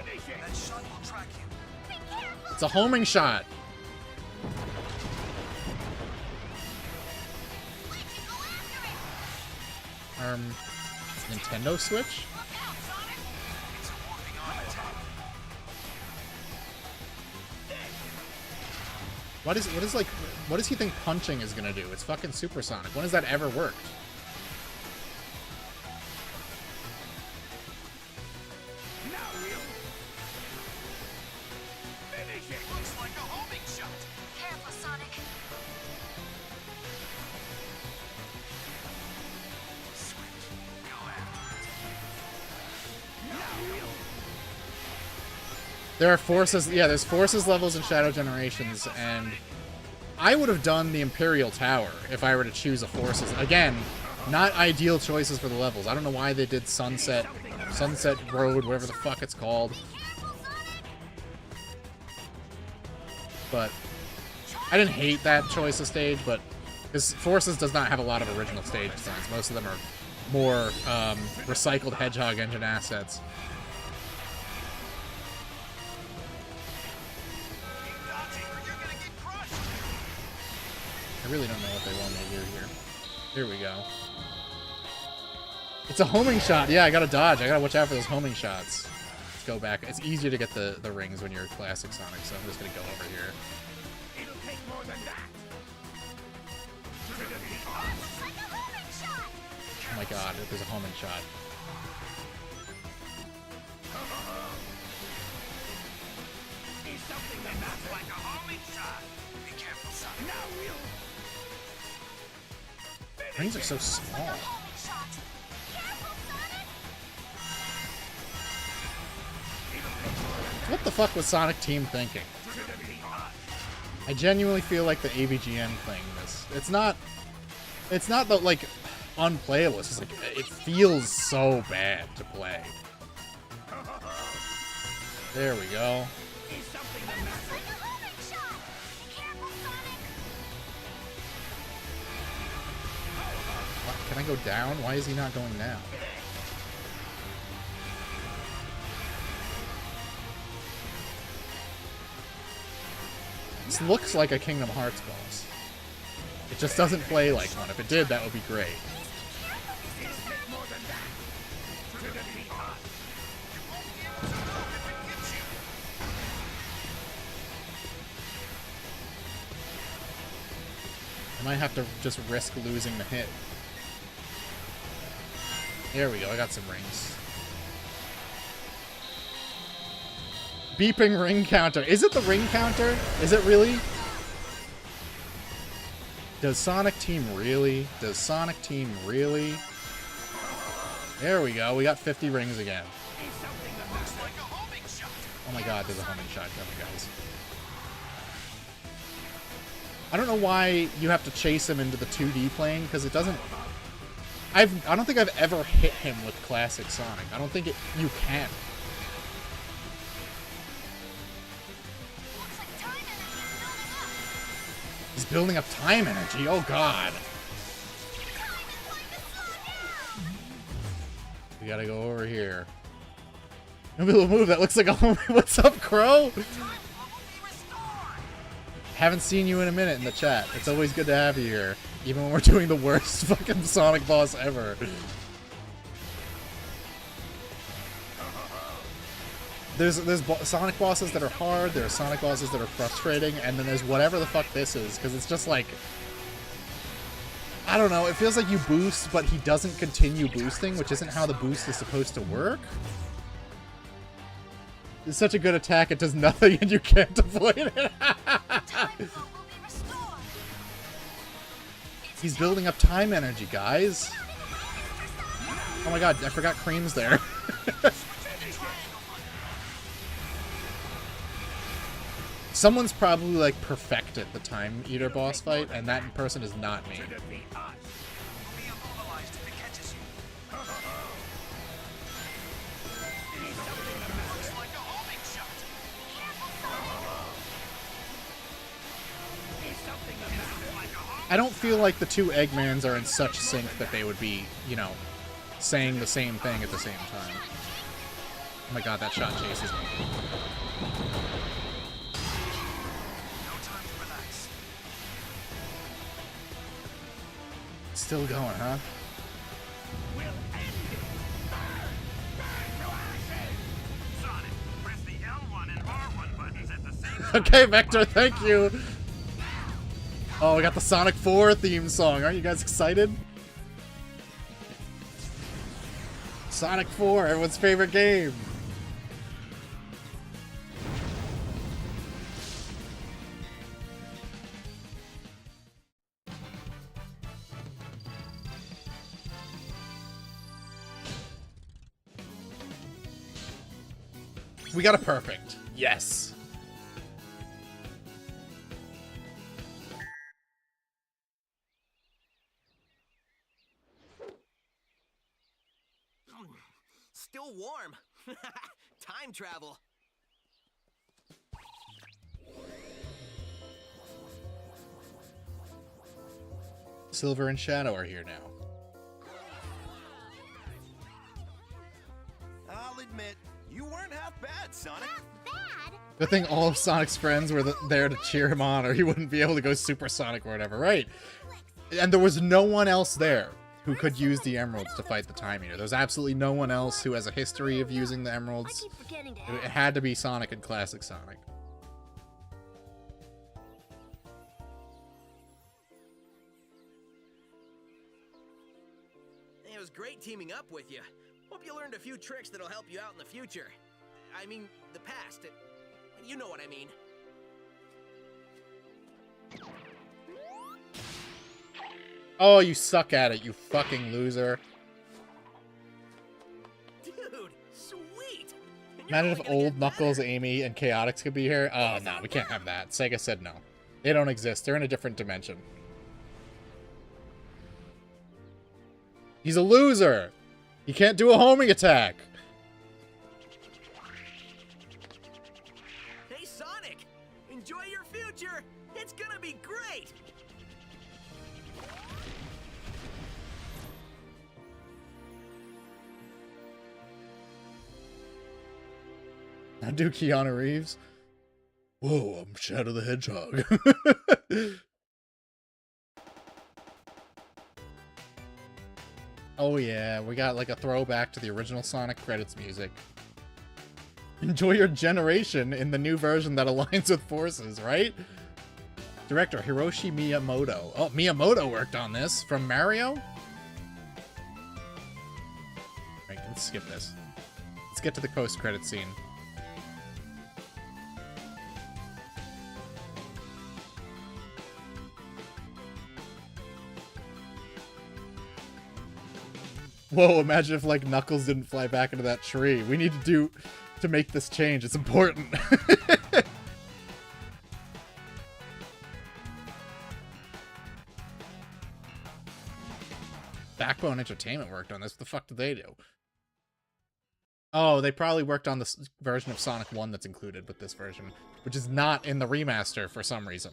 It's a homing shot! Nintendo Switch? What does he think punching is gonna do? It's fucking supersonic. When has that ever worked? Looks like a homing shot. Careful, Sonic. There are forces, yeah, there's forces levels in Shadow Generations, and I would have done the Imperial Tower if I were to choose a forces. Again, not ideal choices for the levels. I don't know why they did Sunset Road, whatever the fuck it's called. But I didn't hate that choice of stage, but this Forces does not have a lot of original stage designs. Most of them are more recycled Hedgehog engine assets. I really don't know what they want me to do here. Here we go. It's a homing shot. Yeah, I gotta dodge. I gotta watch out for those homing shots. Let's go back. It's easier to get the rings when you're classic Sonic, so I'm just gonna go over here. It'll take more than that. Oh my god, there's a homing shot. He's something that's like a homing shot. Be careful, Sonic. Now we'll. Rings are so small. What the fuck was Sonic Team thinking? I genuinely feel like the AVGN thing. It's not the like unplayable. It's just like it feels so bad to play. There we go. What, can I go down? Why is he not going down? This looks like a Kingdom Hearts boss. It just doesn't play like one. If it did, that would be great. I might have to just risk losing the hit. There we go, I got some rings. Beeping ring counter. Is it the ring counter? Is it really? Does Sonic Team really? Does Sonic Team really? There we go. We got 50 rings again. Oh my god, there's a homing shot coming, guys. I don't know why you have to chase him into the 2D plane, because it doesn't... I don't think I've ever hit him with classic Sonic. I don't think you can. He's building up time energy. Oh god. We gotta go over here. No little move that looks like a home. What's up, Crow? Haven't seen you in a minute in the chat. It's always good to have you here, even when we're doing the worst fucking Sonic boss ever. There's Sonic bosses that are hard, there are Sonic bosses that are frustrating, and then there's whatever the fuck this is, because it's just like... I don't know, it feels like you boost, but he doesn't continue boosting, which isn't how the boost is supposed to work. It's such a good attack, it does nothing and you can't avoid it. He's building up time energy, guys. Oh my god, I forgot Cream's there. Someone's probably like perfected the Time Eater boss fight, and that person is not me. I don't feel like the two Eggmans are in such sync that they would be, you know, saying the same thing at the same time. Oh my god, that shot chases me. Still going, huh? Okay, Vector, thank you! Oh, we got the Sonic 4 theme song. Aren't you guys excited? Sonic 4, everyone's favorite game. We got a perfect. Yes. Still warm. Time travel. Silver and Shadow are here now. I'll admit, you weren't half bad, Sonic. Bad? Good thing all of Sonic's friends were there to cheer him on, or he wouldn't be able to go Super Sonic or whatever, right? And there was no one else there who could use the emeralds to fight the Time Eater. There's absolutely no one else who has a history of using the emeralds. It had to be Sonic and Classic Sonic. It was great teaming up with you. Hope you learned a few tricks that'll help you out in the future. I mean, the past. You know what I mean. Oh, you suck at it, you fucking loser. Dude, sweet! Imagine if old Knuckles, Amy, and Chaotix could be here. Oh, no, we can't have that. Sega said no. They don't exist. They're in a different dimension. He's a loser! He can't do a homing attack! Hey, Sonic! Enjoy your future! It's gonna be great! I do Keanu Reeves. Whoa, I'm Shadow the Hedgehog. Oh yeah, we got like a throwback to the original Sonic credits music. Enjoy your generation in the new version that aligns with forces, right? Director Hiroshi Miyamoto. Oh, Miyamoto worked on this from Mario? Right, let's skip this. Let's get to the post-credit scene. Whoa, imagine if, like, Knuckles didn't fly back into that tree. We need to make this change. It's important. Backbone Entertainment worked on this. What the fuck did they do? Oh, they probably worked on this version of Sonic 1 that's included with this version, which is not in the remaster for some reason.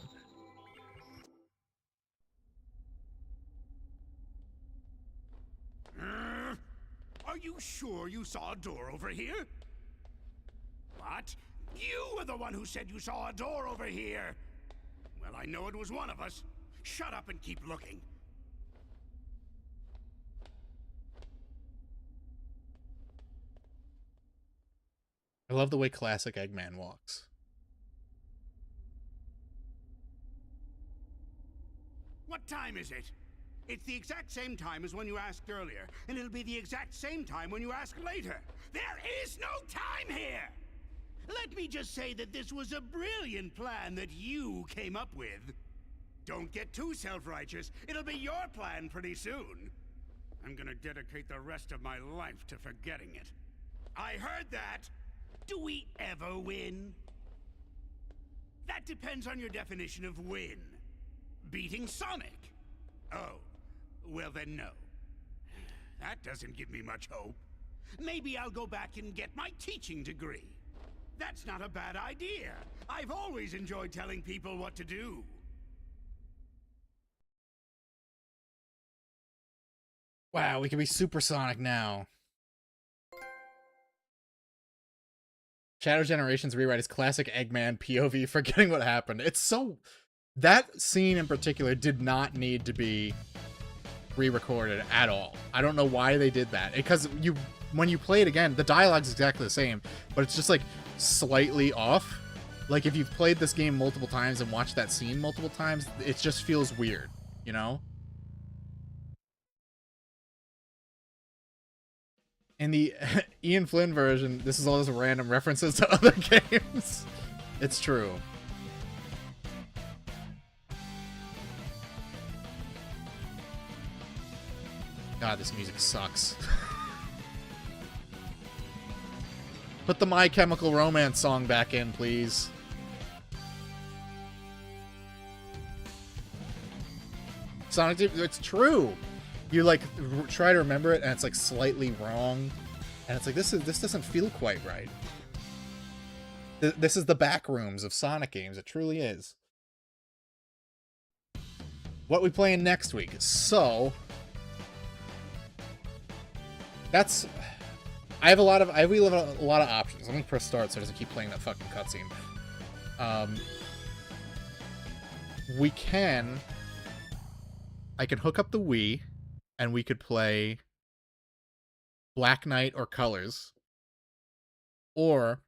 Are you sure you saw a door over here? What? You were the one who said you saw a door over here! Well, I know it was one of us. Shut up and keep looking. I love the way classic Eggman walks. What time is it? It's the exact same time as when you asked earlier, and it'll be the exact same time when you ask later. There is no time here! Let me just say that this was a brilliant plan that you came up with. Don't get too self-righteous. It'll be your plan pretty soon. I'm gonna dedicate the rest of my life to forgetting it. I heard that! Do we ever win? That depends on your definition of win. Beating Sonic? Oh, well then no. That doesn't give me much hope. Maybe I'll go back and get my teaching degree. That's not a bad idea. I've always enjoyed telling people what to do. Wow, we can be supersonic now. Shadow Generations rewrite is classic Eggman POV, forgetting what happened. It's so... That scene in particular did not need to be re-recorded at all. I don't know why they did that. Because when you play it again, the dialogue's exactly the same, but it's just like slightly off. Like if you've played this game multiple times and watched that scene multiple times, it just feels weird, you know? In the Ian Flynn version, this is all just random references to other games. It's true. God, this music sucks. Put the My Chemical Romance song back in, please. Sonic, it's true. You like try to remember it and it's like slightly wrong, and it's like this doesn't feel quite right. This is the back rooms of Sonic games. It truly is. What we playing next week? So that's I have a lot of options. Let me press start so it doesn't keep playing that fucking cutscene. I can hook up the Wii. And we could play Black Knight or Colors. Or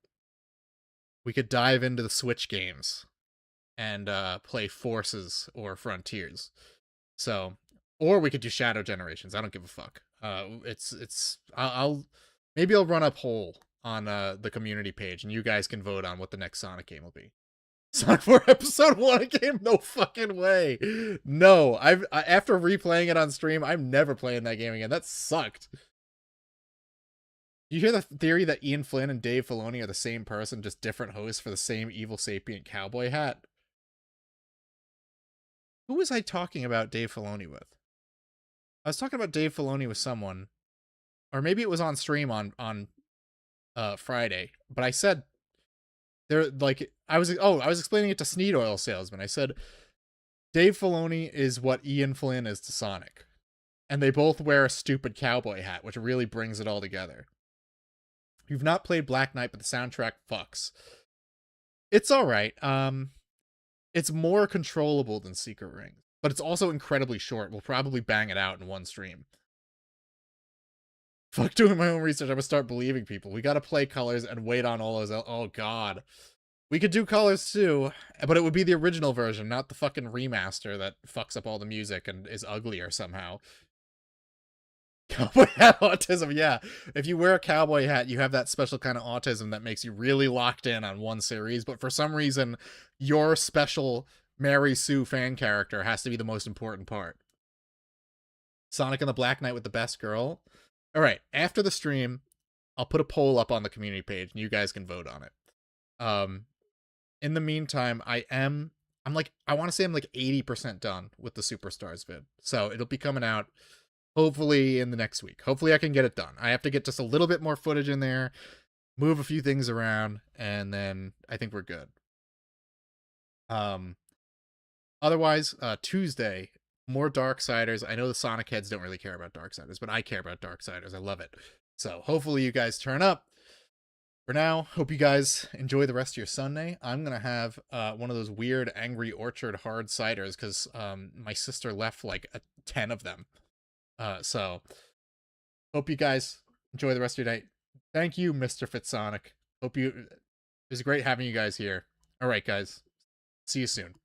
we could dive into the Switch games and play Forces or Frontiers. So, or we could do Shadow Generations. I don't give a fuck. Maybe I'll run a poll on the community page and you guys can vote on what the next Sonic game will be. Sonic 4 Episode 1 game? No fucking way. No, after replaying it on stream, I'm never playing that game again. That sucked. You hear the theory that Ian Flynn and Dave Filoni are the same person, just different hosts for the same evil sapient cowboy hat? Who was I talking about Dave Filoni with? I was talking about Dave Filoni with someone. Or maybe it was on stream on Friday. But I said... They're like I was explaining it to Sneed Oil Salesman. I said Dave Filoni is what Ian Flynn is to Sonic. And they both wear a stupid cowboy hat, which really brings it all together. You've not played Black Knight, but the soundtrack fucks. It's alright. It's more controllable than Secret Rings, but it's also incredibly short. We'll probably bang it out in one stream. Fuck doing my own research. I'm gonna start believing people. We gotta play Colors and wait on all those. Oh god. We could do Colors too, but it would be the original version, not the fucking remaster that fucks up all the music and is uglier somehow. Cowboy hat autism, yeah. If you wear a cowboy hat, you have that special kind of autism that makes you really locked in on one series, but for some reason, your special Mary Sue fan character has to be the most important part. Sonic and the Black Knight with the best girl? All right, after the stream, I'll put a poll up on the community page and you guys can vote on it. In the meantime, I want to say I'm like 80% done with the Superstars vid. So it'll be coming out hopefully in the next week. Hopefully I can get it done. I have to get just a little bit more footage in there, move a few things around, and then I think we're good. Otherwise, Tuesday, more Darksiders. I know the Sonic heads don't really care about Darksiders, but I care about Darksiders. I love it. So hopefully you guys turn up. For now, hope you guys enjoy the rest of your Sunday. I'm going to have one of those weird Angry Orchard hard ciders because my sister left like 10 of them. So hope you guys enjoy the rest of your day. Thank you, Mr. Fitzsonic. It was great having you guys here. All right, guys. See you soon.